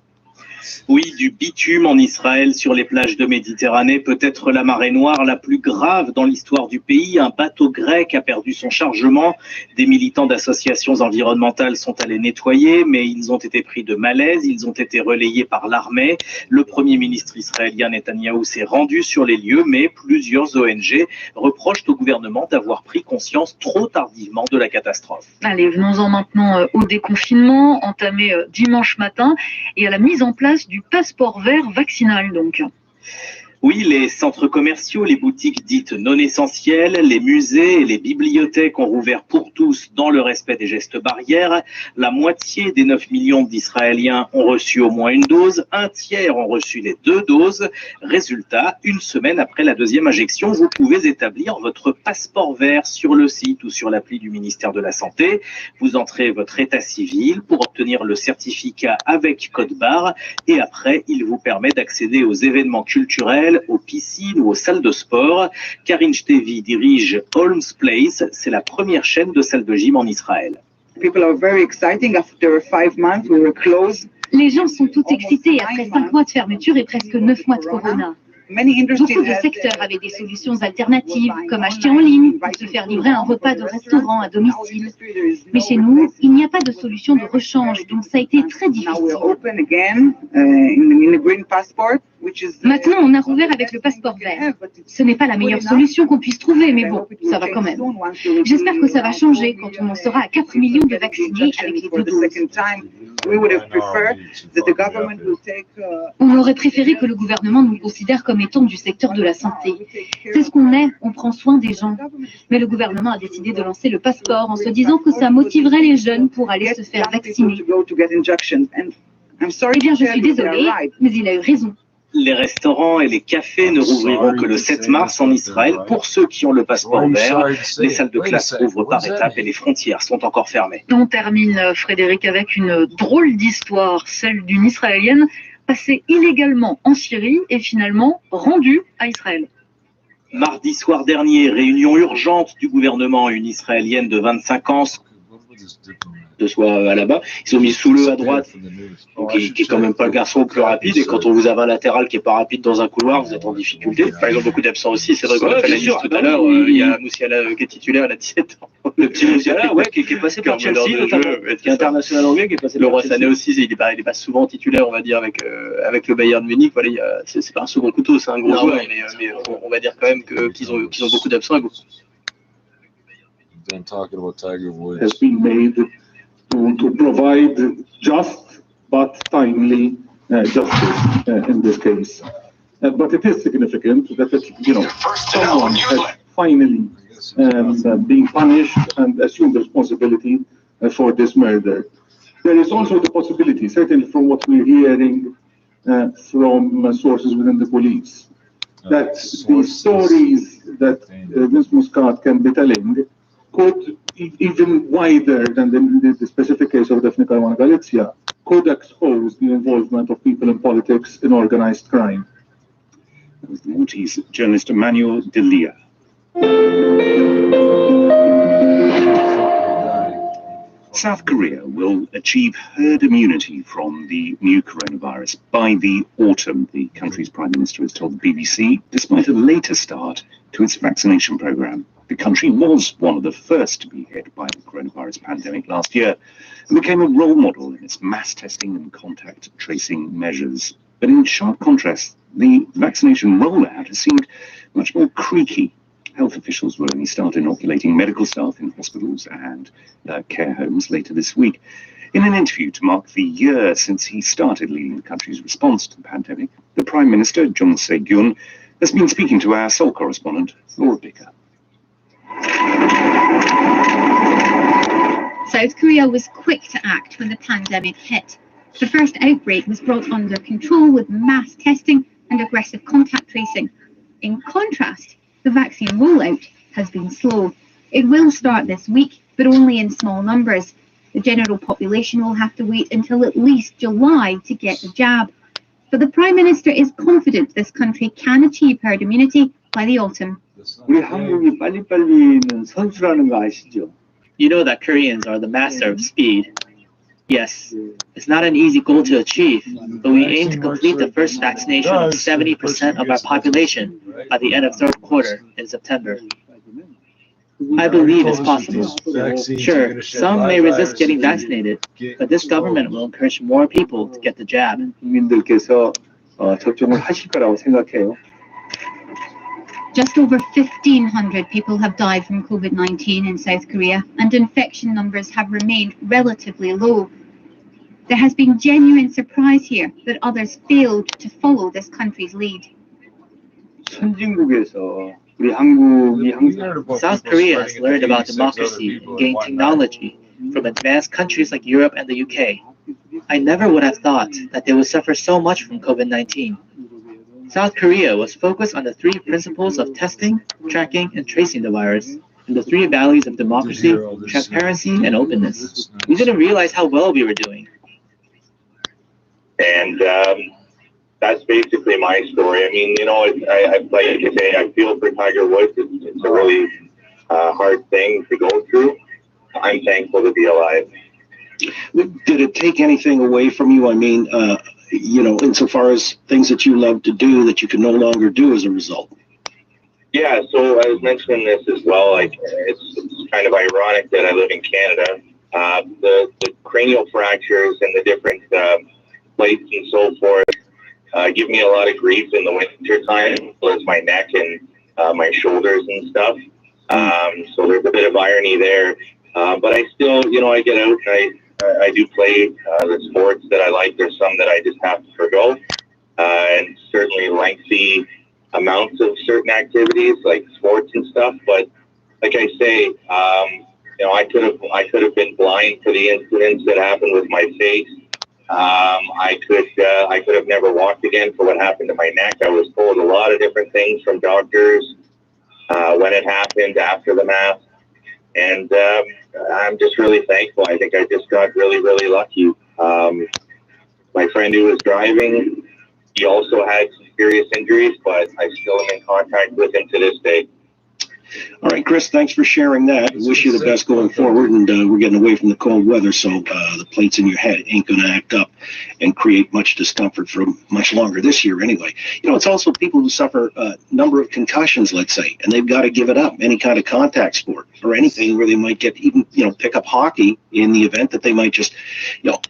Oui, du bitume en Israël sur les plages de Méditerranée, peut-être la marée noire la plus grave dans l'histoire du pays. Un bateau grec a perdu son chargement. Des militants d'associations environnementales sont allés nettoyer, mais ils ont été pris de malaise. Ils ont été relayés par l'armée. Le Premier ministre israélien Netanyahou s'est rendu sur les lieux, mais plusieurs ONG reprochent au gouvernement d'avoir pris conscience trop tardivement de la catastrophe. Allez, venons-en maintenant au déconfinement, entamé dimanche matin, et à la mise en place du passeport vert vaccinal donc. Oui, les centres commerciaux, les boutiques dites non essentielles, les musées et les bibliothèques ont rouvert pour tous dans le respect des gestes barrières. La moitié des 9 millions d'Israéliens ont reçu au moins une dose, un tiers ont reçu les 2 doses. Résultat, une semaine après la deuxième injection, vous pouvez établir votre passeport vert sur le site ou sur l'appli du ministère de la Santé. Vous entrez votre état civil pour obtenir le certificat avec code barre et après, il vous permet d'accéder aux événements culturels, aux piscines ou aux salles de sport. Karine Chtevi dirige Holmes Place, c'est la première chaîne de salles de gym en Israël. Les gens sont tous excités après 5 mois de fermeture et presque 9 mois de corona. Beaucoup de secteurs avaient des solutions alternatives, comme acheter en ligne ou se faire livrer un repas de restaurant à domicile. Mais chez nous, il n'y a pas de solution de rechange, donc ça a été très difficile. Maintenant, on a rouvert avec le passeport vert. Ce n'est pas la meilleure solution qu'on puisse trouver, mais bon, ça va quand même. J'espère que ça va changer quand on en sera à 4 millions de vaccinés avec les 2 doses. On aurait préféré que le gouvernement nous considère comme étant du secteur de la santé. C'est ce qu'on est, on prend soin des gens. Mais le gouvernement a décidé de lancer le passeport en se disant que ça motiverait les jeunes pour aller se faire vacciner. Eh bien, je suis désolée, mais il a eu raison. Les restaurants et les cafés ne rouvriront que le 7 mars en Israël. Pour ceux qui ont le passeport vert, les salles de classe rouvrent par étapes et les frontières sont encore fermées. On termine, Frédéric, avec une drôle d'histoire, celle d'une Israélienne passée illégalement en Syrie et finalement rendue à Israël. Mardi soir dernier, réunion urgente du gouvernement, une Israélienne de 25 ans de soit là-bas. Ils sont mis sous le à droite, donc qui est quand même pas le garçon le plus rapide. Et quand on vous a un latéral qui est pas rapide dans un couloir, vous êtes en difficulté. Par exemple, beaucoup d'absents aussi. C'est vrai qu'on a fait la liste tout à l'heure. Il y a Moussiala qui est titulaire, elle a 17 ans. Le petit Moussiala, ouais, qui est passé par Chelsea, notamment, qui est international anglais, qui est passé par Chelsea. Le Roi Sané aussi, il est pas souvent titulaire, on va dire, avec le Bayern Munich. Voilà, c'est pas un second couteau, c'est un gros joueur, mais on va dire quand même qu'ils ont beaucoup d'absents et beaucoup. Has been made to provide just but timely justice in this case. But it is significant that someone has finally being punished and assumed responsibility for this murder. There is also the possibility, certainly from what we're hearing from sources within the police, that the stories that Ms. Muscat can be telling could, even wider than the specific case of Daphne Caruana Galizia, could expose the involvement of people in politics in organized crime. That was the Maltese journalist Emmanuel Delia. South Korea will achieve herd immunity from the new coronavirus by the autumn, the country's prime minister has told the BBC, despite a later start to its vaccination program. The country was one of the first to be hit by the coronavirus pandemic last year and became a role model in its mass testing and contact tracing measures. But in sharp contrast, the vaccination rollout has seemed much more creaky. Health officials will only start inoculating medical staff in hospitals and care homes later this week. In an interview to mark the year since he started leading the country's response to the pandemic, the Prime Minister, Jung Se-gyun, has been speaking to our Seoul correspondent, Laura Bicker. South Korea was quick to act when the pandemic hit. The first outbreak was brought under control with mass testing and aggressive contact tracing. In contrast, the vaccine rollout has been slow. It will start this week, but only in small numbers. The general population will have to wait until at least July to get the jab. But the Prime Minister is confident this country can achieve herd immunity by the autumn. 우리 한국이 빨리빨리는 선수라는 거 아시죠? You know that Koreans are the master of speed. Yes, it's not an easy goal to achieve, but we aim to complete the first vaccination of 70% of our population by the end of third quarter in September. I believe it's possible. Sure, some may resist getting vaccinated, but this government will encourage more people to get the jab. 국민들께서 접종을 하실 거라고 생각해요. Just over 1,500 people have died from COVID-19 in South Korea, and infection numbers have remained relatively low. There has been genuine surprise here that others failed to follow this country's lead. 선진국에서 우리 한국이 항상 South Korea has learned about democracy and gained technology from advanced countries like Europe and the UK. I never would have thought that they would suffer so much from COVID-19. South Korea was focused on the three principles of testing, tracking, and tracing the virus, and the three values of democracy, transparency, and openness. We didn't realize how well we were doing. And that's basically my story. I mean, you know, I like you say, I feel for Tiger Woods. It's a really hard thing to go through. I'm thankful to be alive. Did it take anything away from you? I mean, you know, insofar as things that you love to do that you can no longer do as a result? Yeah, so I was mentioning this as well. Like, it's kind of ironic that I live in Canada. The cranial fractures and the different plates and so forth give me a lot of grief in the winter time, as my neck and my shoulders and stuff. So there's a bit of irony there. But I still, you know, I get out and I do play the sports that I like. There's some that I just have to forgo. And certainly lengthy amounts of certain activities like sports and stuff. But like I say, you know, I could have been blind to the incidents that happened with my face. I could have never walked again for what happened to my neck. I was told a lot of different things from doctors when it happened, after the mask. And I'm just really thankful. I think I just got really, really lucky. My friend who was driving, he also had some serious injuries, but I still am in contact with him to this day. All right, Chris, thanks for sharing that. Wish you the best going forward, and we're getting away from the cold weather, so the plates in your head ain't going to act up and create much discomfort for much longer this year anyway. You know, it's also people who suffer a number of concussions, let's say, and they've got to give it up, any kind of contact sport or anything where they might get even, you know, pick up hockey in the event that they might just, you know.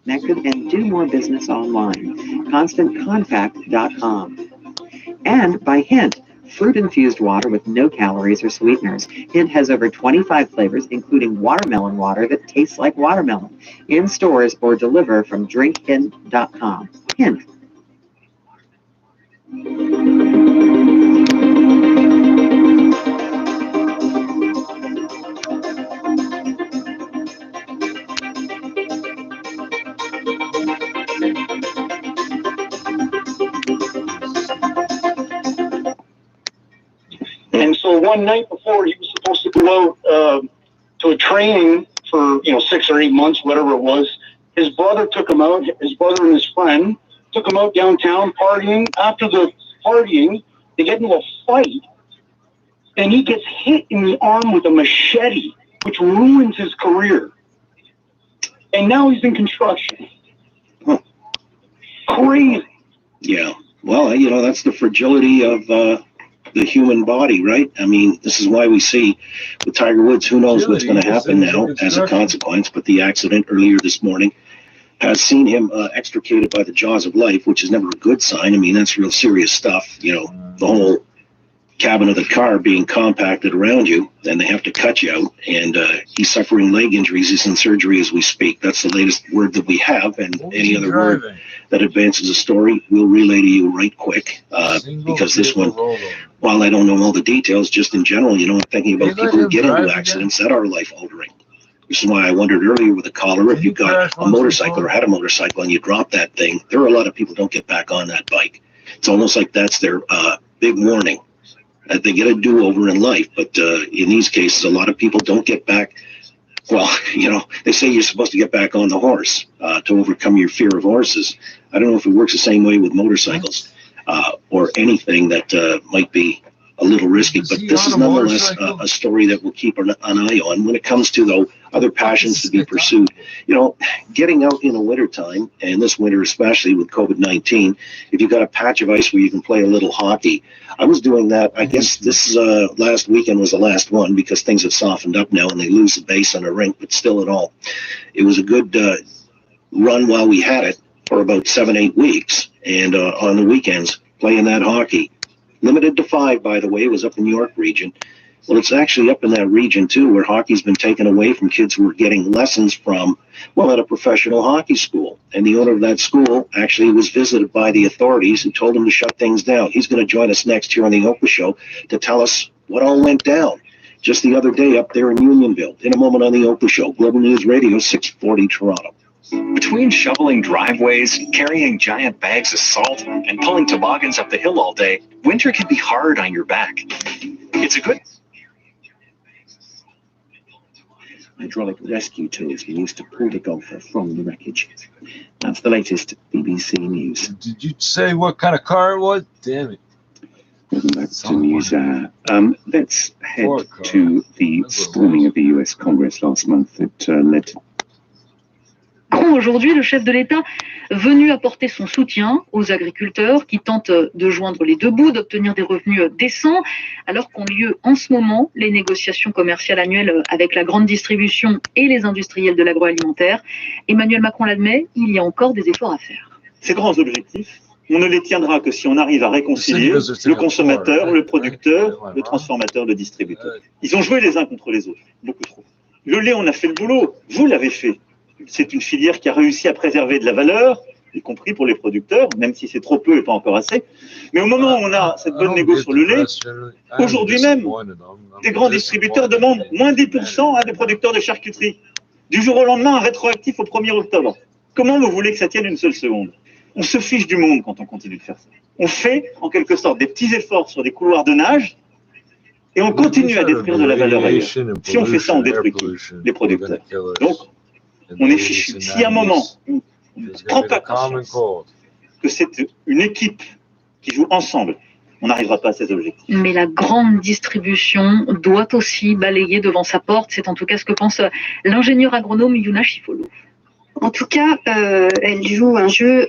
Connect and do more business online. ConstantContact.com. And by Hint, fruit-infused water with no calories or sweeteners. Hint has over 25 flavors, including watermelon water that tastes like watermelon. In stores or deliver from drinkhint.com. Hint. And so one night before he was supposed to go out to a training for, 6 or 8 months, whatever it was, his brother took him out, his brother and his friend took him out downtown partying. After the partying, they get into a fight, and he gets hit in the arm with a machete, which ruins his career. And now he's in construction. Huh. Crazy. Yeah. Well, that's the fragility of the human body, right? I mean, this is why we see with Tiger Woods, who knows what's going to happen now as a consequence, but the accident earlier this morning has seen him extricated by the jaws of life, which is never a good sign. I mean, that's real serious stuff. The whole cabin of the car being compacted around you, and they have to cut you out, and he's suffering leg injuries. He's in surgery as we speak. That's the latest word that we have, and any other word that advances the story, we'll relay to you right quick, because this one, while I don't know all the details, just in general, I'm thinking about people who get into accidents that are life-altering. This is why I wondered earlier with a caller, if you've got a motorcycle or had a motorcycle and you drop that thing, there are a lot of people who don't get back on that bike. It's almost like that's their big warning. They get a do-over in life, but in these cases, a lot of people don't get back. Well, they say you're supposed to get back on the horse to overcome your fear of horses. I don't know if it works the same way with motorcycles or anything that might be a little risky, but this is nonetheless a story that we'll keep an eye on. When it comes to, though, other passions to be pursued, getting out in the wintertime, and this winter especially with COVID-19, if you've got a patch of ice where you can play a little hockey, I was doing that. I guess this last weekend was the last one because things have softened up now and they lose the base on the rink, but still in all, it was a good run while we had it for about 7-8 weeks, and on the weekends playing that hockey. Limited to 5, by the way. It was up in the York region. Well, it's actually up in that region too, where hockey's been taken away from kids who were getting lessons from, well, at a professional hockey school. And the owner of that school actually was visited by the authorities and told him to shut things down. He's going to join us next year on the Oprah Show to tell us what all went down just the other day up there in Unionville. In a moment on the Oprah Show, Global News Radio, 640 Toronto. Between shoveling driveways, carrying giant bags of salt, and pulling toboggans up the hill all day, winter can be hard on your back. It's a good... Hydraulic rescue tools were used to pull the golfer from the wreckage. That's the latest BBC News. Did you say what kind of car it was? Damn it. Welcome back to news. Let's head to the storming of the US Congress last month that led to... Aujourd'hui, le chef de l'État venu apporter son soutien aux agriculteurs qui tentent de joindre les deux bouts, d'obtenir des revenus décents, alors qu'ont lieu en ce moment les négociations commerciales annuelles avec la grande distribution et les industriels de l'agroalimentaire. Emmanuel Macron l'admet, il y a encore des efforts à faire. Ces grands objectifs, on ne les tiendra que si on arrive à réconcilier le consommateur, le producteur, le transformateur, le distributeur. Ils ont joué les uns contre les autres, beaucoup trop. Le lait, on a fait le boulot, vous l'avez fait. C'est une filière qui a réussi à préserver de la valeur, y compris pour les producteurs, même si c'est trop peu et pas encore assez. Mais au moment où on a cette bonne négo sur le lait, aujourd'hui même, des grands distributeurs demandent moins 10% à des producteurs de charcuterie. Du jour au lendemain, un rétroactif au 1er octobre. Comment vous voulez que ça tienne une seule seconde? On se fiche du monde quand on continue de faire ça. On fait, en quelque sorte, des petits efforts sur des couloirs de nage et on continue à détruire de la valeur ailleurs. Si on fait ça, on détruit qui? Les producteurs. Donc, on est fichu. Si à un moment, on ne prend pas conscience que c'est une équipe qui joue ensemble, on n'arrivera pas à ces objectifs. Mais la grande distribution doit aussi balayer devant sa porte. C'est en tout cas ce que pense l'ingénieur agronome Yuna Chifolo. En tout cas, elle joue un jeu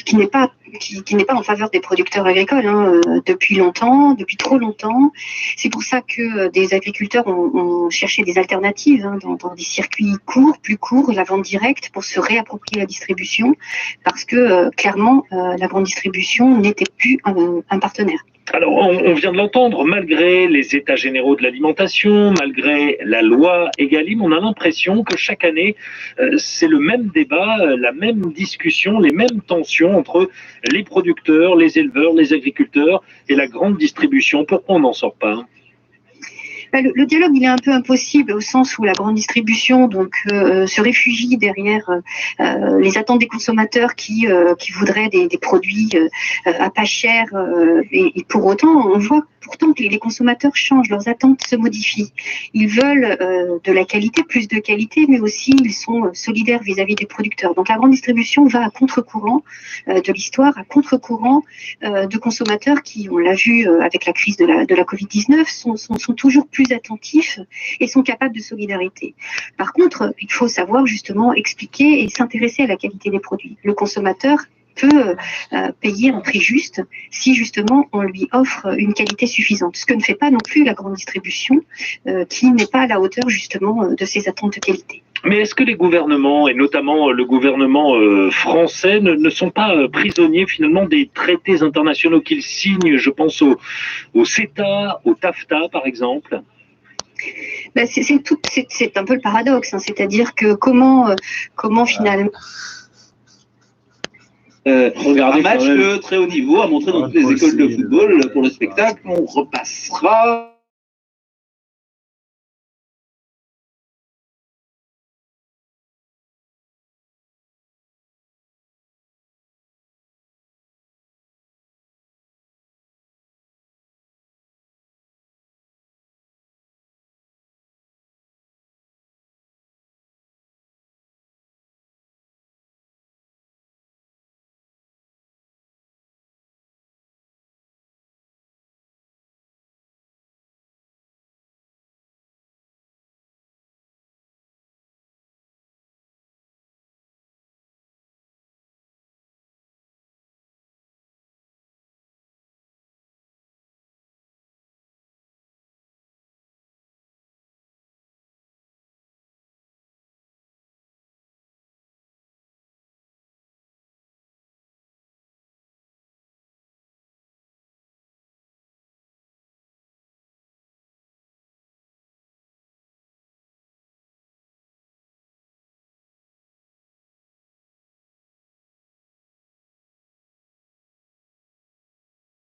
qui n'est pas en faveur des producteurs agricoles depuis longtemps, depuis trop longtemps. C'est pour ça que des agriculteurs ont cherché des alternatives dans des circuits courts, plus courts, la vente directe pour se réapproprier la distribution, parce que clairement, la grande distribution n'était plus un partenaire. Alors, on vient de l'entendre, malgré les états généraux de l'alimentation, malgré la loi Egalim, on a l'impression que chaque année, c'est le même débat, la même discussion, les mêmes tensions entre les producteurs, les éleveurs, les agriculteurs et la grande distribution. Pourquoi on n'en sort pas ? Le dialogue, il est un peu impossible au sens où la grande distribution se réfugie derrière les attentes des consommateurs qui voudraient des produits à pas cher. Et pour autant, on voit pourtant que les consommateurs changent, leurs attentes se modifient. Ils veulent de la qualité, plus de qualité, mais aussi ils sont solidaires vis-à-vis des producteurs. Donc la grande distribution va à contre-courant de l'histoire, à contre-courant de consommateurs qui, on l'a vu avec la crise de la Covid-19, sont toujours plus attentifs et sont capables de solidarité. Par contre, il faut savoir justement expliquer et s'intéresser à la qualité des produits. Le consommateur peut payer un prix juste si justement on lui offre une qualité suffisante. Ce que ne fait pas non plus la grande distribution qui n'est pas à la hauteur justement de ses attentes de qualité. Mais est-ce que les gouvernements, et notamment le gouvernement français, ne sont pas prisonniers finalement des traités internationaux qu'ils signent? Je pense au CETA, au TAFTA par exemple. Ben c'est un peu le paradoxe, c'est-à-dire que comment finalement... Un match de très haut niveau à montrer dans toutes les écoles de football pour le spectacle. On repassera